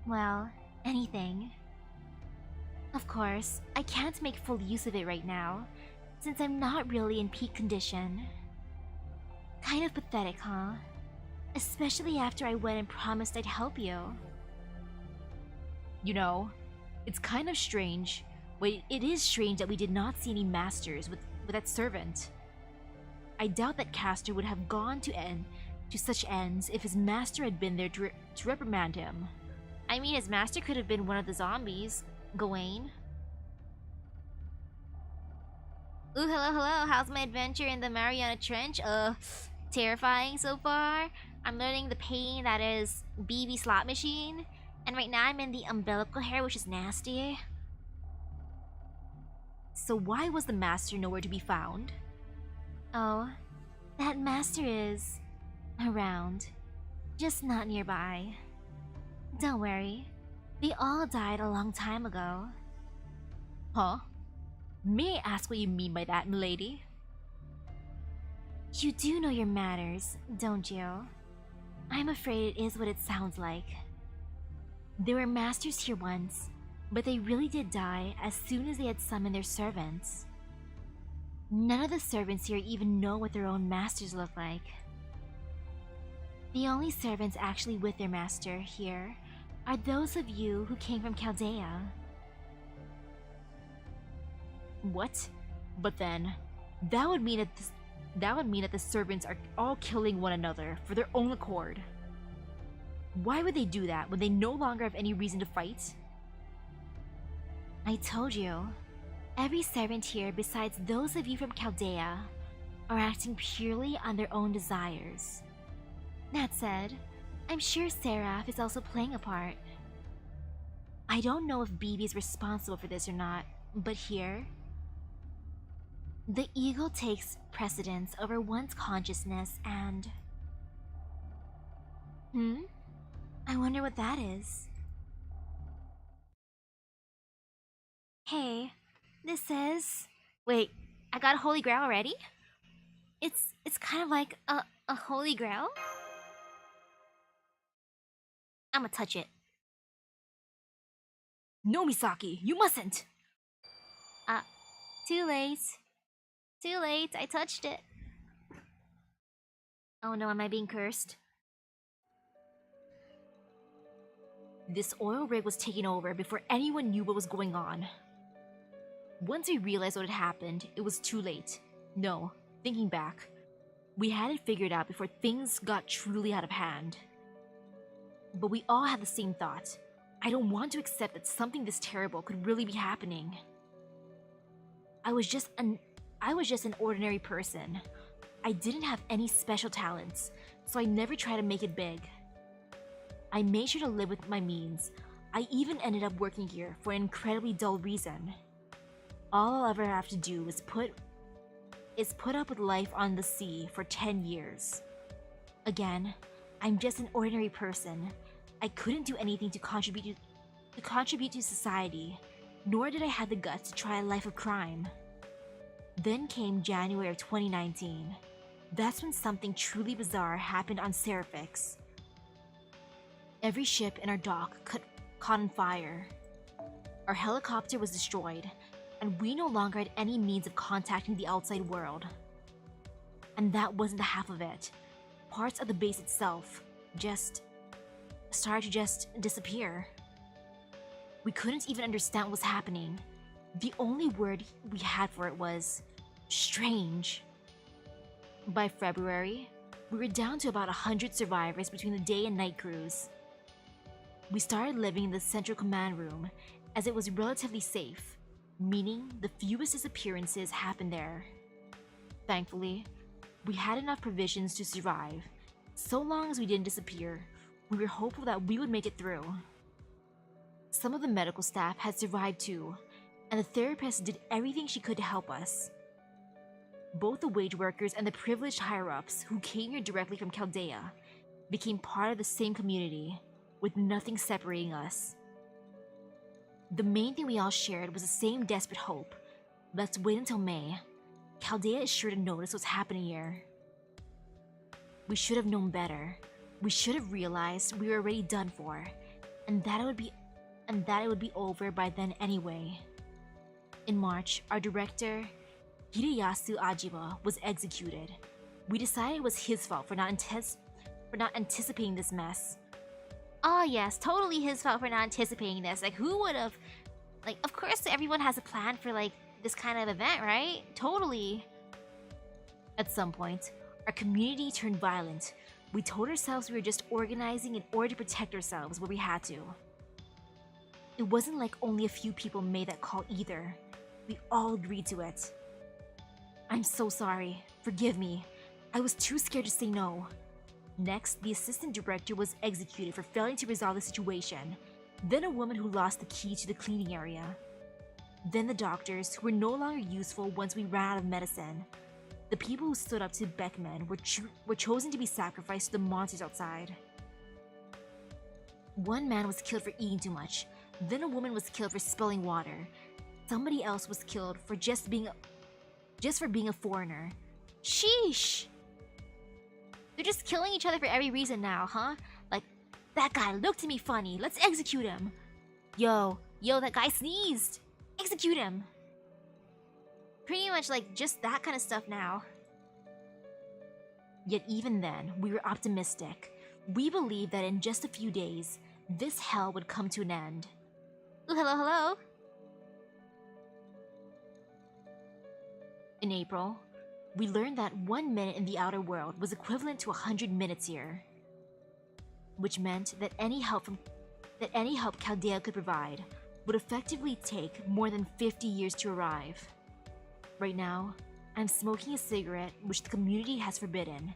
well, anything. Of course, I can't make full use of it right now, since I'm not really in peak condition. Kind of pathetic, huh? Especially after I went and promised I'd help you. You know, it's kind of strange. Wait, it is strange that we did not see any masters with that servant. I doubt that Castor would have gone to such ends if his master had been there to reprimand him. I mean, his master could have been one of the zombies, Gawain. Ooh, hello, how's my adventure in the Mariana Trench? Terrifying so far. I'm learning the pain that is BB slot machine. And right now I'm in the umbilical hair, which is nasty. So why was the master nowhere to be found? Oh, that master is around, just not nearby. Don't worry, they all died a long time ago. Huh? May I ask what you mean by that, milady? You do know your manners, don't you? I'm afraid it is what it sounds like. There were masters here once, but they really did die as soon as they had summoned their servants. None of the servants here even know what their own masters look like. The only servants actually with their master here are those of you who came from Caldea. What? But then, that would mean that the servants are all killing one another for their own accord. Why would they do that when they no longer have any reason to fight? I told you, every servant here besides those of you from Caldea are acting purely on their own desires. That said, I'm sure Seraph is also playing a part. I don't know if BB is responsible for this or not, but here, The ego takes precedence over one's consciousness and... I wonder what that is. Hey, this is... Wait, I got a holy grail already? It's kind of like a holy grail? I'ma touch it. No, Misaki, you mustn't! Too late. Too late, I touched it. Oh no, am I being cursed? This oil rig was taken over before anyone knew what was going on. Once we realized what had happened, it was too late. No, thinking back, we had it figured out before things got truly out of hand. But we all had the same thought. I don't want to accept that something this terrible could really be happening. I was just an ordinary person. I didn't have any special talents, so I never tried to make it big. I made sure to live with my means. I even ended up working here for an incredibly dull reason. All I'll ever have to do is put up with life on the sea for 10 years. Again, I'm just an ordinary person. I couldn't do anything to contribute to society, nor did I have the guts to try a life of crime. Then came January of 2019. That's when something truly bizarre happened on Seraphix. Every ship in our dock caught on fire. Our helicopter was destroyed, and we no longer had any means of contacting the outside world. And that wasn't the half of it. Parts of the base itself started to just disappear. We couldn't even understand what was happening. The only word we had for it was strange. By February, we were down to about 100 survivors between the day and night crews. We started living in the central command room as it was relatively safe, meaning the fewest disappearances happened there. Thankfully, we had enough provisions to survive. So long as we didn't disappear, we were hopeful that we would make it through. Some of the medical staff had survived too, and the therapist did everything she could to help us. Both the wage workers and the privileged higher-ups who came here directly from Caldea became part of the same community, with nothing separating us. The main thing we all shared was the same desperate hope. Let's wait until May. Caldea is sure to notice what's happening here. We should have known better. We should have realized we were already done for, and that it would be over by then anyway. In March, our director, Hideyasu Ajiba, was executed. We decided it was his fault for not anticipating this mess. Oh yes, totally his fault for not anticipating this. Like, who would have... Like, of course everyone has a plan for, like, this kind of event, right? Totally. At some point, our community turned violent. We told ourselves we were just organizing in order to protect ourselves where we had to. It wasn't like only a few people made that call either. We all agreed to it. I'm so sorry. Forgive me. I was too scared to say no. Next, the assistant director was executed for failing to resolve the situation. Then a woman who lost the key to the cleaning area. Then the doctors, who were no longer useful once we ran out of medicine. The people who stood up to Beckman were chosen to be sacrificed to the monsters outside. One man was killed for eating too much. Then a woman was killed for spilling water. Somebody else was killed for just for being a foreigner. Sheesh! They're just killing each other for every reason now, huh? Like, that guy looked at me funny, let's execute him. Yo, that guy sneezed! Execute him! Pretty much like just that kind of stuff now. Yet even then, we were optimistic. We believed that in just a few days, this hell would come to an end. Ooh, hello? In April, we learned that 1 minute in the outer world was equivalent to 100 minutes here, which meant that any help Caldea could provide would effectively take more than 50 years to arrive. Right now, I'm smoking a cigarette which the community has forbidden.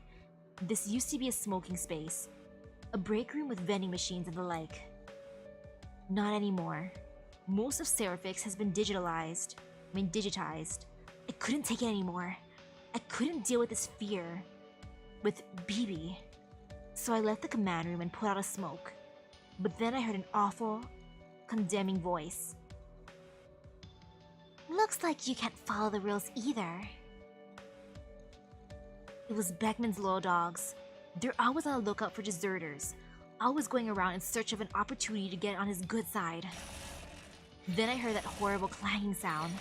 This used to be a smoking space, a break room with vending machines and the like. Not anymore. Most of Seraphix has been digitized. I couldn't take it anymore. I couldn't deal with this fear. With BB. So I left the command room and put out a smoke. But then I heard an awful, condemning voice. Looks like you can't follow the rules either. It was Beckman's loyal dogs. They're always on the lookout for deserters, always going around in search of an opportunity to get on his good side. Then I heard that horrible clanging sound.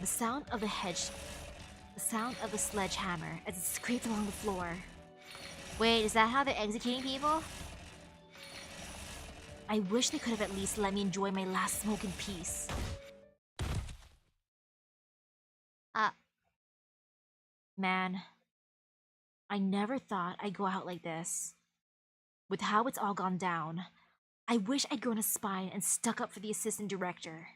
The sound of the sledgehammer as it scraped along the floor. Wait, is that how they're executing people? I wish they could have at least let me enjoy my last smoke in peace. Man, I never thought I'd go out like this. With how it's all gone down, I wish I'd grown a spine and stuck up for the assistant director.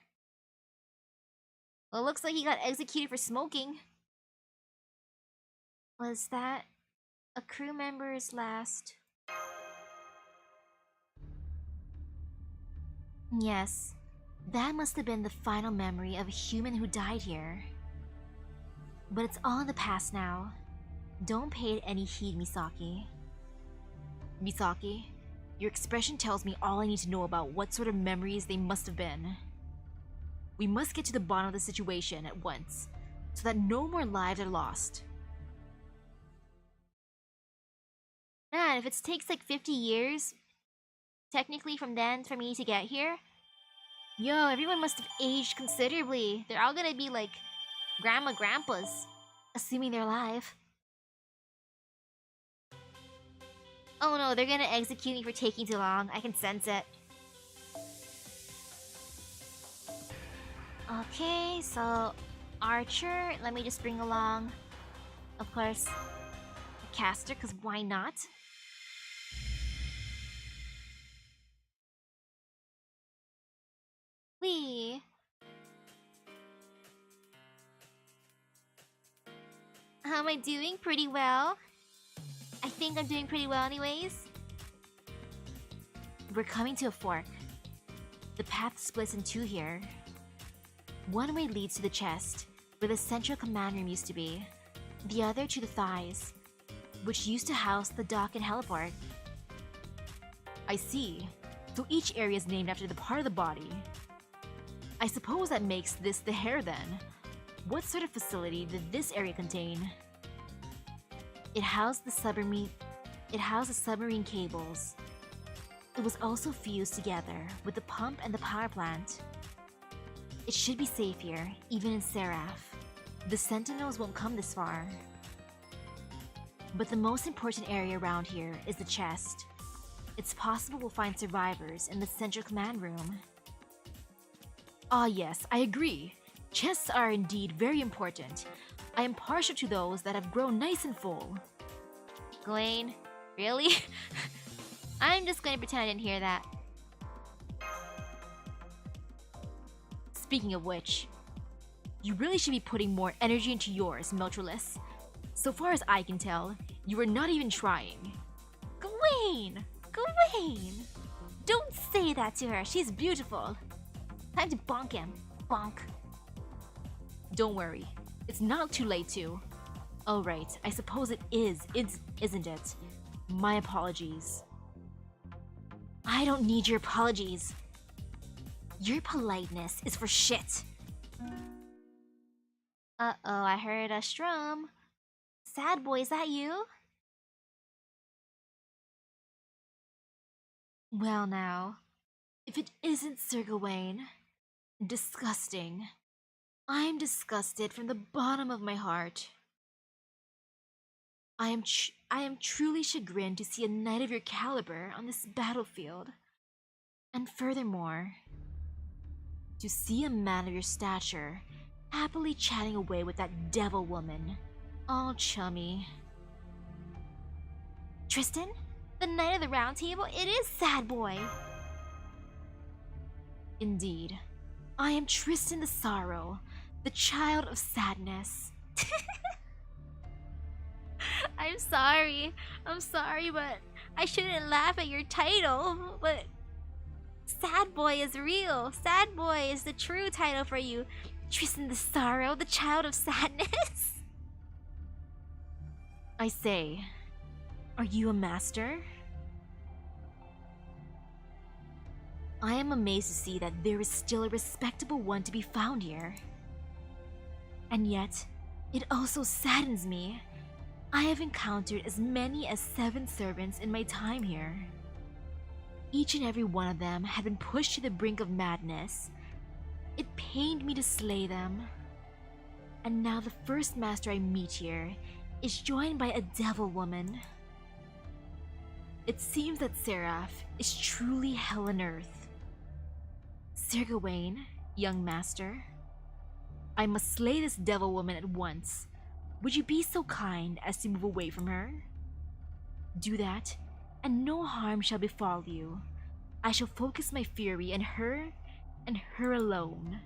Well, looks like he got executed for smoking. Was that a crew member's last? Yes, that must have been the final memory of a human who died here. But it's all in the past now. Don't pay it any heed, Misaki. Misaki, your expression tells me all I need to know about what sort of memories they must have been. We must get to the bottom of the situation at once, so that no more lives are lost. Man, if it takes like 50 years, technically from then, for me to get here, yo, everyone must have aged considerably. They're all gonna be like grandpas, assuming they're alive. Oh no, they're gonna execute me for taking too long. I can sense it. Okay, so Archer, let me just bring along, of course, a caster, because why not? Wee. How am I doing? Pretty well. I think I'm doing pretty well anyways. We're coming to a fork. The path splits in two here. One way leads to the chest, where the central command room used to be. The other to the thighs, which used to house the dock and heliport. I see. So each area is named after the part of the body. I suppose that makes this the hair then. What sort of facility did this area contain? It housed the submarine cables. It was also fused together with the pump and the power plant. It should be safe here, even in Seraph. The sentinels won't come this far. But the most important area around here is the chest. It's possible we'll find survivors in the central command room. Ah yes, I agree. Chests are indeed very important. I am partial to those that have grown nice and full. Gawain? Really? I'm just gonna pretend I didn't hear that. Speaking of which, you really should be putting more energy into yours, Meltryllis. So far as I can tell, you are not even trying. Gawain! Gawain! Don't say that to her, she's beautiful. Time to bonk him. Bonk. Don't worry, it's not too late to. Oh right, I suppose it is, isn't it? My apologies. I don't need your apologies. Your politeness is for shit. Uh-oh, I heard a strum. Sad boy, is that you? Well now, if it isn't Sir Gawain, disgusting. I'm disgusted from the bottom of my heart. I am truly chagrined to see a knight of your caliber on this battlefield. And furthermore, to see a man of your stature happily chatting away with that devil woman, all chummy. Tristan? The Knight of the Round Table? It is Sad Boy! Indeed. I am Tristan the Sorrow, the child of sadness. I'm sorry, but I shouldn't laugh at your title, but Sad Boy is real. Sad Boy is the true title for you. Tristan the sorrow, the child of sadness? I say, are you a master? I am amazed to see that there is still a respectable one to be found here. And yet, it also saddens me. I have encountered as many as 7 servants in my time here. Each and every one of them had been pushed to the brink of madness. It pained me to slay them. And now the first master I meet here is joined by a devil woman. It seems that Seraph is truly hell on earth. Sir Gawain, young master, I must slay this devil woman at once. Would you be so kind as to move away from her? Do that, and no harm shall befall you. I shall focus my fury on her and her alone.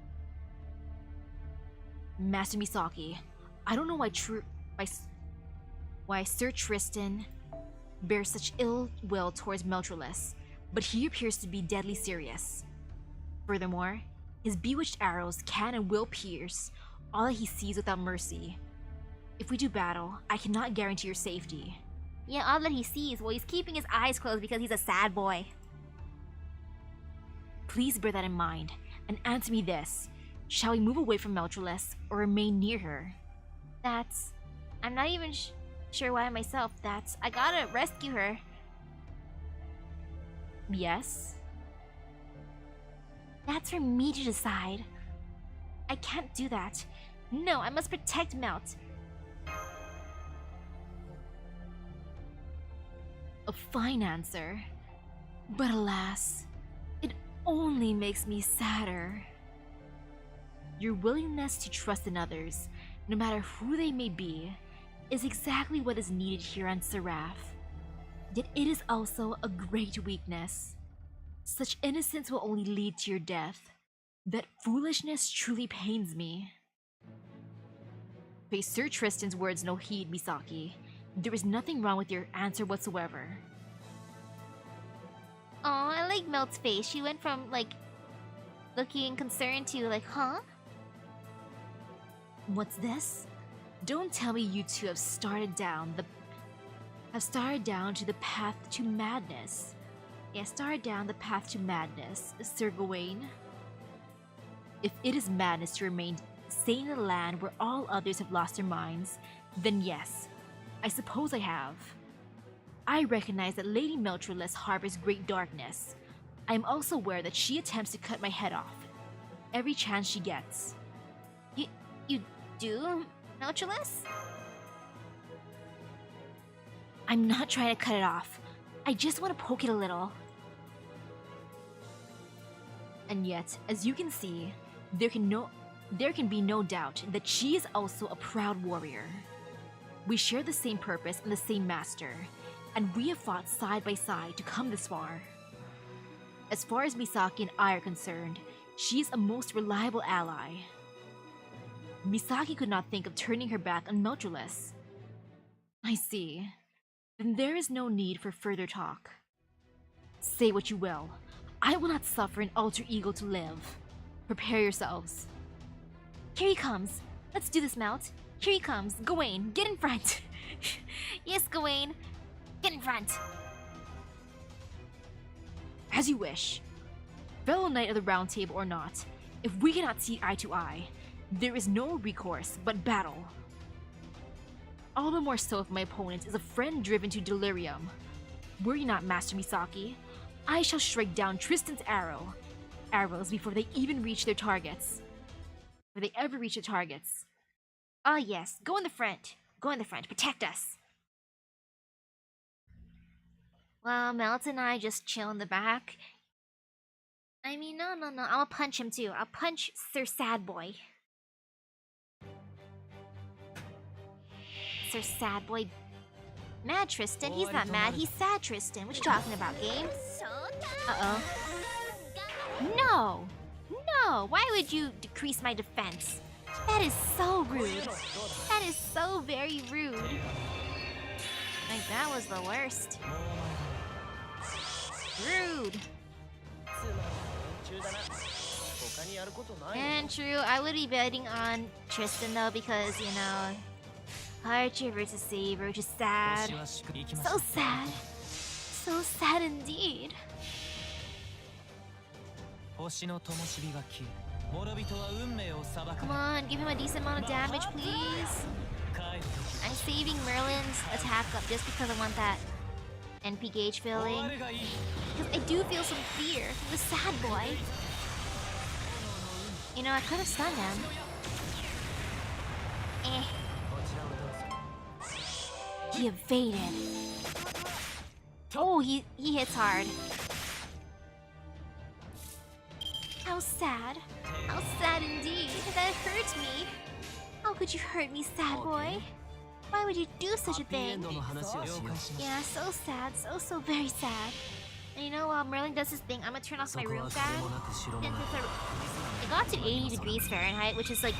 Master Misaki, I don't know why Sir Tristan bears such ill will towards Meltryllis, but he appears to be deadly serious. Furthermore, his bewitched arrows can and will pierce all that he sees without mercy. If we do battle, I cannot guarantee your safety. Yeah, all that he sees. Well, he's keeping his eyes closed because he's a sad boy. Please bear that in mind, and answer me this. Shall we move away from Meltryllis, or remain near her? I'm not even sure why myself. I gotta rescue her. Yes? That's for me to decide. I can't do that. No, I must protect Melt. A fine answer. But alas, it only makes me sadder. Your willingness to trust in others, no matter who they may be, is exactly what is needed here on Seraph. Yet it is also a great weakness. Such innocence will only lead to your death. That foolishness truly pains me. Pay Sir Tristan's words no heed, Misaki. There is nothing wrong with your answer whatsoever. Aw, I like Melt's face. She went from, looking concerned to, huh? What's this? Don't tell me you two have started down to the path to madness. Yeah, started down the path to madness, Sir Gawain. If it is madness to remain sane in a land where all others have lost their minds, then yes, I suppose I have. I recognize that Lady Meltryllis harbors great darkness. I am also aware that she attempts to cut my head off every chance she gets. You do, Meltryllis? I'm not trying to cut it off. I just want to poke it a little. And yet, as you can see, there can be no doubt that she is also a proud warrior. We share the same purpose and the same master, and we have fought side by side to come this far. As far as Misaki and I are concerned, she is a most reliable ally. Misaki could not think of turning her back on Meltryllis. I see. Then there is no need for further talk. Say what you will. I will not suffer an alter ego to live. Prepare yourselves. Here he comes. Let's do this, Melt. Here he comes. Gawain, get in front. Yes, Gawain. Get in front. As you wish. Fellow Knight of the Round Table or not, if we cannot see eye to eye, there is no recourse but battle. All the more so if my opponent is a friend driven to delirium. Worry not, Master Misaki. I shall strike down Tristan's arrows before they even reach their targets. Before they ever reach their targets. Ah, yes. Go in the front. Go in the front. Protect us. Well, Melt and I just chill in the back. I mean, no. I'll punch him too. I'll punch Sir Sad Boy. Sir Sad Boy. Mad Tristan? He's not mad. He's sad Tristan. What you talking about, game? Uh-oh. No! No! Why would you decrease my defense? That is so rude. That is so very rude. Like, that was the worst. Rude. And true, I would be betting on Tristan though because, you know, Archer versus Saber, which is sad. So sad. So sad indeed. Come on, give him a decent amount of damage, please. I'm saving Merlin's attack up just because I want that NP gauge filling. Because I do feel some fear for the sad boy. You know, I could have stunned him. Eh. He evaded. Oh, he hits hard. How sad. How sad indeed. That hurts me. How could you hurt me, sad boy? Why would you do such a thing? Yeah, so sad. So very sad. And you know, while Merlin does his thing, I'm gonna turn off my room fan. It got to 80 degrees Fahrenheit, which is like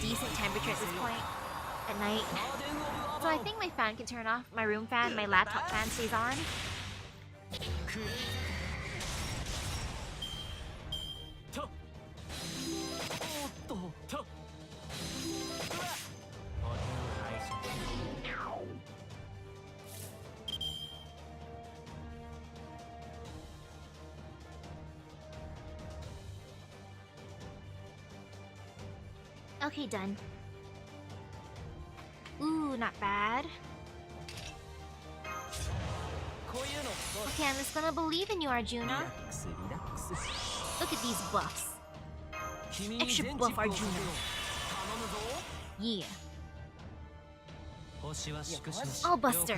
decent temperature at this point at night. So I think my fan can turn off. My room fan, my laptop fan stays on. Okay, done. Ooh, not bad. Okay, I'm just gonna believe in you, Arjuna. Look at these buffs. Extra buff, Arjuna. Yeah. All buster.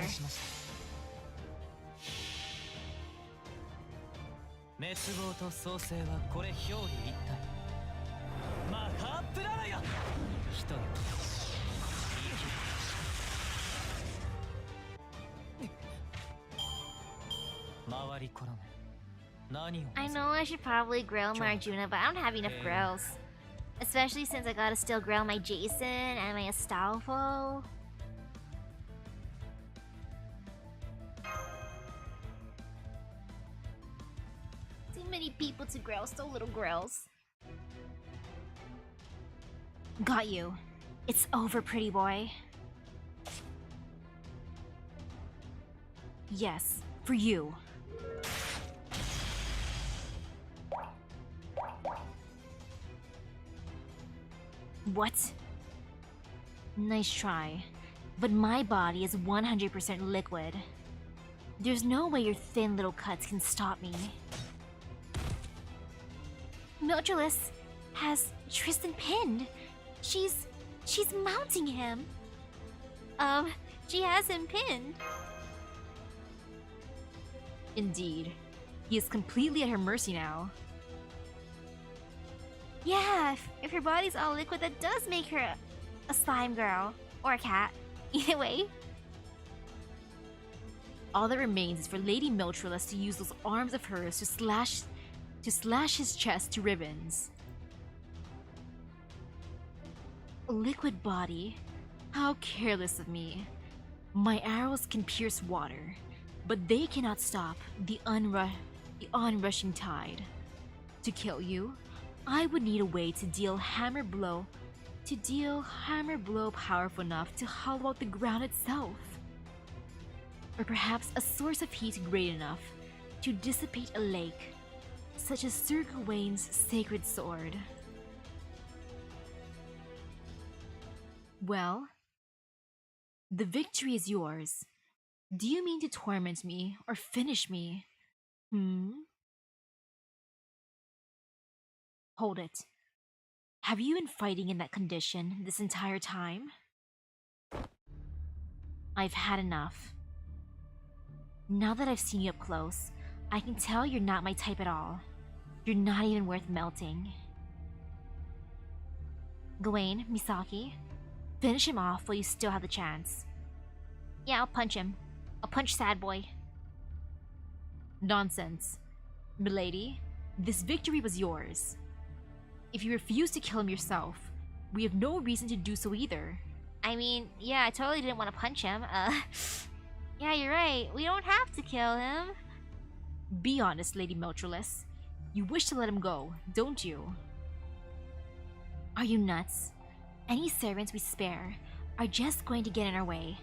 I know I should probably grill my Arjuna, but I don't have enough grills. Especially since I gotta still grill my Jason and my Astolfo. Too many people to grill, so little grills. Got you. It's over, pretty boy. Yes, for you. What? Nice try. But my body is 100% liquid. There's no way your thin little cuts can stop me. Meltryllis has Tristan pinned. She's mounting him. She has him pinned. Indeed. He is completely at her mercy now. Yeah, if her body's all liquid, that does make her a slime girl. Or a cat. Either way. All that remains is for Lady Meltryllis to use those arms of hers to slash his chest to ribbons. A liquid body? How careless of me. My arrows can pierce water, but they cannot stop the onrushing tide. To kill you, I would need a way to deal hammer blow powerful enough to hollow out the ground itself. Or perhaps a source of heat great enough to dissipate a lake, such as Sir Gawain's sacred sword. Well, the victory is yours. Do you mean to torment me or finish me? Hold it. Have you been fighting in that condition this entire time? I've had enough. Now that I've seen you up close, I can tell you're not my type at all. You're not even worth melting. Gawain, Misaki, finish him off while you still have the chance. Yeah, I'll punch him. I'll punch sad boy. Nonsense. Milady, this victory was yours. If you refuse to kill him yourself, we have no reason to do so either. I mean, yeah, I totally didn't want to punch him. Yeah, you're right. We don't have to kill him. Be honest, Lady Meltryllis. You wish to let him go, don't you? Are you nuts? Any servants we spare are just going to get in our way.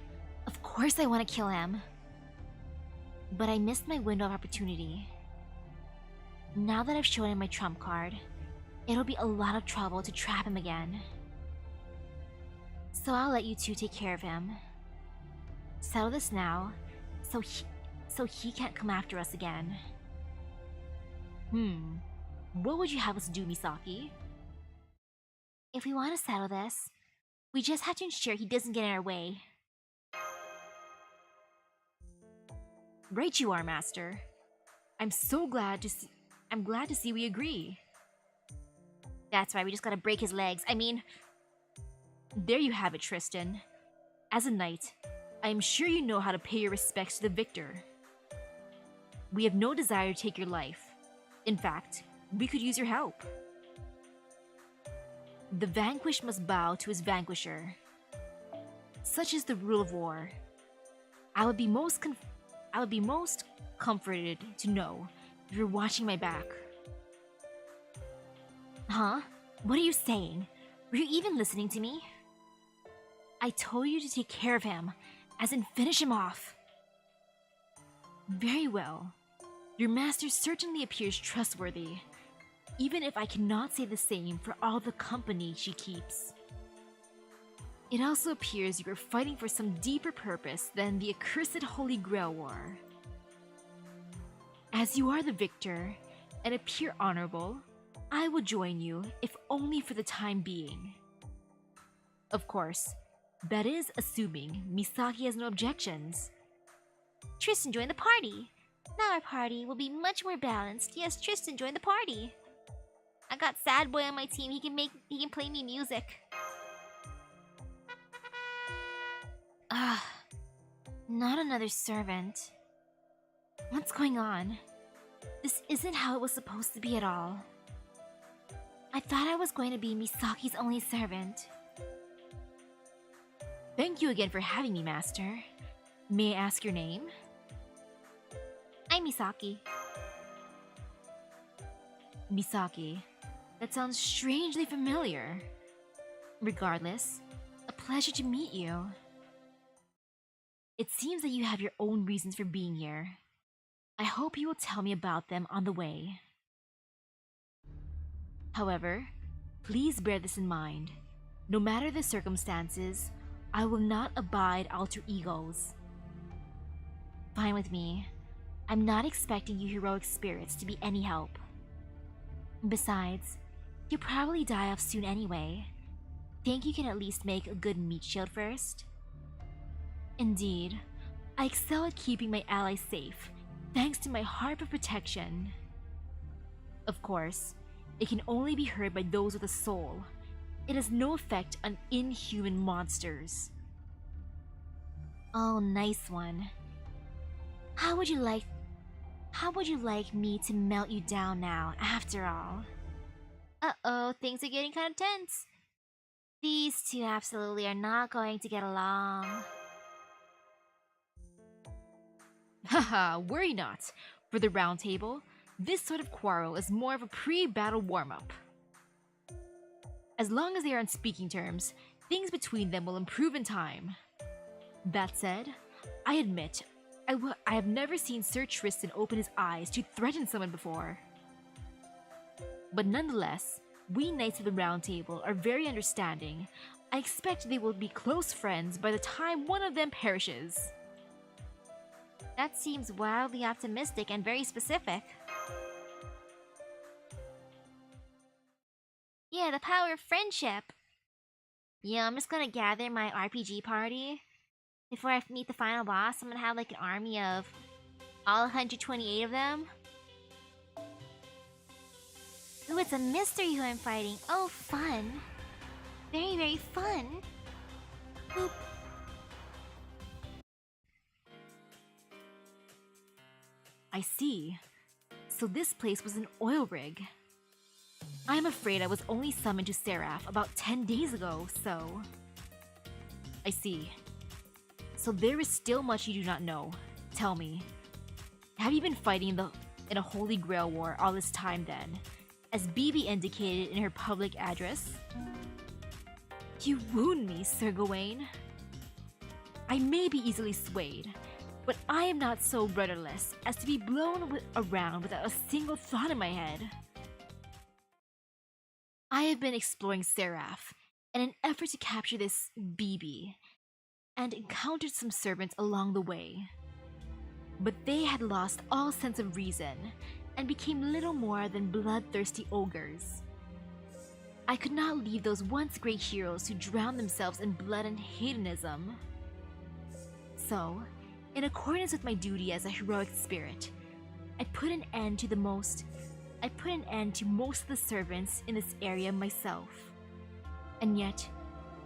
Of course I want to kill him. But I missed my window of opportunity. Now that I've shown him my trump card, it'll be a lot of trouble to trap him again. So I'll let you two take care of him. Settle this now, so he can't come after us again. What would you have us do, Misaki? If we want to settle this, we just have to ensure he doesn't get in our way. Right you are, Master. I'm glad to see we agree. That's right, we just gotta break his legs. I mean, there you have it, Tristan. As a knight, I am sure you know how to pay your respects to the victor. We have no desire to take your life. In fact, we could use your help. The vanquished must bow to his vanquisher. Such is the rule of war. I would be most comforted to know you're watching my back. Huh? What are you saying? Were you even listening to me? I told you to take care of him, as in finish him off. Very well. Your master certainly appears trustworthy, even if I cannot say the same for all the company she keeps. It also appears you are fighting for some deeper purpose than the accursed Holy Grail War. As you are the victor, and appear honorable, I will join you, if only for the time being. Of course, that is assuming Misaki has no objections. Tristan joined the party. Now our party will be much more balanced. Yes, Tristan joined the party. I got Sad Boy on my team. He can play me music. Not another servant. What's going on? This isn't how it was supposed to be at all. I thought I was going to be Misaki's only servant. Thank you again for having me, Master. May I ask your name? I'm Misaki. Misaki. That sounds strangely familiar. Regardless, a pleasure to meet you. It seems that you have your own reasons for being here. I hope you will tell me about them on the way. However, please bear this in mind. No matter the circumstances, I will not abide alter egos. Fine with me. I'm not expecting you heroic spirits to be any help. Besides, you'll probably die off soon anyway. Think you can at least make a good meat shield first? Indeed, I excel at keeping my allies safe, thanks to my harp of protection. Of course, it can only be heard by those with a soul. It has no effect on inhuman monsters. Oh, nice one. How would you like me to melt you down now, after all? Uh-oh, things are getting kind of tense. These two absolutely are not going to get along. Haha, worry not. For the round table, this sort of quarrel is more of a pre-battle warm-up. As long as they are on speaking terms, things between them will improve in time. That said, I admit, I have never seen Sir Tristan open his eyes to threaten someone before. But nonetheless, we Knights of the Round Table are very understanding. I expect they will be close friends by the time one of them perishes. That seems wildly optimistic and very specific. Yeah, the power of friendship. Yeah, I'm just gonna gather my RPG party. Before I meet the final boss, I'm gonna have like an army of all 128 of them. Ooh, it's a mystery who I'm fighting. Oh, fun. Very, very fun. Boop. I see. So this place was an oil rig. I'm afraid I was only summoned to Seraph about 10 days ago, so... I see. So there is still much you do not know. Tell me, have you been fighting in a Holy Grail War all this time then? as BB indicated in her public address. You wound me, Sir Gawain. I may be easily swayed, but I am not so rudderless as to be blown around without a single thought in my head. I have been exploring Seraph in an effort to capture this BB, and encountered some servants along the way. But they had lost all sense of reason and became little more than bloodthirsty ogres. I could not leave those once great heroes who drowned themselves in blood and hedonism. So, in accordance with my duty as a heroic spirit, I put an end to most of the servants in this area myself. And yet,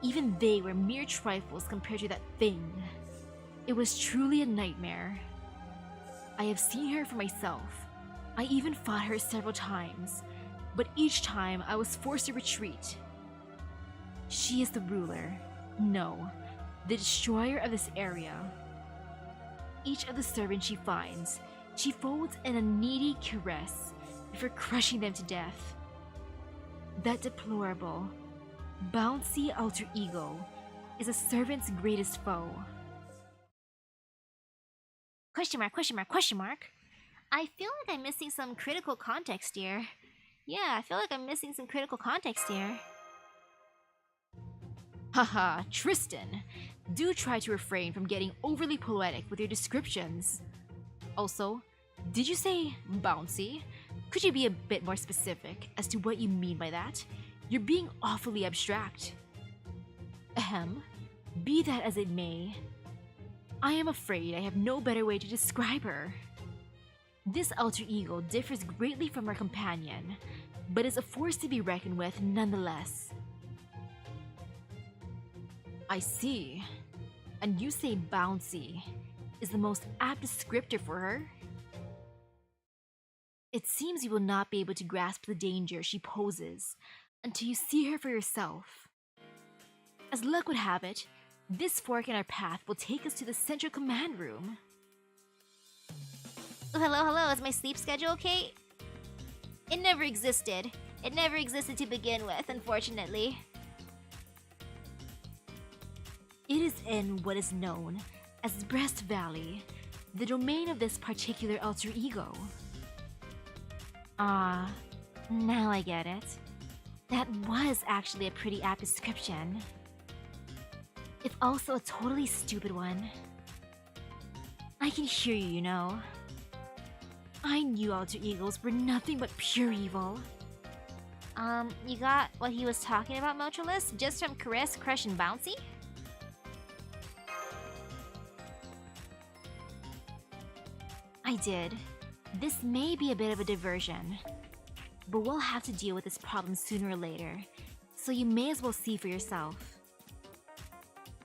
even they were mere trifles compared to that thing. It was truly a nightmare. I have seen her for myself. I even fought her several times, but each time I was forced to retreat. She is the ruler. No, the destroyer of this area. Each of the servants she finds, she folds in a needy caress before crushing them to death. That deplorable, bouncy alter ego is a servant's greatest foe. Question mark, question mark, question mark. I feel like I'm missing some critical context here. Yeah, I feel like I'm missing some critical context here. Haha, Tristan, do try to refrain from getting overly poetic with your descriptions. Also, did you say bouncy? Could you be a bit more specific as to what you mean by that? You're being awfully abstract. Ahem, be that as it may, I am afraid I have no better way to describe her. This alter ego differs greatly from her companion, but is a force to be reckoned with nonetheless. I see. And you say bouncy is the most apt descriptor for her? It seems you will not be able to grasp the danger she poses until you see her for yourself. As luck would have it, this fork in our path will take us to the central command room. Oh, hello, is my sleep schedule okay? It never existed. It never existed to begin with, unfortunately. It is in what is known as Breast Valley, the domain of this particular alter ego. Ah, now I get it. That was actually a pretty apt description. If also a totally stupid one. I can hear you, you know. I knew alter egos were nothing but pure evil. You got what he was talking about, Meltryllis? Just from Caress, Crush, and Bouncy? I did. This may be a bit of a diversion, but we'll have to deal with this problem sooner or later, so you may as well see for yourself.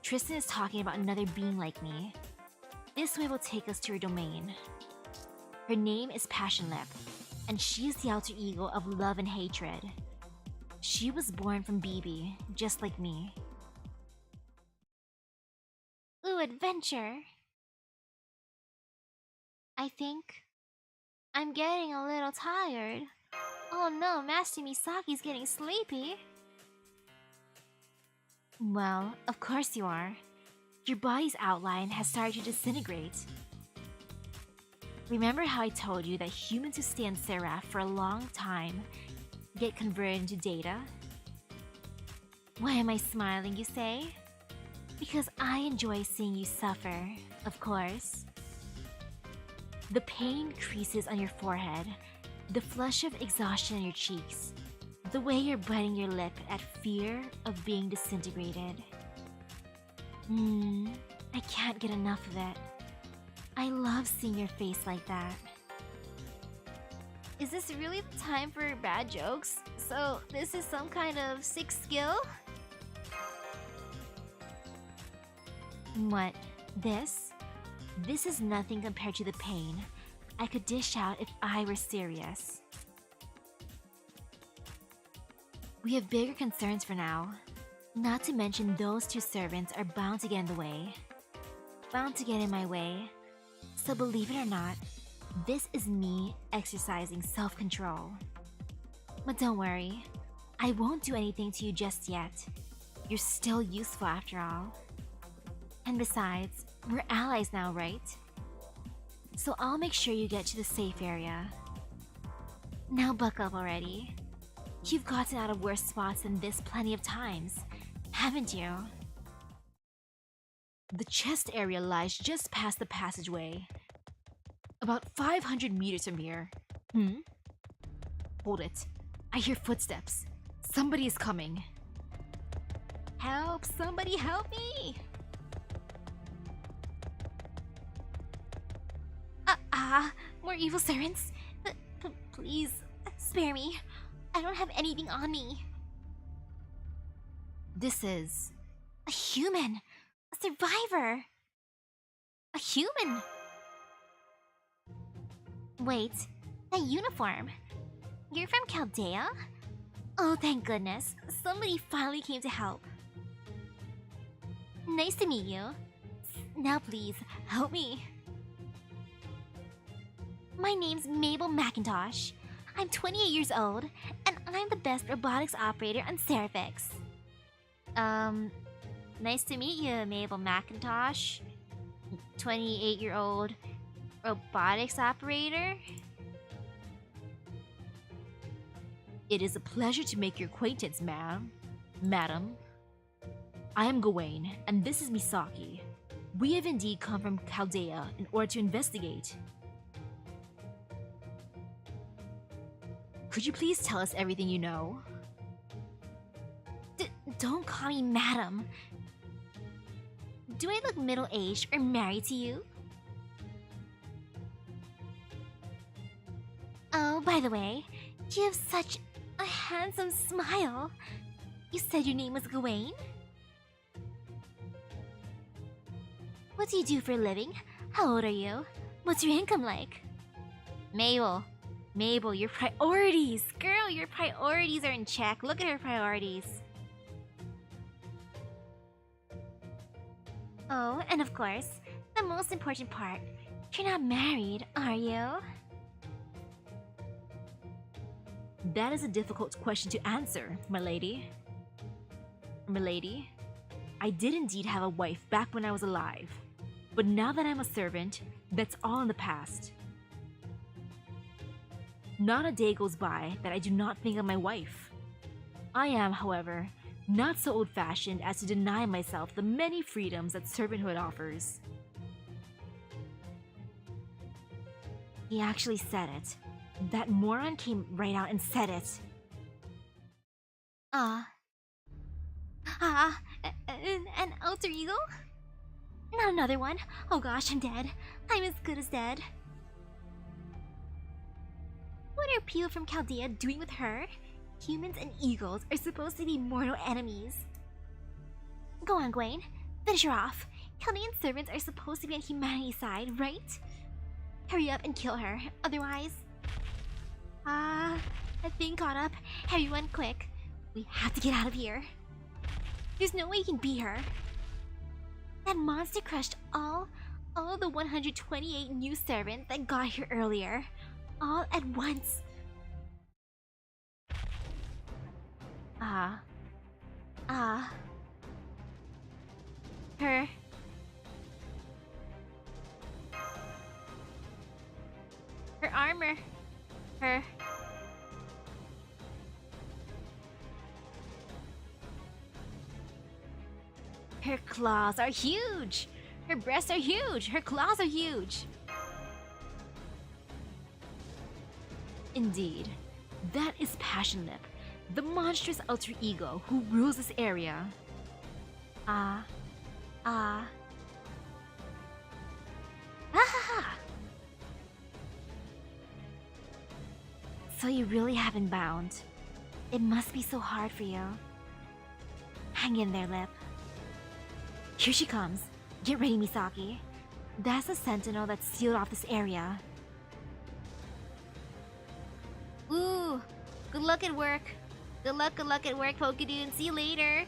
Tristan is talking about another being like me. This way will take us to her domain. Her name is Passionlip, and she is the alter ego of love and hatred. She was born from BB, just like me. Ooh, adventure! I think I'm getting a little tired. Oh no, Master Misaki's getting sleepy. Well, of course you are. Your body's outline has started to disintegrate. Remember how I told you that humans who stay in Seraph for a long time get converted into data? Why am I smiling, you say? Because I enjoy seeing you suffer, of course. The pain creases on your forehead, the flush of exhaustion on your cheeks, the way you're biting your lip at fear of being disintegrated. I can't get enough of it. I love seeing your face like that. Is this really the time for bad jokes? So, this is some kind of sixth skill? What? This? This is nothing compared to the pain I could dish out if I were serious. We have bigger concerns for now. Not to mention those two servants are bound to get in the way. Bound to get in my way. So believe it or not, this is me exercising self-control. But don't worry, I won't do anything to you just yet. You're still useful after all. And besides, we're allies now, right? So I'll make sure you get to the safe area. Now buck up already. You've gotten out of worse spots than this plenty of times, haven't you? The chest area lies just past the passageway. About 500 meters from here. Hold it. I hear footsteps. Somebody is coming. Help! Somebody help me! More evil servants? Please, spare me. I don't have anything on me. This is... a human! A survivor! A human! Wait, that uniform. You're from Caldea? Oh, thank goodness. Somebody finally came to help. Nice to meet you. Now please, help me. My name's Mabel McIntosh. I'm 28 years old, and I'm the best robotics operator on Seraphix. Nice to meet you, Mabel McIntosh. 28-year-old robotics operator? It is a pleasure to make your acquaintance, Madam. I am Gawain, and this is Misaki. We have indeed come from Caldea in order to investigate. Could you please tell us everything you know? Don't call me Madam. Do I look middle-aged or married to you? Oh, by the way, you have such a handsome smile. You said your name was Gawain? What do you do for a living? How old are you? What's your income like? Mabel, your priorities! Girl, your priorities are in check. Look at her priorities. Oh, and of course, the most important part. You're not married, are you? That is a difficult question to answer, my lady. I did indeed have a wife back when I was alive. But now that I'm a servant, that's all in the past. Not a day goes by that I do not think of my wife. I am, however, not so old-fashioned as to deny myself the many freedoms that servanthood offers. He actually said it. That moron came right out and said it. An alter ego? Not another one. Oh gosh, I'm dead. I'm as good as dead. What are people from Caldea doing with her? Humans and eagles are supposed to be mortal enemies. Go on, Gawain. Finish her off. Chaldean servants are supposed to be on humanity's side, right? Hurry up and kill her, otherwise... that thing caught up. Everyone, quick. We have to get out of here. There's no way you can beat her. That monster crushed all the 128 new servants that got here earlier. All at once. Her armor. Her claws are huge! Her breasts are huge! Her claws are huge! Indeed, that is Passionlip, the monstrous alter ego who rules this area. So you really have been bound. It must be so hard for you. Hang in there, Lip. Here she comes. Get ready, Misaki. That's the sentinel that sealed off this area. Ooh, good luck at work. Good luck at work, Pokedoon. See you later.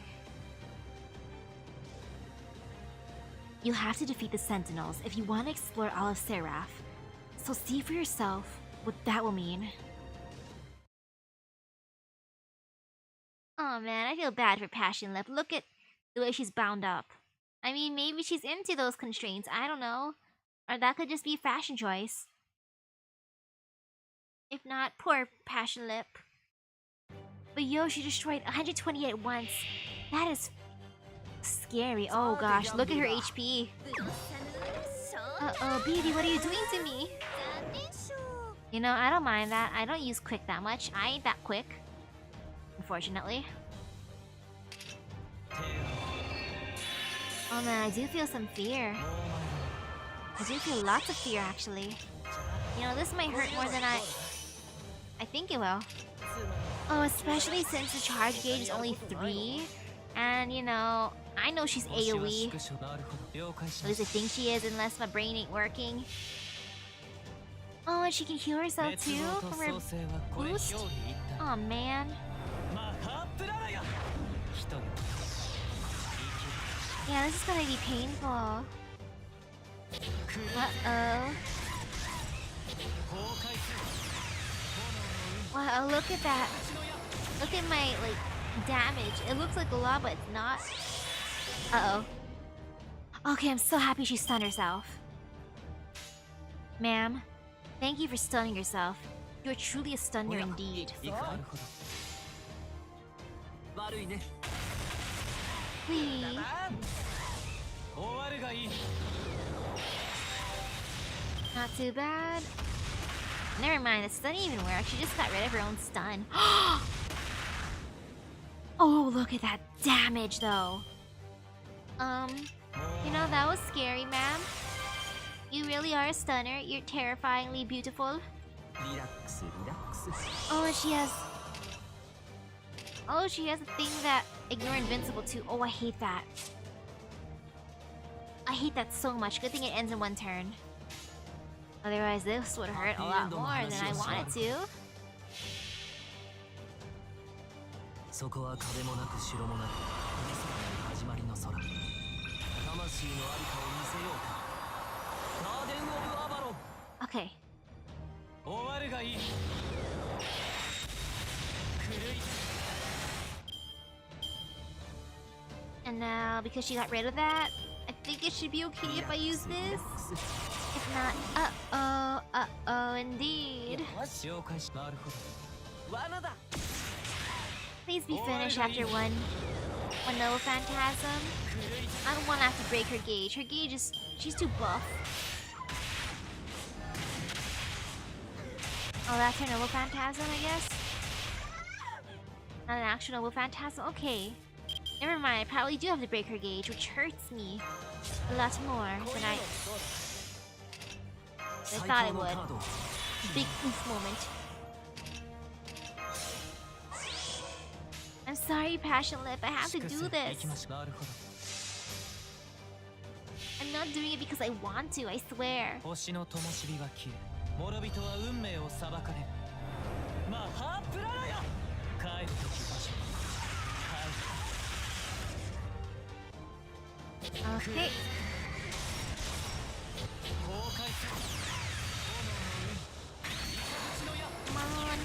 You'll have to defeat the sentinels if you want to explore all of Seraph. So see for yourself what that will mean. Oh man, I feel bad for Passionlip. Look at the way she's bound up. I mean, maybe she's into those constraints. I don't know. Or that could just be a fashion choice. If not, poor Passionlip. But yo, she destroyed 128 at once. That is scary. Oh gosh, look at her HP. Uh-oh, baby, what are you doing to me? You know, I don't mind that. I don't use quick that much. I ain't that quick. Unfortunately. Oh man, I do feel some fear. I do feel lots of fear, actually. You know, this might hurt more than I think it will. Oh, especially since the charge gauge is only 3. And, you know, I know she's AoE. At least I think she is, unless my brain ain't working. Oh, and she can heal herself too from her boost? Oh man. Yeah, this is gonna be painful. Uh-oh. Wow, look at that. Look at my, like, damage. It looks like a lot, but it's not. Uh-oh. Okay, I'm so happy she stunned herself. Ma'am, thank you for stunning yourself. You're truly a stunner indeed. Wee. Not too bad. Never mind, the stun didn't even work. She just got rid of her own stun. Oh, look at that damage, though. You know, that was scary, ma'am. You really are a stunner. You're terrifyingly beautiful. Oh, and she has... Oh, she has a thing that ignore invincible too. Oh, I hate that. I hate that so much. Good thing it ends in 1 turn. Otherwise, this would hurt a lot more than I wanted to. Okay. And now, because she got rid of that, I think it should be okay if I use this. If not, uh-oh, indeed. Please be finished after one Nova Phantasm. I don't want to have to break her gauge. Her gauge is... she's too buff. Oh, that's her Nova Phantasm, I guess? Not an actual Nova Phantasm? Okay. Never mind, I probably do have to break her gauge, which hurts me a lot more than I thought it would. Big oof moment. I'm sorry, Passionlip, I have to do this. I'm not doing it because I want to, I swear. Okay. Come on.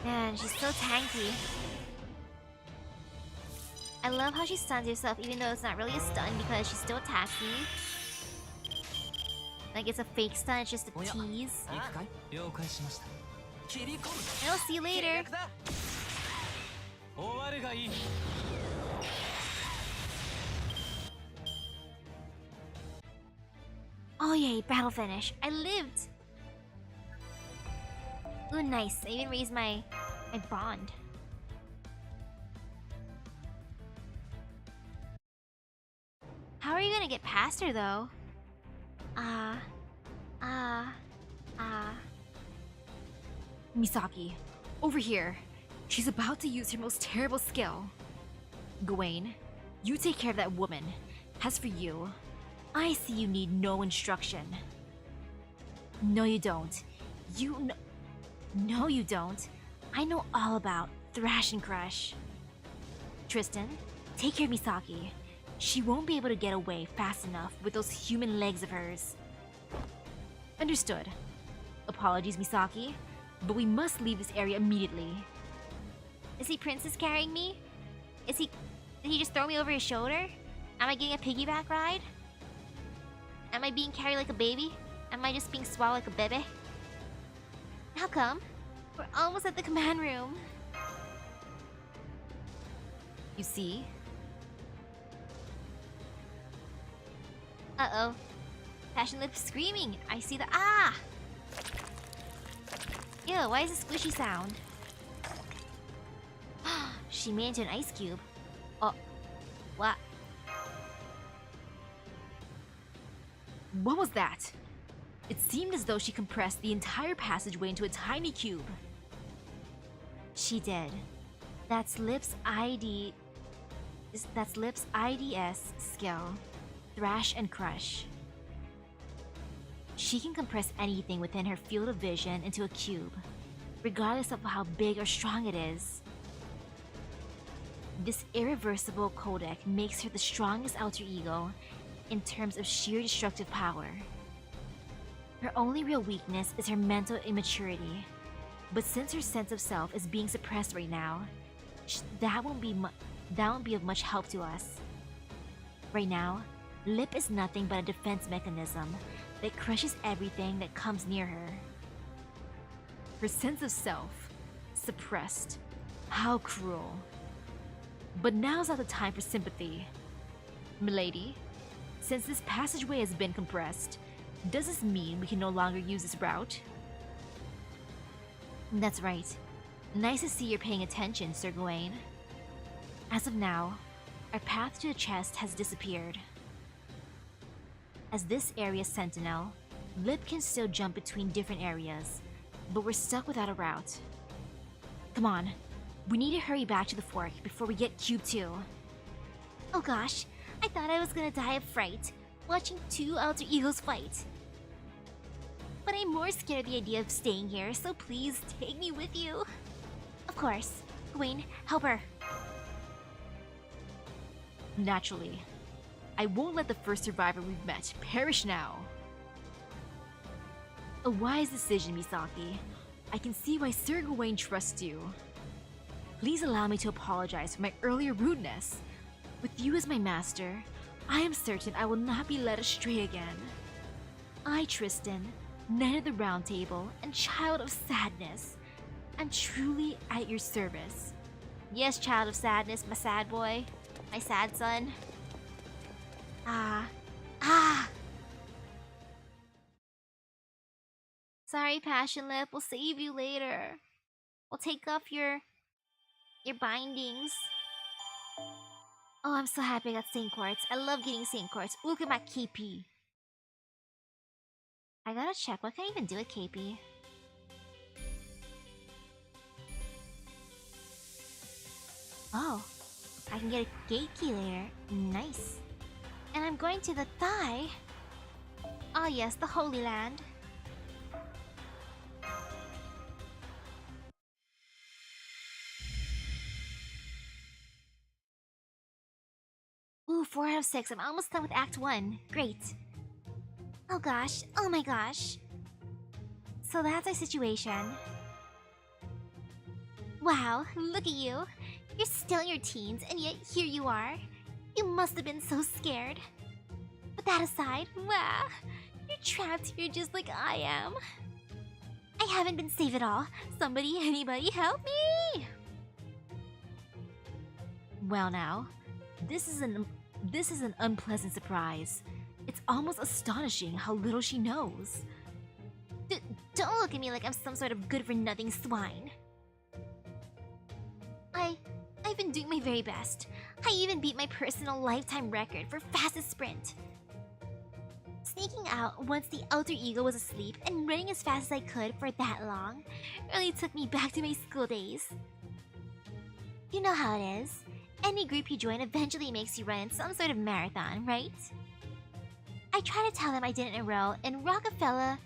Man, she's so tanky. I love how she stuns herself even though it's not really a stun because she still attacks me. Like it's a fake stun, it's just a tease. I'll see you later. Oh yay, battle finish. I lived! Ooh, nice. I even raised my bond. How are you gonna get past her, though? Misaki, over here. She's about to use her most terrible skill. Gawain, you take care of that woman. As for you, I see you need no instruction. No, you don't. No, you don't. I know all about Thrash and Crush. Tristan, take care of Misaki. She won't be able to get away fast enough with those human legs of hers. Understood. Apologies, Misaki. but we must leave this area immediately. Is he princess carrying me? Did he just throw me over his shoulder? Am I getting a piggyback ride? Am I being carried like a baby? Am I just being swallowed like a bebe? How come? We're almost at the command room. You see? Uh-oh. Passionlip screaming. I see the ah! Ew, why is this squishy sound? She made into an ice cube. Oh, what? What was that? It seemed as though she compressed the entire passageway into a tiny cube. She did. That's Lip's IDS skill. Thrash and crush. She can compress anything within her field of vision into a cube, regardless of how big or strong it is. This irreversible codec makes her the strongest alter ego in terms of sheer destructive power. Her only real weakness is her mental immaturity, but since her sense of self is being suppressed right now, that won't be of much help to us. Right now, Lip is nothing but a defense mechanism that crushes everything that comes near her. Her sense of self, suppressed. How cruel. But now's not the time for sympathy. Milady, since this passageway has been compressed, does this mean we can no longer use this route? That's right. Nice to see you're paying attention, Sir Gawain. As of now, our path to the chest has disappeared. As this area's sentinel, Lip can still jump between different areas, but we're stuck without a route. Come on, we need to hurry back to the fork before we get Cube 2. Oh gosh, I thought I was gonna die of fright watching two alter egos fight. But I'm more scared of the idea of staying here, so please take me with you. Of course. Gawain, help her. Naturally. I won't let the first survivor we've met perish now. A wise decision, Misaki. I can see why Sir Gawain trusts you. Please allow me to apologize for my earlier rudeness. With you as my master, I am certain I will not be led astray again. I, Tristan, Knight of the Round Table and Child of Sadness, am truly at your service. Yes, Child of Sadness, my sad boy. My sad son. Sorry, Passionlip. We'll save you later. We'll take off your bindings. Oh, I'm so happy I got Saint Quartz. I love getting Saint Quartz. Look at my KP. I gotta check. What can I even do with KP? Oh, I can get a gate key later. Nice. And I'm going to the Thai. Oh yes, the Holy Land. Ooh, 4 out of 6. I'm almost done with Act 1. Great. Oh gosh. Oh my gosh. So that's our situation. Wow, look at you. You're still in your teens, and yet here you are. You must have been so scared. But that aside, wow, you're trapped here just like I am. I haven't been safe at all. Somebody, anybody, help me! Well now, this is an unpleasant surprise. It's almost astonishing how little she knows. Don't look at me like I'm some sort of good-for-nothing swine. I've been doing my very best. I even beat my personal lifetime record for fastest sprint. Sneaking out once the alter ego was asleep and running as fast as I could for that long really took me back to my school days. You know how it is. Any group you join eventually makes you run in some sort of marathon, right? I tried to tell them I didn't enroll in Rockefeller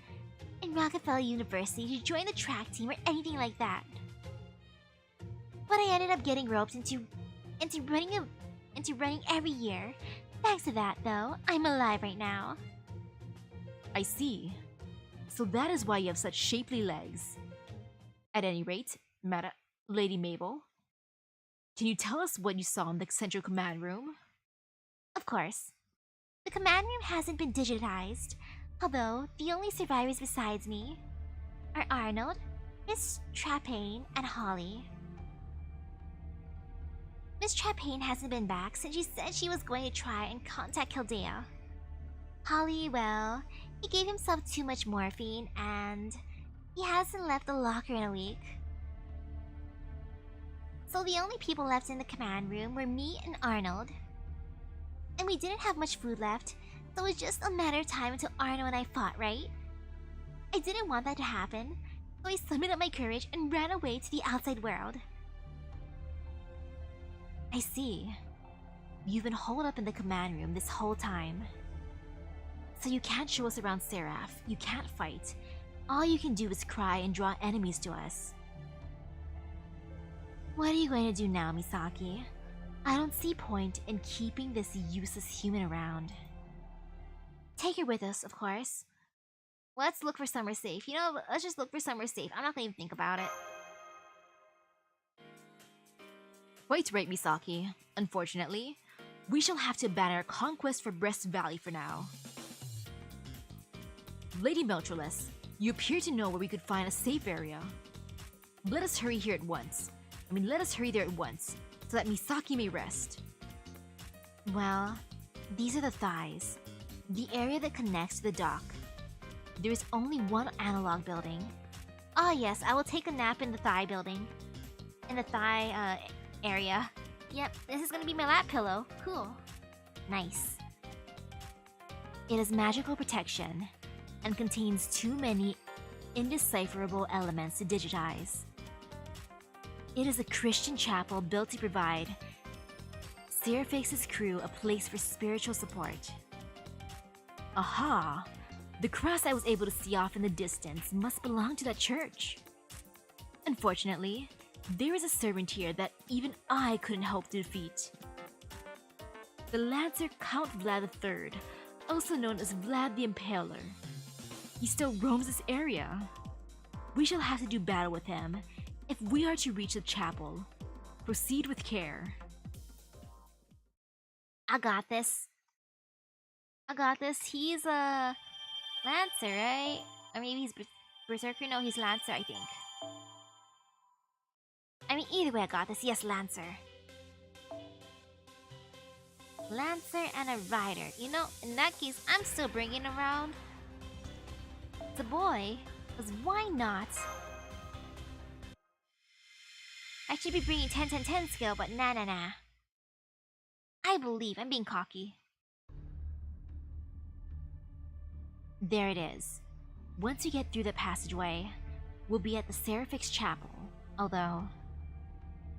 University to join the track team or anything like that. But I ended up getting roped into running every year. Thanks to that, though, I'm alive right now. I see. So that is why you have such shapely legs. At any rate, Lady Mabel, can you tell us what you saw in the central command room? Of course. The command room hasn't been digitized, although the only survivors besides me are Arnold, Miss Trapane, and Holly. Miss Trapane hasn't been back since she said she was going to try and contact Caldea. Holly, well, he gave himself too much morphine and he hasn't left the locker in a week. So the only people left in the command room were me and Arnold. And we didn't have much food left, so it was just a matter of time until Arnold and I fought, right? I didn't want that to happen, so I summoned up my courage and ran away to the outside world. I see. You've been holed up in the command room this whole time. So you can't show us around Seraph, you can't fight. All you can do is cry and draw enemies to us. What are you going to do now, Misaki? I don't see point in keeping this useless human around. Take her with us, of course. Let's look for somewhere safe. You know, let's just look for somewhere safe. I'm not gonna even think about it. Quite right, Misaki. Unfortunately, we shall have to abandon our conquest for Breast Valley for now. Lady Meltryllis, you appear to know where we could find a safe area. Let us hurry there at once, so that Misaki may rest. Well, these are the thighs. The area that connects to the dock. There is only one analog building. Ah yes, I will take a nap in the thigh building. In the thigh, area. Yep, this is gonna be my lap pillow. Cool. Nice. It has magical protection and contains too many indecipherable elements to digitize. It is a Christian chapel built to provide Seraphix's crew a place for spiritual support. Aha! The cross I was able to see off in the distance must belong to that church. Unfortunately, there is a servant here that even I couldn't help to defeat. The Lancer Count Vlad III, also known as Vlad the Impaler. He still roams this area. We shall have to do battle with him if we are to reach the chapel. Proceed with care. I got this. He's a Lancer, right? Or maybe he's Berserker? No, he's Lancer, I think. I mean, either way, I got this. Yes, Lancer. Lancer and a rider. You know, in that case, I'm still bringing around the boy. Because why not? I should be bringing 10-10-10 skill, but nah. I believe I'm being cocky. There it is. Once you get through the passageway, we'll be at the Seraphix chapel. Although,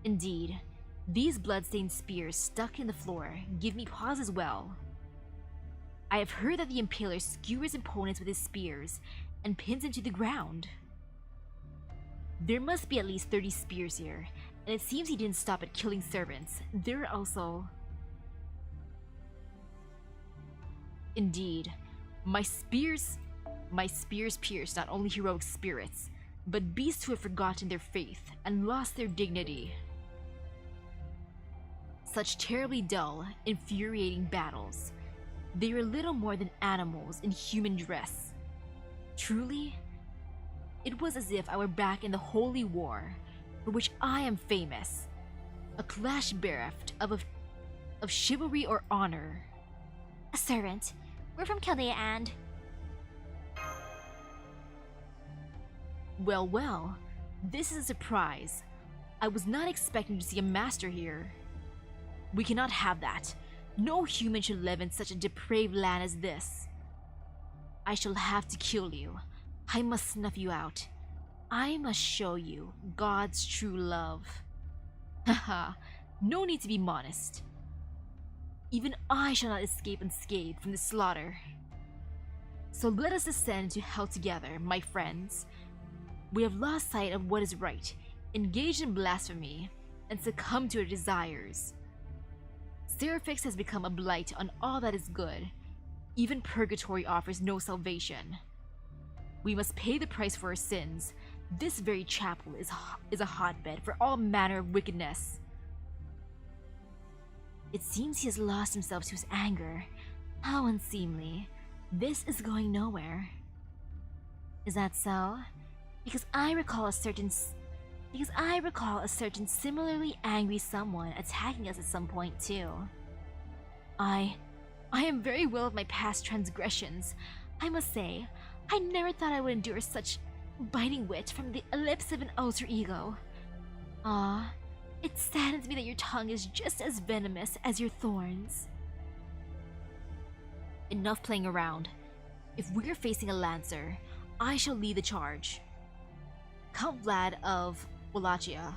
indeed, these bloodstained spears stuck in the floor give me pause as well. I have heard that the Impaler skewers opponents with his spears and pins him to the ground. There must be at least 30 spears here, and it seems he didn't stop at killing servants. There are also... Indeed, my spears pierce not only heroic spirits, but beasts who have forgotten their faith and lost their dignity. Such terribly dull, infuriating battles. They are little more than animals in human dress. Truly, it was as if I were back in the Holy War, for which I am famous. A clash bereft of chivalry or honor. A servant. We're from Caldea and... Well, this is a surprise. I was not expecting to see a master here. We cannot have that. No human should live in such a depraved land as this. I shall have to kill you. I must snuff you out. I must show you God's true love. Haha, no need to be modest. Even I shall not escape unscathed from the slaughter. So let us descend to hell together, my friends. We have lost sight of what is right, engaged in blasphemy, and succumbed to our desires. Seraphix has become a blight on all that is good. Even purgatory offers no salvation. We must pay the price for our sins, This very chapel is a hotbed for all manner of wickedness. It seems he has lost himself to his anger. How unseemly. This is going nowhere. Is that so? Because I recall a certain similarly angry someone attacking us at some point too. I am very aware of my past transgressions. I must say, I never thought I would endure such biting wit from the lips of an alter ego. Ah, it saddens me that your tongue is just as venomous as your thorns. Enough playing around. If we're facing a Lancer, I shall lead the charge. Count Vlad of Wallachia,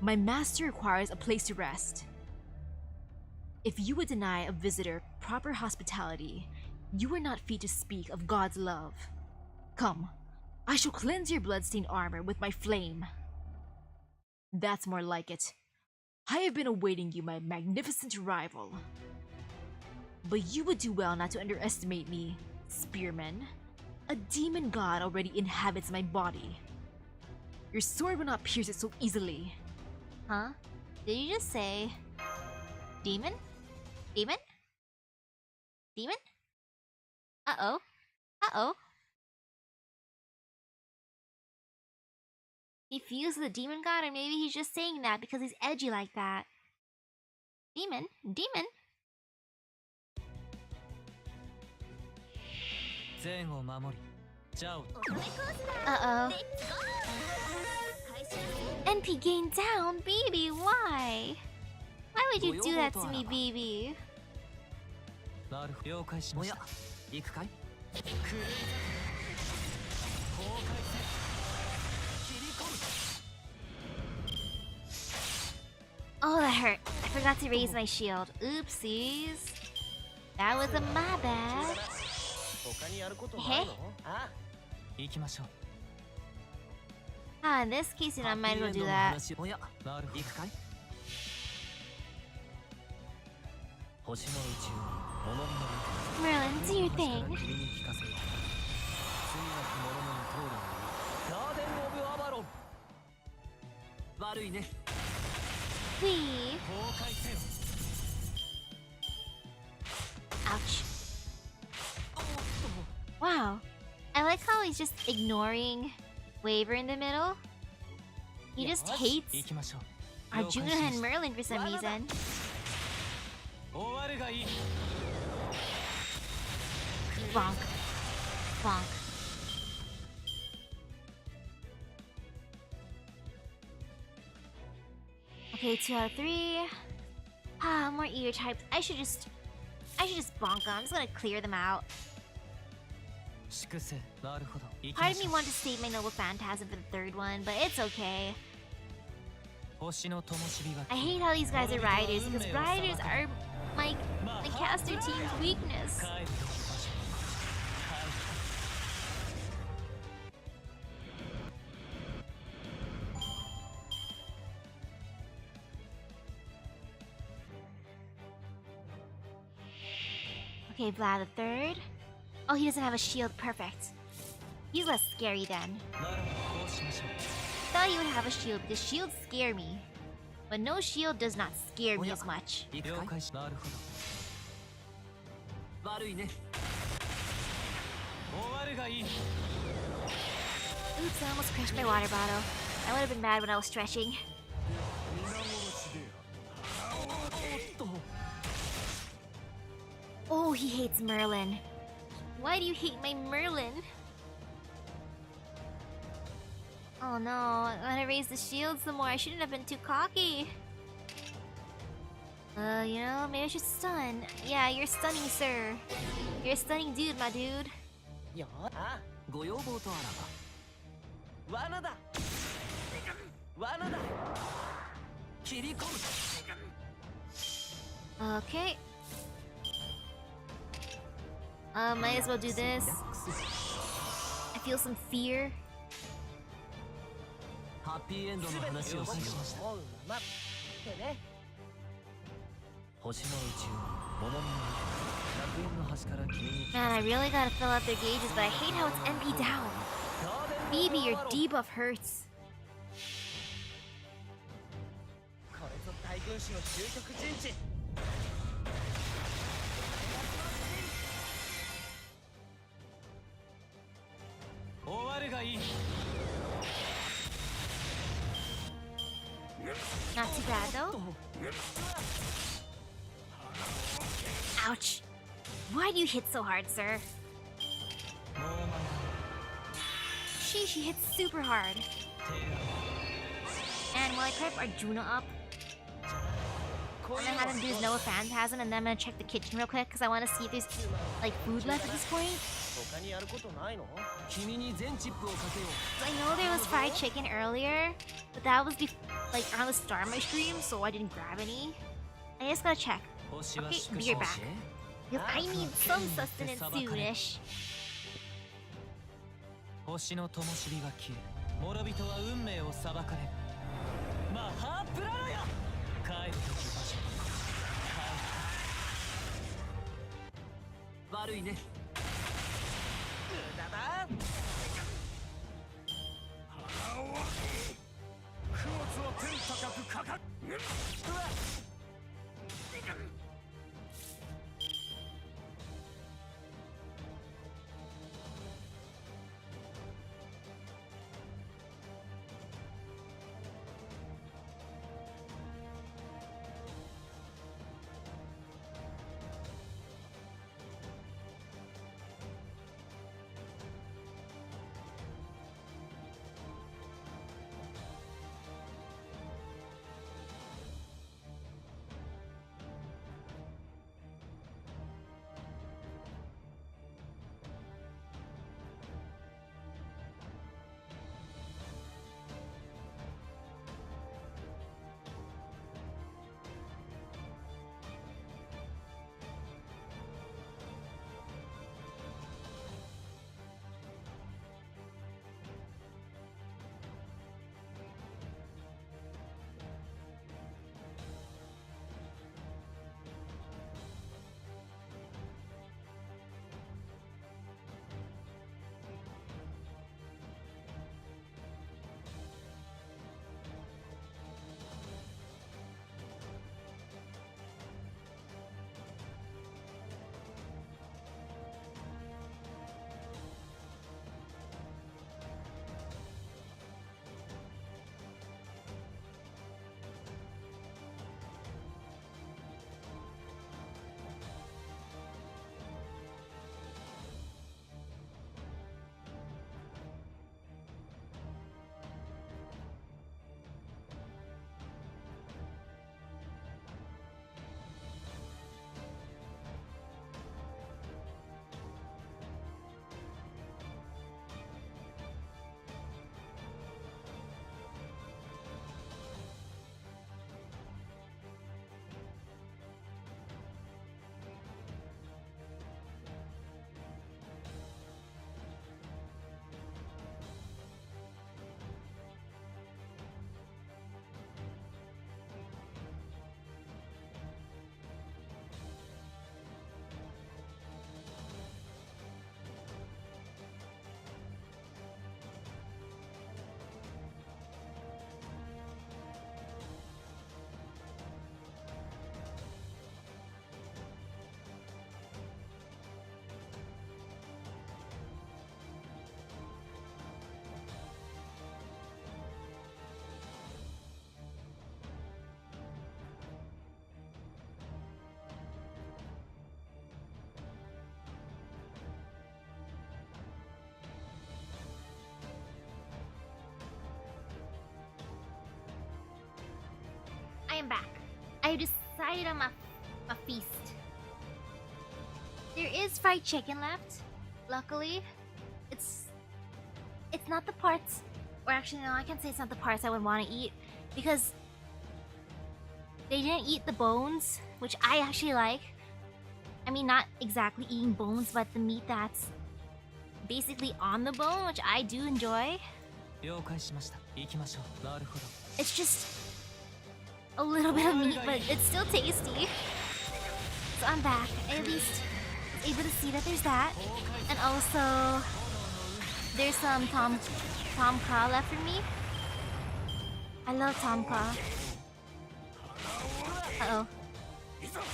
my master requires a place to rest. If you would deny a visitor proper hospitality, you are not fit to speak of God's love. Come, I shall cleanse your bloodstained armor with my flame. That's more like it. I have been awaiting you, my magnificent rival. But you would do well not to underestimate me, spearman. A demon god already inhabits my body. Your sword will not pierce it so easily. Huh? Did you just say... demon? Demon? Demon? Uh-oh. Uh-oh. He fused with the demon god, or maybe he's just saying that because he's edgy like that. Demon? Demon? Uh-oh. NP gain down? BB, why? Why would you do that to me, BB? Oh, that hurt. I forgot to raise my shield. Oopsies. That was my bad. Hey? Ah, in this case, I might as well do that. Merlin, do your thing. Wee. Ouch. Wow. I like how he's just ignoring Waver in the middle. He just hates Arjuna and Merlin for some reason. Bonk. Bonk. Okay, 2 out of 3. Ah, more ear types. I should just bonk them. I'm just gonna clear them out. Part of me wanted to save my Noble Phantasm for the third one, but it's okay. I hate how these guys are riders, because riders are my caster team's weakness. Okay, Vlad the third. Oh, he doesn't have a shield. Perfect. He's less scary then. Thought he would have a shield because shields scare me. But no shield does not scare me as much. Oops, I almost crashed my water bottle. That would have been bad when I was stretching. Oh, he hates Merlin. Why do you hate my Merlin? Oh no, I gotta raise the shield some more. I shouldn't have been too cocky. You know, maybe I should stun. Yeah, you're stunning, sir. You're a stunning dude, my dude. Okay. Might as well do this. I feel some fear. Man, I really gotta fill out their gauges, but I hate how it's MP down. BB, your debuff hurts. これぞ大軍師の究極陣地。終わるがいい。 Not too bad though. Ouch. Why do you hit so hard, sir? She hits super hard. And while I prep Arjuna up, I'm gonna have him do his Noah Phantasm, and then I'm gonna check the kitchen real quick because I want to see if there's like food left at this point. I know there was fried chicken earlier, but that was like around the start of my stream, so I didn't grab any. I just gotta check. Okay, be right back. Because I need some sustenance soonish. 星の灯火が消え、諸人は運命を裁かれる。マハープララよ。帰るべき場所。悪いね。無駄だ。供物を天高くかかる。I am back. I have decided on my feast. There is fried chicken left. Luckily, it's not the parts, or actually no, I can't say it's not the parts I would want to eat because they didn't eat the bones, which I actually like. I mean, not exactly eating bones, but the meat that's basically on the bone, which I do enjoy. It's just a little bit of meat, but it's still tasty. So I'm back. I at least was able to see that there's that. And also There's some Tom Ka left for me. I love Tom Ka. Uh-oh.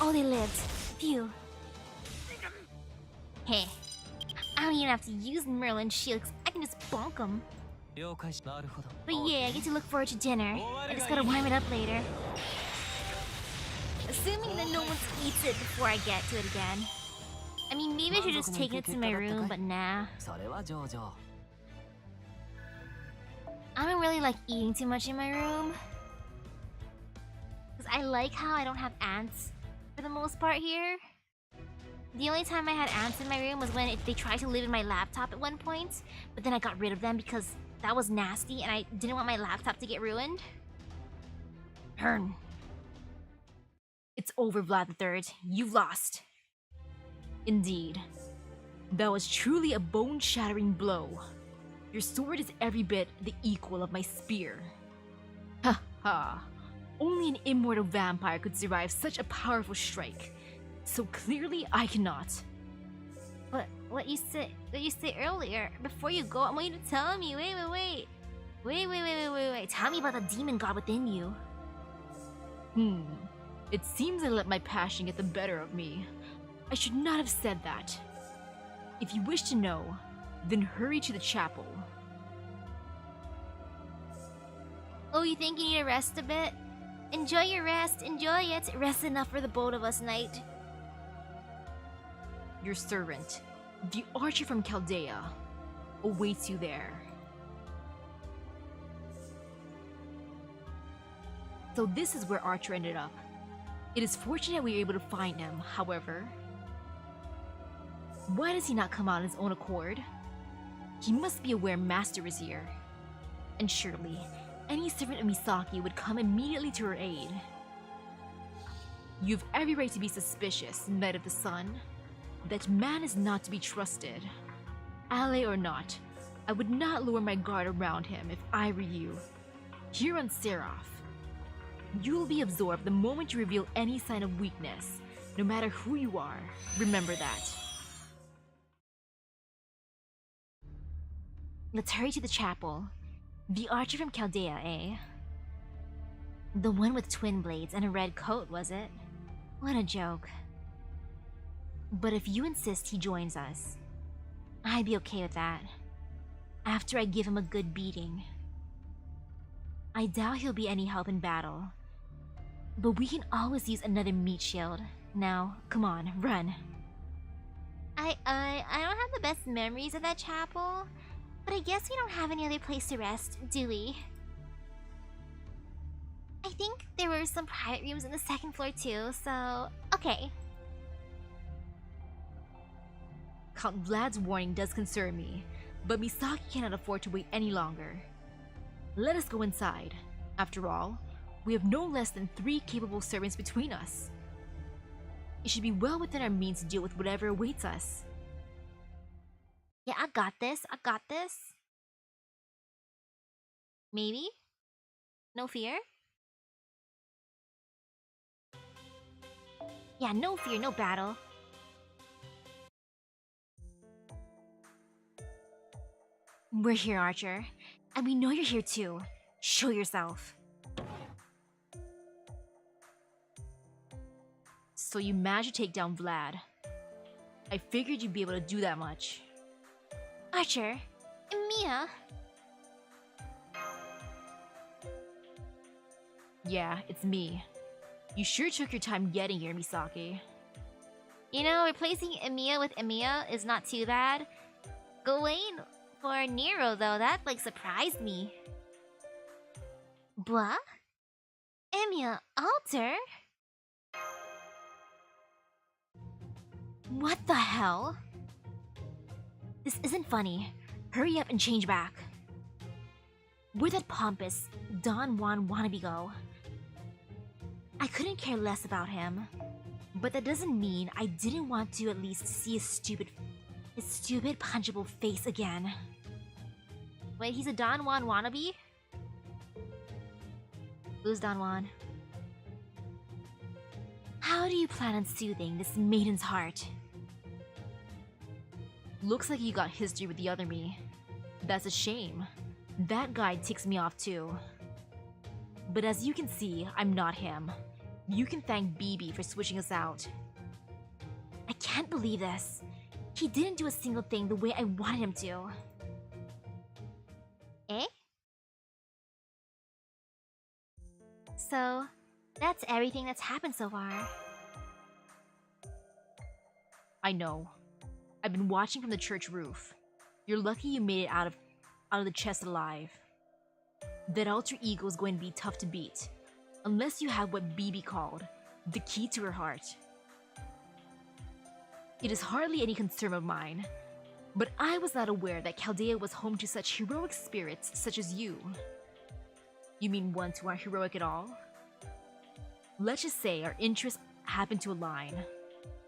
Oh, they lived. Phew. Hey. I don't even have to use Merlin's shields. I can just bonk them. But yeah, I get to look forward to dinner. I just gotta warm it up later. Assuming that no one eats it before I get to it again. I mean, maybe I should just take it to my room, but nah. I don't really like eating too much in my room. Because I like how I don't have ants for the most part here. The only time I had ants in my room was when they tried to live in my laptop at one point. But then I got rid of them because that was nasty and I didn't want my laptop to get ruined. Hern. It's over, Vlad III. You've lost. Indeed. That was truly a bone-shattering blow. Your sword is every bit the equal of my spear. Ha ha. Only an immortal vampire could survive such a powerful strike. So clearly I cannot. But what you said earlier, before you go, I want you to tell me. Wait. Tell me about the demon god within you. It seems I let my passion get the better of me. I should not have said that. If you wish to know, then hurry to the chapel. Oh, you think you need to rest a bit? Enjoy your rest, enjoy it. Rest enough for the both of us, knight. Your servant, the archer from Caldea, awaits you there. So this is where Archer ended up. It is fortunate we were able to find him, however. Why does he not come out on his own accord? He must be aware Master is here. And surely, any servant of Misaki would come immediately to her aid. You've every right to be suspicious, Knight of the Sun. That man is not to be trusted. Ally or not, I would not lower my guard around him if I were you. Here on Seraph, you will be absorbed the moment you reveal any sign of weakness, no matter who you are. Remember that. Let's hurry to the chapel. The archer from Caldea, eh? The one with twin blades and a red coat, was it? What a joke. But if you insist he joins us, I'd be okay with that. After I give him a good beating. I doubt he'll be any help in battle. But we can always use another meat shield. Now, come on, run. I don't have the best memories of that chapel, but I guess we don't have any other place to rest, do we? I think there were some private rooms on the second floor too, so okay. Count Vlad's warning does concern me, but Misaki cannot afford to wait any longer. Let us go inside. After all, we have no less than 3 capable servants between us. It should be well within our means to deal with whatever awaits us. Yeah, I got this. Maybe? No fear? Yeah, no fear, no battle. We're here, Archer. And we know you're here too. Show yourself. So you managed to take down Vlad. I figured you'd be able to do that much. Archer, Mia. Yeah, it's me. You sure took your time getting here, Misaki. You know, replacing Emiya with Emiya is not too bad. Gawain for Nero, though, that, surprised me. Blah? Emiya, alter? What the hell? This isn't funny. Hurry up and change back. Where'd that pompous Don Juan wannabe go? I couldn't care less about him. But that doesn't mean I didn't want to at least see his stupid punchable face again. Wait, he's a Don Juan wannabe? Who's Don Juan? How do you plan on soothing this maiden's heart? Looks like you got history with the other me. That's a shame. That guy ticks me off too. But as you can see, I'm not him. You can thank BB for switching us out. I can't believe this. He didn't do a single thing the way I wanted him to. Eh? So, that's everything that's happened so far. I know. I've been watching from the church roof. You're lucky you made it out of the chest alive. That alter ego is going to be tough to beat, unless you have what BB called the key to her heart. It is hardly any concern of mine, but I was not aware that Caldea was home to such heroic spirits such as you. You mean ones who aren't heroic at all? Let's just say our interests happen to align.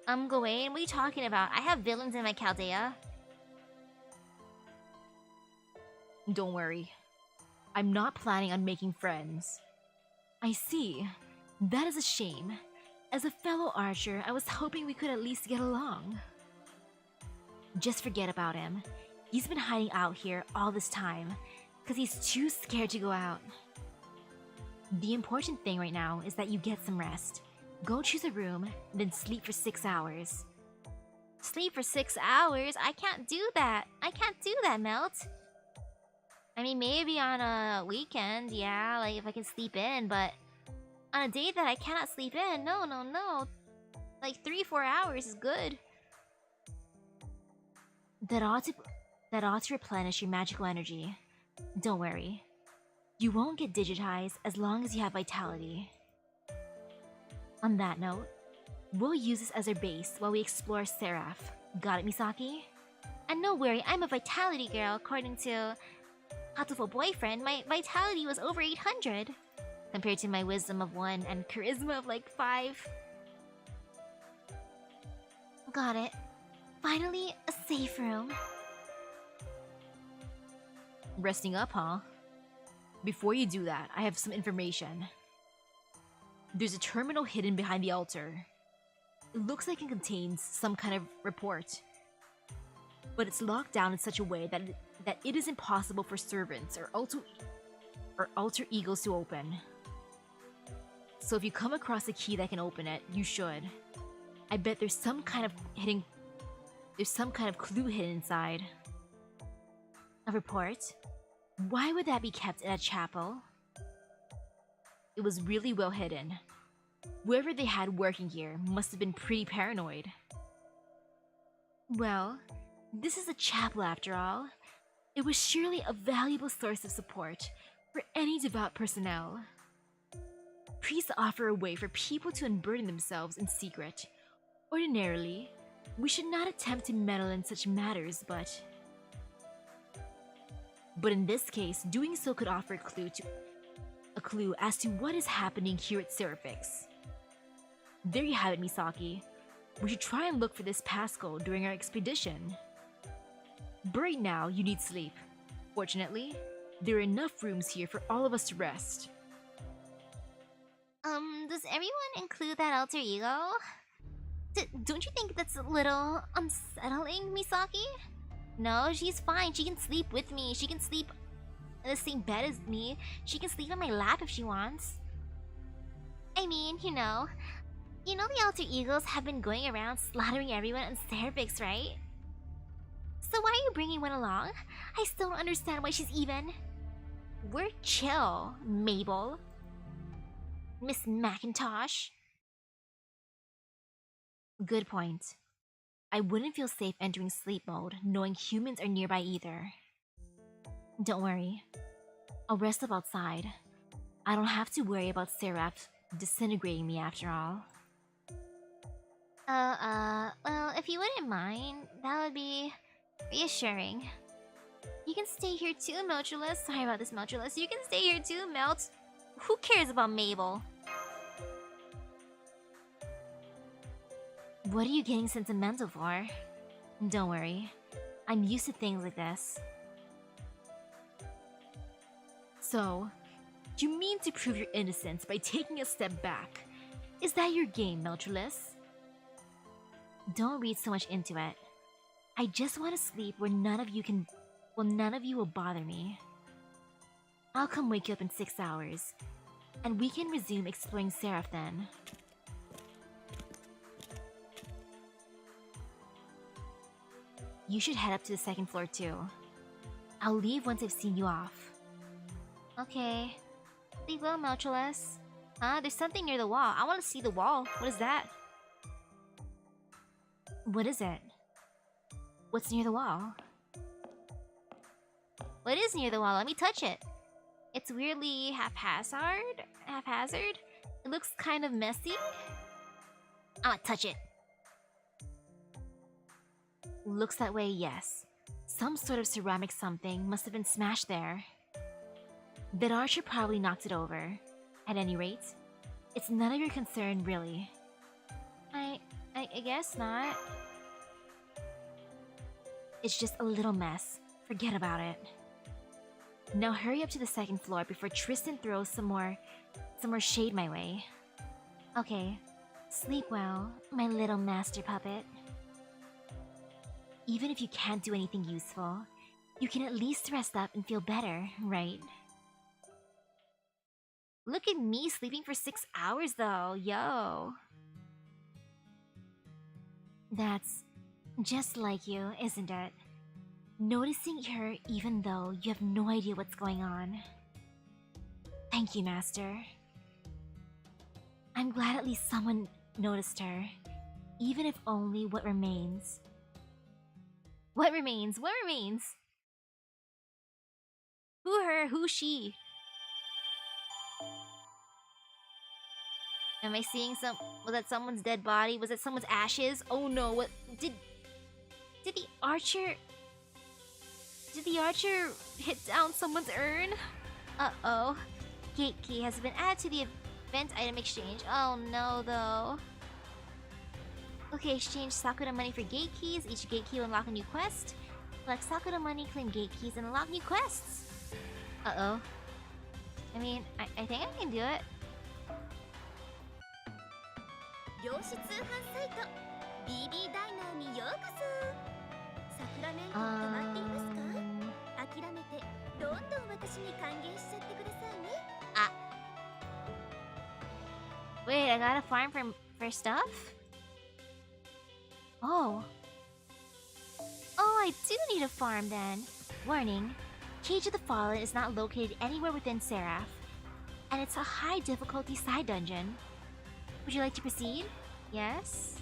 Gawain, what are you talking about? I have villains in my Caldea. Don't worry. I'm not planning on making friends. I see. That is a shame. As a fellow archer, I was hoping we could at least get along. Just forget about him. He's been hiding out here all this time, because he's too scared to go out. The important thing right now is that you get some rest. Go choose a room, then sleep for 6 hours. Sleep for 6 hours? I can't do that. I can't do that, Melt. I mean, maybe on a weekend, yeah, like if I can sleep in, but on a day that I cannot sleep in, no. Like 3-4 hours is good. That ought to replenish your magical energy. Don't worry. You won't get digitized as long as you have vitality. On that note, we'll use this as our base while we explore Seraph. Got it, Misaki? And no worry, I'm a vitality girl. According to Hatoful Boyfriend, my vitality was over 800. Compared to my wisdom of 1 and charisma of like 5. Got it. Finally, a safe room. Resting up, huh? Before you do that, I have some information. There's a terminal hidden behind the altar. It looks like it contains some kind of report. But it's locked down in such a way that it is impossible for servants or alter egos to open. So if you come across a key that can open it, you should. I bet there's some kind of clue hidden inside. A report? Why would that be kept in a chapel? It was really well hidden. Whoever they had working here must have been pretty paranoid. Well, this is a chapel after all. It was surely a valuable source of support for any devout personnel. Priests offer a way for people to unburden themselves in secret. Ordinarily, we should not attempt to meddle in such matters, but in this case, doing so could offer a clue as to what is happening here at Seraphix. There you have it, Misaki. We should try and look for this passcode during our expedition. But right now, you need sleep. Fortunately, there are enough rooms here for all of us to rest. Does everyone include that alter ego? Don't you think that's a little unsettling, Misaki? No, she's fine. She can sleep with me. She can sleep in the same bed as me. She can sleep on my lap if she wants. I mean, you know the alter egos have been going around slaughtering everyone on Seraphix, right? So why are you bringing one along? I still don't understand why she's even. We're chill, Mabel. Miss McIntosh. Good point. I wouldn't feel safe entering sleep mode knowing humans are nearby either. Don't worry. I'll rest up outside. I don't have to worry about Seraph disintegrating me after all. Well, if you wouldn't mind, that would be reassuring. You can stay here too, Meltryllis. Sorry about this, Meltryllis. You can stay here too, Melt. Who cares about Mabel? What are you getting sentimental for? Don't worry. I'm used to things like this. So, you mean to prove your innocence by taking a step back? Is that your game, Meltryllis? Don't read so much into it. I just want to sleep where none of you can Well, none of you will bother me. I'll come wake you up in 6 hours, and we can resume exploring Seraph then. You should head up to the second floor too. I'll leave once I've seen you off. Okay. Leave well, Meltryllis. Huh? There's something near the wall. I want to see the wall. What is that? What is it? What's near the wall? What is near the wall? Let me touch it. It's weirdly haphazard. It looks kind of messy. I want to touch it. Looks that way, yes. Some sort of ceramic something must have been smashed there. That archer probably knocked it over. At any rate, it's none of your concern, really. I guess not. It's just a little mess. Forget about it. Now hurry up to the second floor before Tristan throws some more shade my way. Okay. Sleep well, my little master puppet. Even if you can't do anything useful, you can at least rest up and feel better, right? Look at me sleeping for 6 hours though, yo. That's just like you, isn't it? Noticing her even though you have no idea what's going on. Thank you, Master. I'm glad at least someone noticed her, even if only what remains. What remains? What remains? Who her? Who she? Am I seeing was that someone's dead body? Was that someone's ashes? Oh no, what did the archer hit down someone's urn? Uh-oh. Gate key has been added to the event item exchange. Oh no though. Okay, exchange Sakura money for gate keys. Each gate key will unlock a new quest. Collect Sakura money, claim gate keys, and unlock new quests. Uh-oh. I mean, I think I can do it. 量子通販サイト BB ダイナーにようこそ。サクラメントに泊まっていますか？諦めてどんどん私に還元しちゃってくださいね。Wait, I gotta farm for stuff? Oh, I do need a farm then. Warning, Cage of the Fallen is not located anywhere within Seraph, and it's a high difficulty side dungeon. Would you like to proceed? Yes?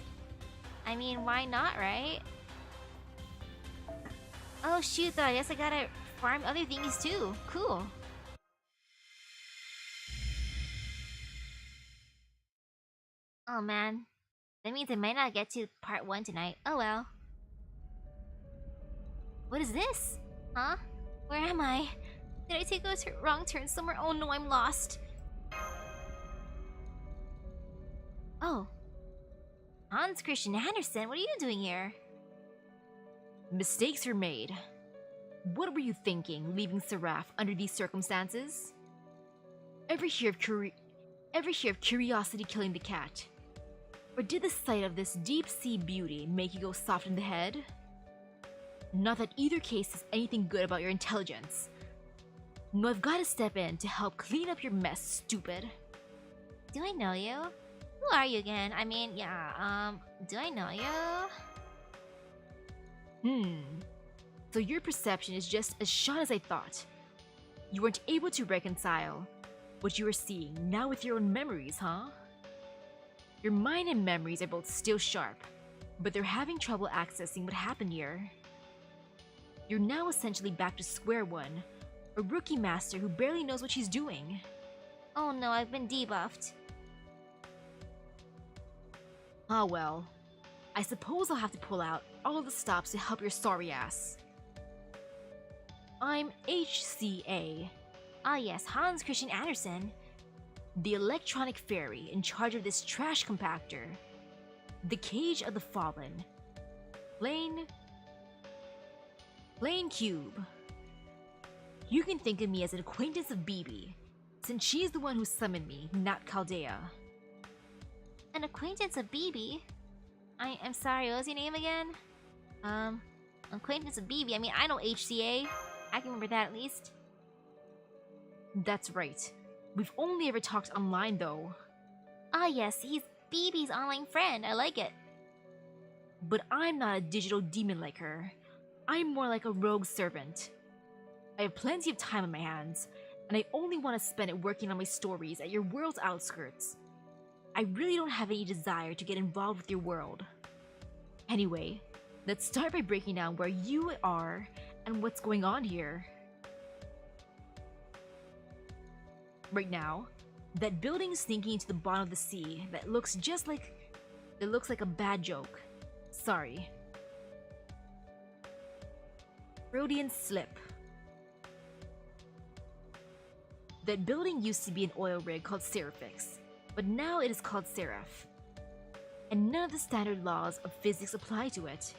I mean, why not, right? Oh shoot though, I guess I gotta farm other things too. Cool. Oh man. That means I might not get to part 1 tonight. Oh well. What is this? Huh? Where am I? Did I take a wrong turn somewhere? Oh no, I'm lost. Oh. Hans Christian Andersen, what are you doing here? Mistakes are made. What were you thinking, leaving Seraph under these circumstances? Ever hear of curiosity killing the cat? Or did the sight of this deep-sea beauty make you go soft in the head? Not that either case is anything good about your intelligence. No, I've got to step in to help clean up your mess, stupid. Do I know you? Who are you again? I mean, yeah, do I know you? So your perception is just as shot as I thought. You weren't able to reconcile what you were seeing now with your own memories, huh? Your mind and memories are both still sharp, but they're having trouble accessing what happened here. You're now essentially back to square one, a rookie master who barely knows what she's doing. Oh no, I've been debuffed. Ah well, I suppose I'll have to pull out all of the stops to help your sorry ass. I'm HCA. Ah yes, Hans Christian Andersen. The electronic fairy in charge of this trash compactor. The Cage of the Fallen. Plain Cube. You can think of me as an acquaintance of BB, since she's the one who summoned me, not Caldea. An acquaintance of BB? I'm sorry, what was your name again? Acquaintance of BB, I mean, I know HCA. I can remember that at least. That's right. We've only ever talked online though. Ah yes, he's BB's online friend. I like it. But I'm not a digital demon like her. I'm more like a rogue servant. I have plenty of time on my hands, and I only want to spend it working on my stories at your world's outskirts. I really don't have any desire to get involved with your world. Anyway, let's start by breaking down where you are and what's going on here. Right now, that building is sinking into the bottom of the sea that looks like a bad joke. Sorry. Freudian slip. That building used to be an oil rig called Seraphix, but now it is called Seraph. And none of the standard laws of physics apply to it.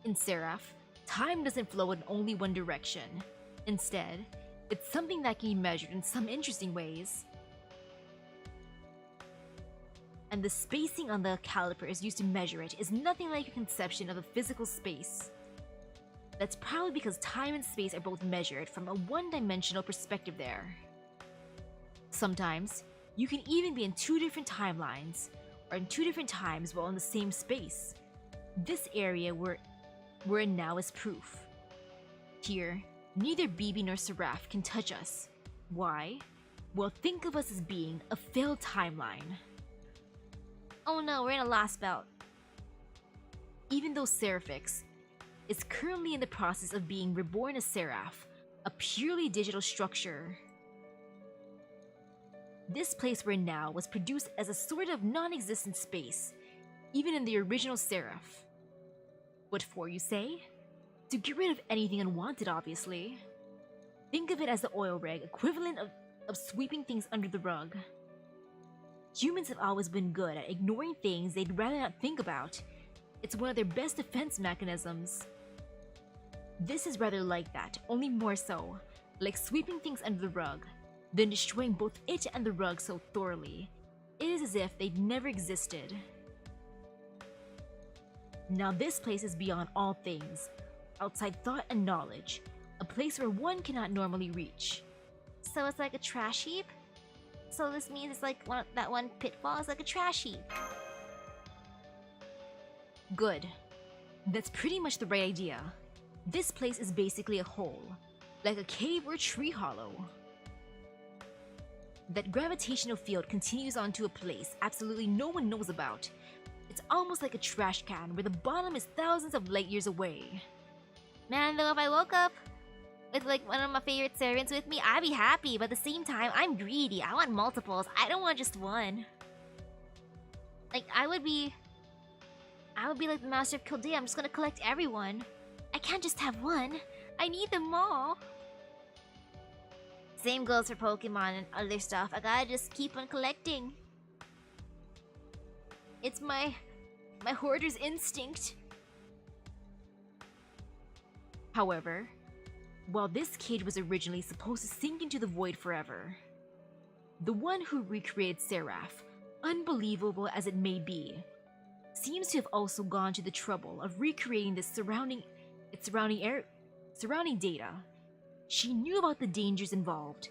In Seraph, time doesn't flow in only one direction. Instead, it's something that can be measured in some interesting ways. And the spacing on the calipers used to measure it is nothing like your conception of a physical space. That's probably because time and space are both measured from a one-dimensional perspective there. Sometimes, you can even be in two different timelines, or in two different times while in the same space. This area we're in now is proof. Here, neither BB nor Seraph can touch us. Why? Well, think of us as being a failed timeline. Oh no, we're in a lost belt. Even though Seraphix is currently in the process of being reborn as Seraph, a purely digital structure, this place we're in now was produced as a sort of non-existent space, even in the original Seraph. What for, you say? To get rid of anything unwanted, obviously. Think of it as the oil rig equivalent of sweeping things under the rug. Humans have always been good at ignoring things they'd rather not think about. It's one of their best defense mechanisms. This is rather like that, only more so, like sweeping things under the rug, then destroying both it and the rug so thoroughly. It is as if they'd never existed. Now this place is beyond all things, outside thought and knowledge, a place where one cannot normally reach. So it's like a trash heap? So this means it's like that one pitfall is like a trash heap. Good. That's pretty much the right idea. This place is basically a hole, like a cave or tree hollow. That gravitational field continues onto a place absolutely no one knows about. It's almost like a trash can where the bottom is thousands of light years away. Man, though, if I woke up with like one of my favorite servants with me, I'd be happy, but at the same time, I'm greedy. I want multiples. I don't want just one. Like, I would be like the master of Caldea. I'm just gonna collect everyone. I can't just have one. I need them all. Same goes for Pokemon and other stuff. I gotta just keep on collecting. It's my hoarder's instinct. However, while this cage was originally supposed to sink into the void forever, the one who recreated Seraph, unbelievable as it may be, seems to have also gone to the trouble of recreating the surrounding data. She knew about the dangers involved,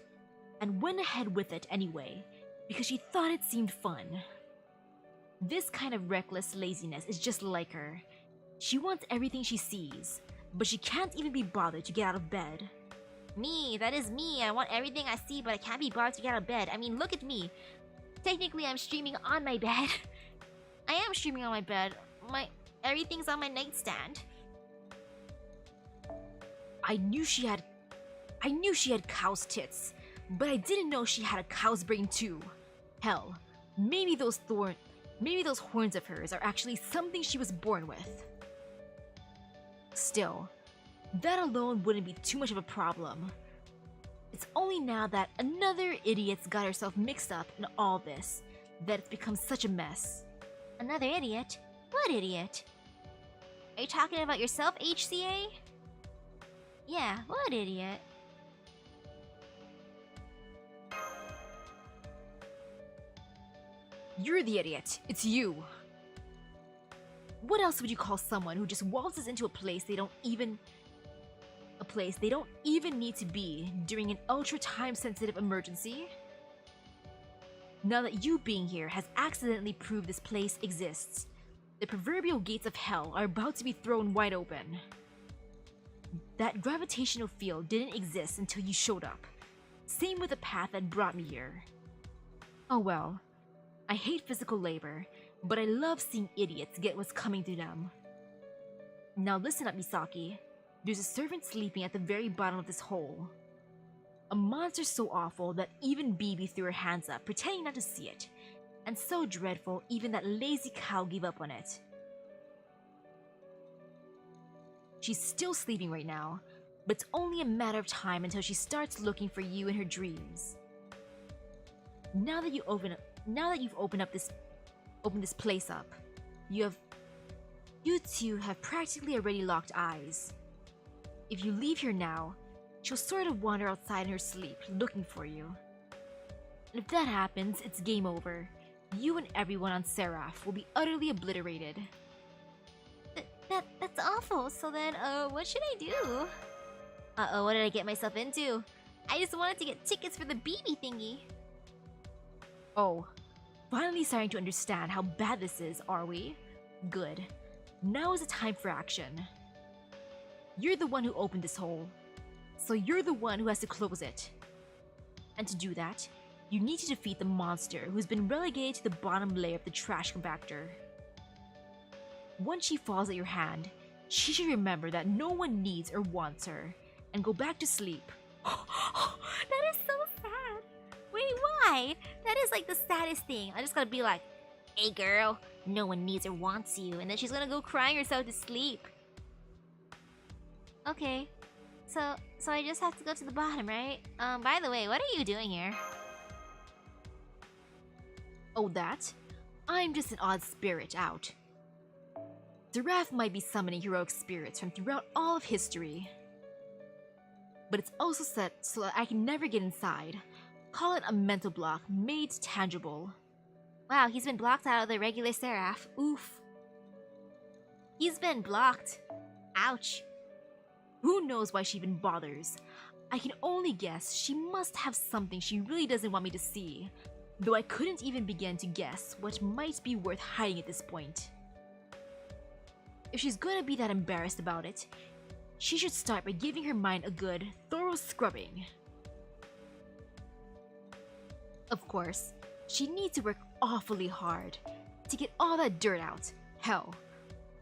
and went ahead with it anyway, because she thought it seemed fun. This kind of reckless laziness is just like her. She wants everything she sees, but she can't even be bothered to get out of bed. Me, that is me. I want everything I see, but I can't be bothered to get out of bed. I mean, look at me. Technically, I'm streaming on my bed. I am streaming on my bed. Everything's on my nightstand. I knew she had cow's tits, but I didn't know she had a cow's brain too. Hell, maybe those horns of hers are actually something she was born with. Still, that alone wouldn't be too much of a problem. It's only now that another idiot's got herself mixed up in all this that it's become such a mess. Another idiot? What idiot? Are you talking about yourself, HCA? Yeah, what idiot? You're the idiot. It's you. What else would you call someone who just waltzes into a place they don't even need to be during an ultra time-sensitive emergency? Now that you being here has accidentally proved this place exists, the proverbial gates of hell are about to be thrown wide open. That gravitational field didn't exist until you showed up. Same with the path that brought me here. Oh well, I hate physical labor, but I love seeing idiots get what's coming to them. Now listen up, Misaki. There's a servant sleeping at the very bottom of this hole. A monster so awful that even BB threw her hands up, pretending not to see it. And so dreadful, even that lazy cow gave up on it. She's still sleeping right now, but it's only a matter of time until she starts looking for you in her dreams. Now that you've opened this place up, you two have practically already locked eyes. If you leave here now, she'll sort of wander outside in her sleep, looking for you. And if that happens, it's game over. You and everyone on Seraph will be utterly obliterated. That's awful. So then, what should I do? Uh-oh, what did I get myself into? I just wanted to get tickets for the BB thingy. Oh, finally starting to understand how bad this is, are we? Good. Now is the time for action. You're the one who opened this hole, so you're the one who has to close it. And to do that, you need to defeat the monster who's been relegated to the bottom layer of the trash compactor. Once she falls at your hand, she should remember that no one needs or wants her, and go back to sleep. That is so sad. Wait, why? That is like the saddest thing. I just gotta be like, hey girl, no one needs or wants you, and then she's gonna go crying herself to sleep. Okay, so I just have to go to the bottom, right? By the way, what are you doing here? Oh, that? I'm just an odd spirit out. Seraph might be summoning heroic spirits from throughout all of history. But it's also set so that I can never get inside. Call it a mental block made tangible. Wow, he's been blocked out of the regular Seraph. Oof. He's been blocked. Ouch. Who knows why she even bothers? I can only guess she must have something she really doesn't want me to see, though I couldn't even begin to guess what might be worth hiding at this point. If she's gonna be that embarrassed about it, she should start by giving her mind a good, thorough scrubbing. Of course, she needs to work awfully hard to get all that dirt out. Hell,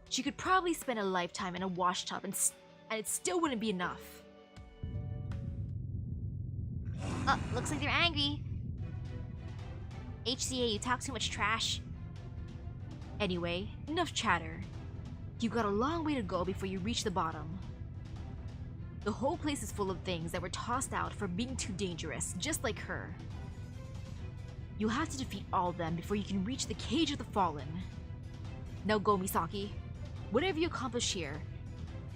she could probably spend a lifetime in a wash tub and it still wouldn't be enough. Oh, looks like they're angry. HCA, you talk too much trash. Anyway, enough chatter. You've got a long way to go before you reach the bottom. The whole place is full of things that were tossed out for being too dangerous, just like her. You'll have to defeat all of them before you can reach the Cage of the Fallen. Now go, Misaki. Whatever you accomplish here,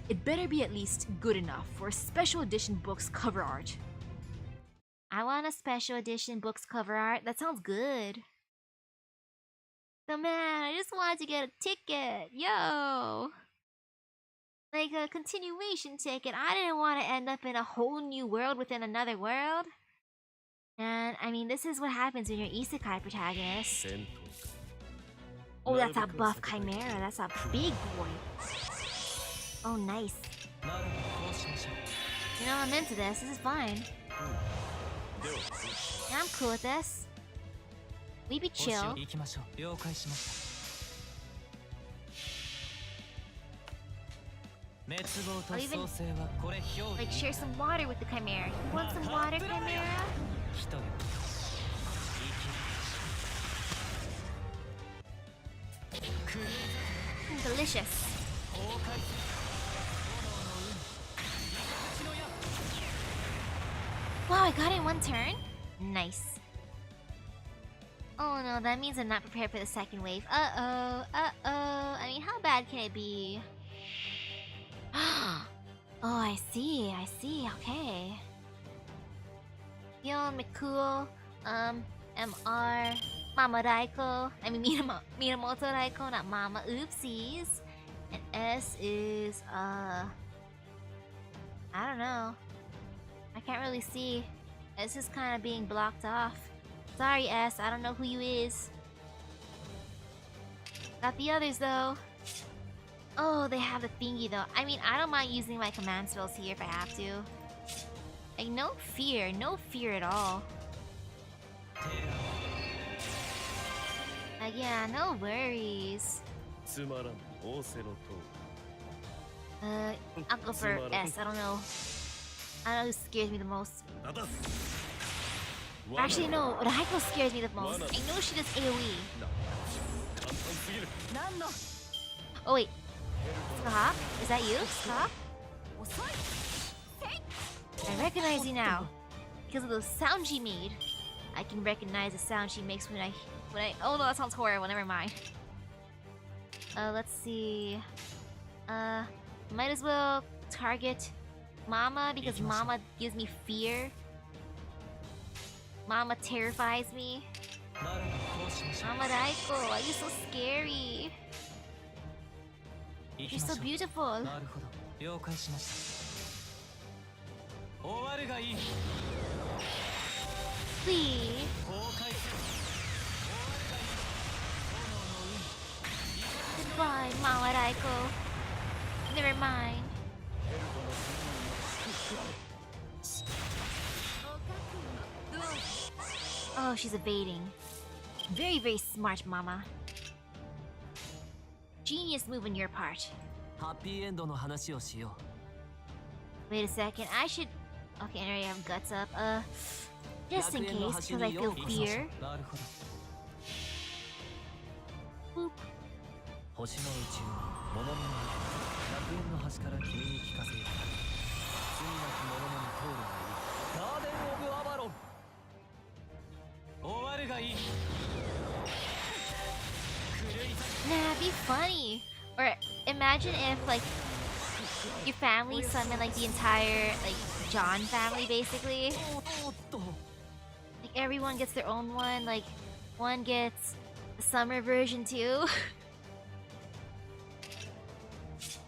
it better be at least good enough for a special edition book's cover art. I want a special edition book's cover art. That sounds good. So man, I just wanted to get a ticket. Yo! Like a continuation ticket. I didn't want to end up in a whole new world within another world. And I mean, this is what happens when you're isekai protagonist. Oh, that's a buff chimera. That's a big boy. Oh, nice. You know, I'm into this. This is fine. Yeah, I'm cool with this. We be chill. Or even, like, share some water with the chimera. You want some water, chimera? Delicious. Wow, I got it in one turn? Nice. Oh no, that means I'm not prepared for the second wave. Uh-oh, uh-oh. I mean, how bad can it be? Oh, I see, okay. Yon, McCool, MR, Mama Raiko. I mean Minamoto Raiko, not Mama. Oopsies. And S is I don't know. I can't really see. S is kind of being blocked off. Sorry, S. I don't know who you is. Got the others though. Oh, they have the thingy though. I mean, I don't mind using my command spells here if I have to. Like, no fear at all. Like, yeah, no worries. I'll go for S. I don't know who scares me the most. Actually, no. Raiko scares me the most. I know she does AoE. Oh wait. Stop? Is that you? Stop? I recognize you now. Because of the sound she made. I can recognize the sound she makes when I oh no, that sounds horrible, never mind. Let's see. Might as well target Mama because Mama gives me fear. Mama terrifies me. Mama Raiko, why are you so scary? She's so beautiful. Please. Goodbye, Mama Raiko. Never mind. Oh, she's evading. Very, very smart, Mama. Genius move on your part. Wait a second, I should... Okay, I already have guts up. Just in case, because I feel fear. Boop. Nah, be funny. Or imagine if, like, your family summoned, like, the entire, like, John family, basically. Like, everyone gets their own one. Like, one gets the summer version, too.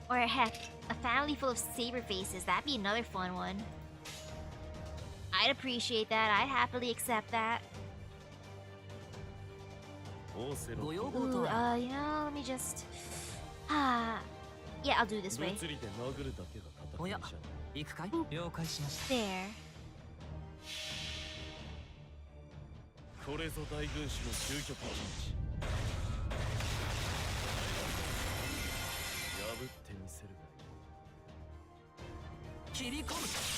Or, heck, a family full of saber faces. That'd be another fun one. I'd appreciate that. I'd happily accept that. Ooh, you know, let me just... yeah, I'll do it this way. There.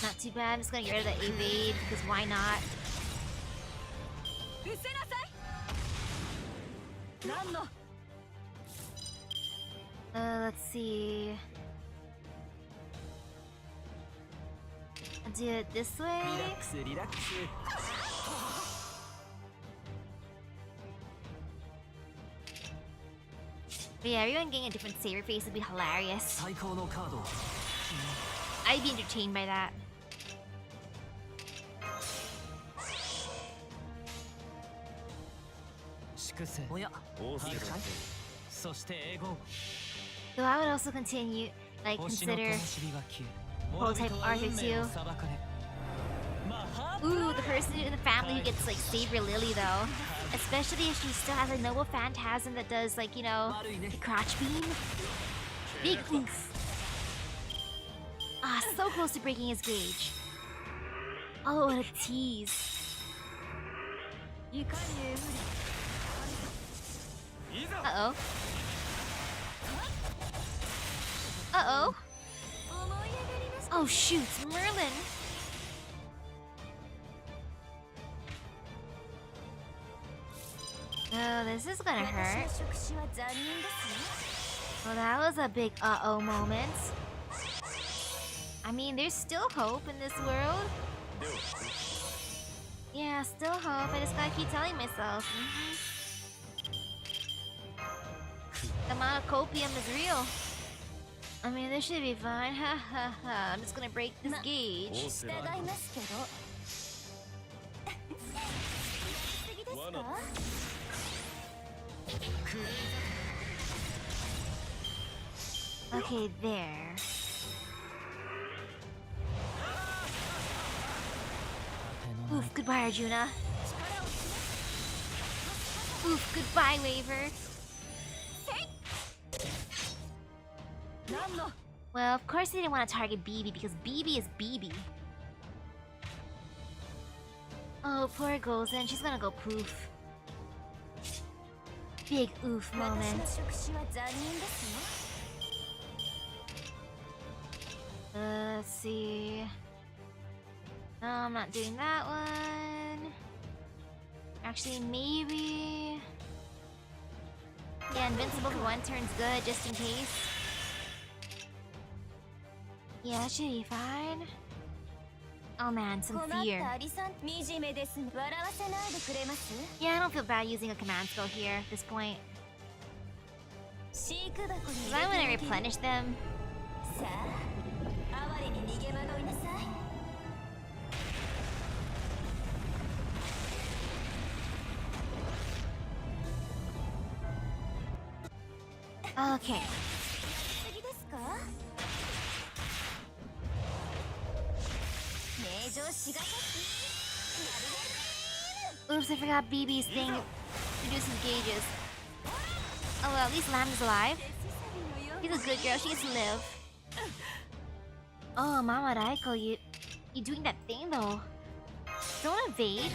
Not too bad, I'm just gonna get rid of the evade, because why not? Let's see. I'll do it this way. But yeah, everyone getting a different saber face would be hilarious. I'd be entertained by that. So I would also continue, like, consider prototype Arthur too. Ooh, the person in the family who gets, like, Saber Lily though. Especially if she still has a noble phantasm that does, like, you know, the crotch beam. Big oof. Ah, so close to breaking his gauge. Oh, what a tease. Uh-oh. Uh-oh. Oh shoot, Merlin! Oh, this is gonna hurt. Well, that was a big uh-oh moment. I mean, there's still hope in this world. Yeah, still hope. I just gotta keep telling myself. The amount of copium is real. I mean, this should be fine. Ha ha ha. I'm just gonna break this gauge. Okay, there. Oof, goodbye, Arjuna. Oof, goodbye, Waver. Well, of course they didn't want to target BB because BB is BB. Oh, poor Gozen. She's gonna go poof. Big oof moment. Let's see. No, I'm not doing that one. Actually, maybe... Yeah, invincible for one turn's good, just in case. Yeah, that should be fine. Oh man, some fear. Yeah, I don't feel bad using a command spell here at this point. Cause I want to replenish them. Okay. Oops, I forgot BB's thing reduces gauges. Oh well, at least Lamb's alive. She's a good girl, she gets to live. Oh, Mama Raiko, you doing that thing though. Don't evade.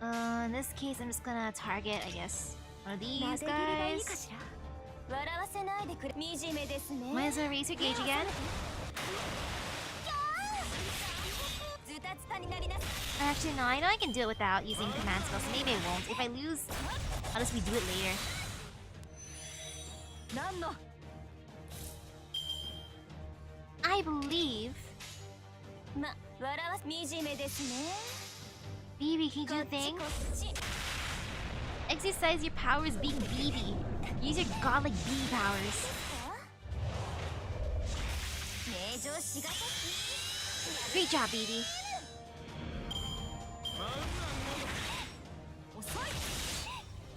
In this case, I'm just gonna target, I guess, one of these guys. Might as well raise her gauge again. Actually, no, I know I can do it without using command spells, so maybe I won't. If I lose, I'll just redo it later. I believe... BB, can you do things? Exercise your powers being BB. Use your godlike BB powers. Great job, BB.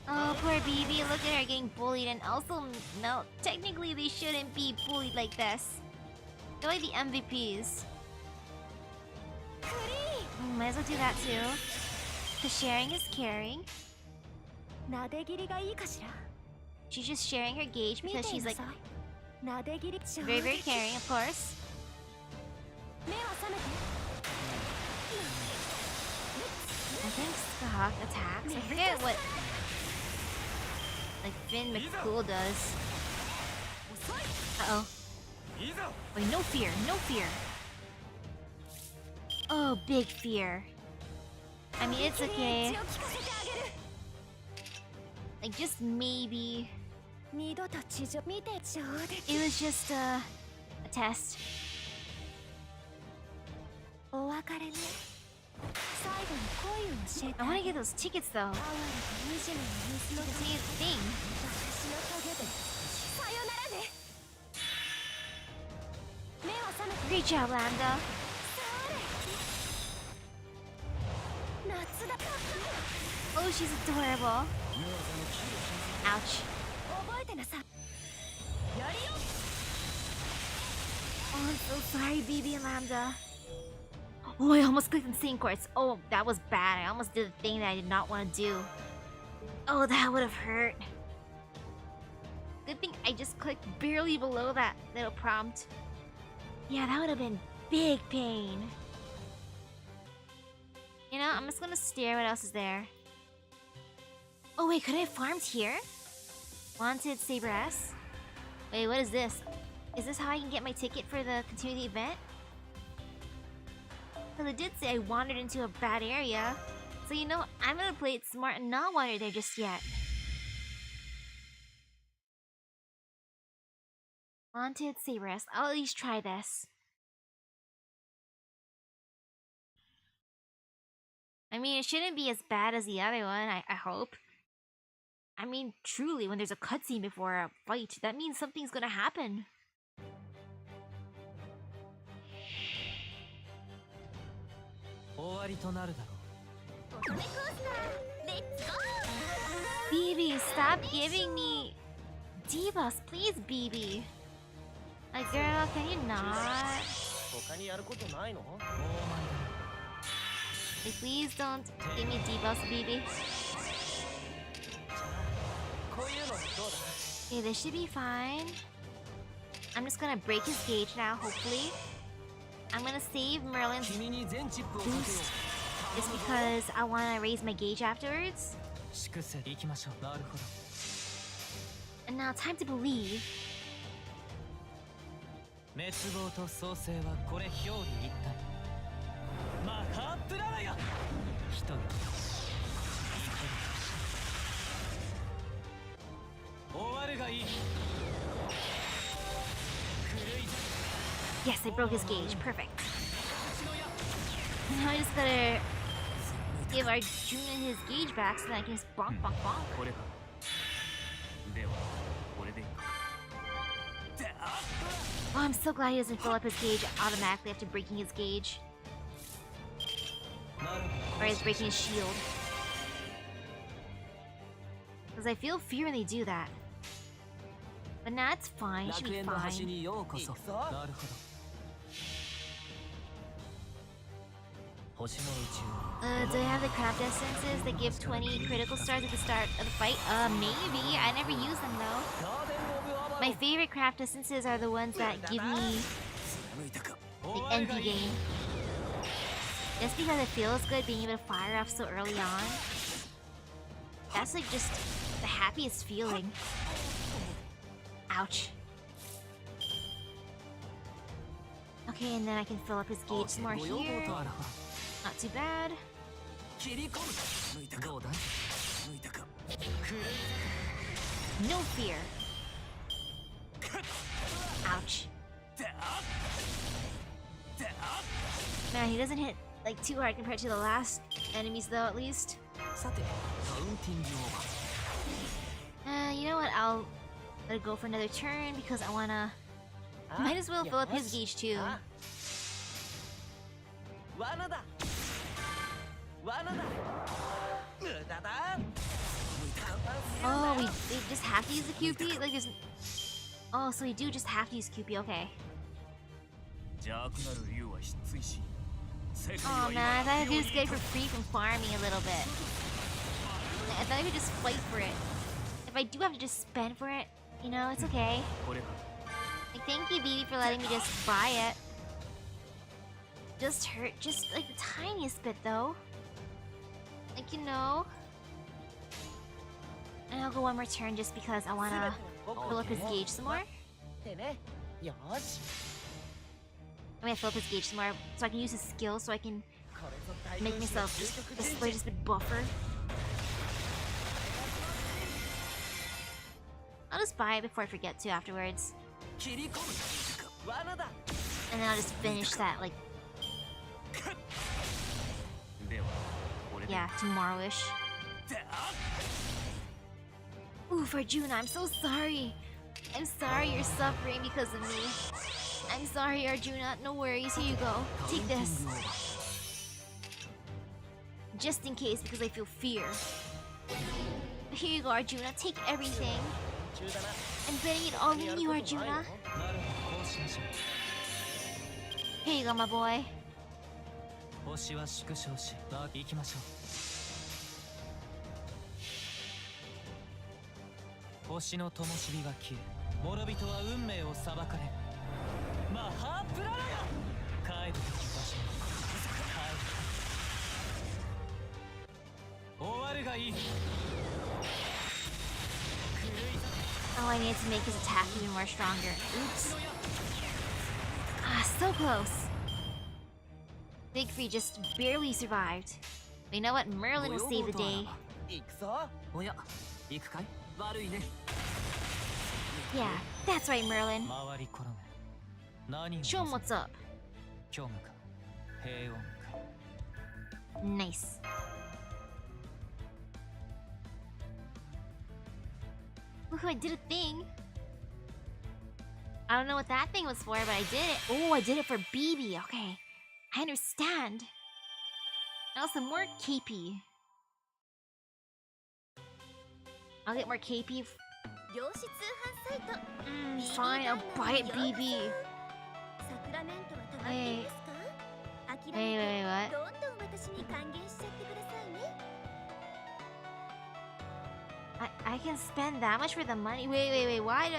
Oh, poor BB, look at her getting bullied, and also, no, technically they shouldn't be bullied like this. They're like the MVPs. Might as well do that too. Cause sharing is caring. She's just sharing her gauge because she's like very, very caring, of course. I think Skahawk attacks. I forget what like Finn McCool does. Uh-oh. Wait, no fear, no fear. Oh, big fear. I mean, it's okay. Like, just maybe... It was just a test. I want to get those tickets though. See a thing. Great job, Lambda. Oh, she's adorable. Ouch. Oh, I'm so sorry, BB and Lambda. Oh, I almost clicked Insane Quartz. Oh, that was bad. I almost did the thing that I did not want to do. Oh, that would have hurt. Good thing I just clicked barely below that little prompt. Yeah, that would have been big pain. You know, I'm just gonna stare what else is there. Oh wait, could I have farmed here? Wanted SE.RA.PH? Wait, what is this? Is this how I can get my ticket for the continuity event? Because it did say I wandered into a bad area. So you know, I'm gonna play it smart and not wander there just yet. Wanted SE.RA.PH. I'll at least try this. I mean, it shouldn't be as bad as the other one, I hope. I mean, truly, when there's a cutscene before a fight, that means something's gonna happen. BB, stop giving me debuffs, please, BB. Like, girl, can you not? 他にやることないの？ Like, please don't give me debuffs, BB. こういうのどうだ？ Okay, this should be fine. I'm just gonna break his gauge now, hopefully. I'm gonna save Merlin's 君に全チップをかけよ boost just because I wanna raise my gauge afterwards. う。粛清行きましょう。なるほど。 And now, time to believe. 滅亡と創生はこれ表裏一体。マハプララヤ。人が。終わるがいい。 Yes, I broke his gauge. Perfect. Now I just gotta give Arjuna his gauge back so that I can just bonk, bonk, bonk. これか。では、これでいい。 Oh, I'm so glad he doesn't fill up his gauge automatically after breaking his gauge. Or he's breaking his shield. Because I feel fear when they do that. But nah, it's fine. It should 楽 be 園の端 fine. にようこそ。なるほど。星の宇宙。 Do I have the craft essences that give 20 critical stars at the start of the fight? Maybe. I never use them though. My favorite craft essences are the ones that give me like NP gain. Just because it feels good being able to fire off so early on. That's like just the happiest feeling. Ouch. Okay, and then I can fill up his gauge some more here. Not too bad. 切り込む。どうだ？ No fear. Ouch. Man, he doesn't hit like too hard compared to the last enemies though, at least. さて、カウンティングオーバー。 You know what? I'll let it go for another turn because I wanna... Might as well fill up his gauge too. 罠だ。罠だ。無駄だ。 Oh, they just have to use the QP? Like there's... Oh, so we do just have to use QP, okay. 邪悪なる竜は失墜し。 Oh man, I thought I could just get it for free from farming a little bit. I thought I could just fight for it. If I do have to just spend for it, you know, it's okay. これか。 Like, thank you, BB, for letting me just buy it. Just hurt, just like the tiniest bit, though. Like, you know. And I'll go one more turn just because I wanna fill up his gauge some more. でね。よし。 I'm gonna fill up his gauge some more so I can use his skill so I can make myself just a slightest bit buffer. I'll just buy it before I forget to afterwards. 切り込む。罠だ。 And then I'll just finish that, like, では、これで。 yeah, tomorrow-ish. Oof, Arjuna, I'm so sorry. I'm sorry you're suffering because of me. I'm sorry, Arjuna. No worries. Here you go. Take this. Just in case, because I feel fear. Here you go, Arjuna. Take everything. I'm betting it all in you, Arjuna. なるほど、こうしましょう。 Here you go, my boy. 星は縮小し、行きましょう。星の灯火は消え、諸人は運命を裁かれる。マハプララヤ。帰るべき場所に帰る。終わるがいい。 Oh, I need to make his attack even more stronger. Oops. Ah, so close. Big Free just barely survived. But you know what? Merlin will save the day. 行くぞ。おや、行くかい？悪いね。 Yeah, that's right, Merlin. 回り転げ。何を Show him what's up. 虚無か、平穏か。 Nice. Woohoo, I did a thing. I don't know what that thing was for, but I did it. Oh, I did it for BB. Okay. I understand. Now some more KP. I'll get more KP. 量子通販サイト Fine, I'll buy it, BB. サクラメントはたまっていますか？諦 Wait, め wait, て what? どんどん私に還元しちゃってくださいね。 I can spend that much for the money. Wait. Why do...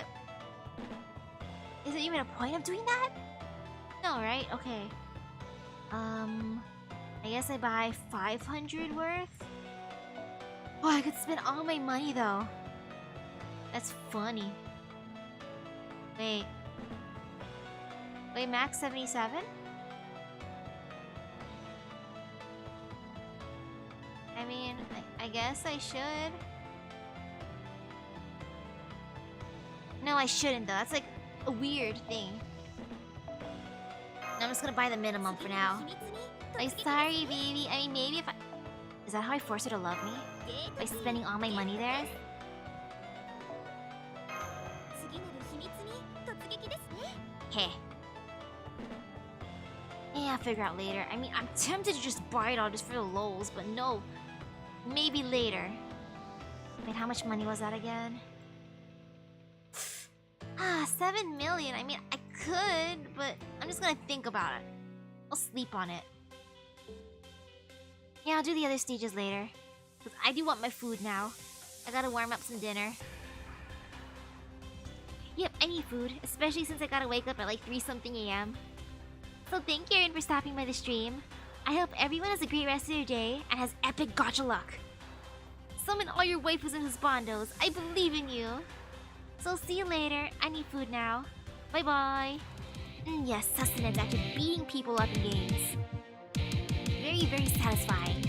Is there even a point of doing that? No, right? Okay. I guess I buy 500 worth? Oh, I could spend all my money though. That's funny. Wait, max 77? I mean, I guess I should. No, I shouldn't though. That's like a weird thing. No, I'm just gonna buy the minimum for now. Like, sorry, baby. I mean, maybe if I... Is that how I force her to love me? By spending all my money there? 次なる秘密に突撃ですね。 Hey. Yeah, I'll figure out later. I mean, I'm tempted to just buy it all just for the lols, but no. Maybe later. Wait, how much money was that again? 7 million. I mean, I could, but I'm just gonna think about it. I'll sleep on it. Yeah, I'll do the other stages later. Because I do want my food now. I gotta warm up some dinner. Yep, I need food, especially since I gotta wake up at like 3-something a.m. So thank you, Erin, for stopping by the stream. I hope everyone has a great rest of your day and has epic gacha luck. Summon all your waifus and husbandos. I believe in you. So see you later. I need food now. Bye-bye. Yes, sustenance after beating people up in games. Very, very satisfying.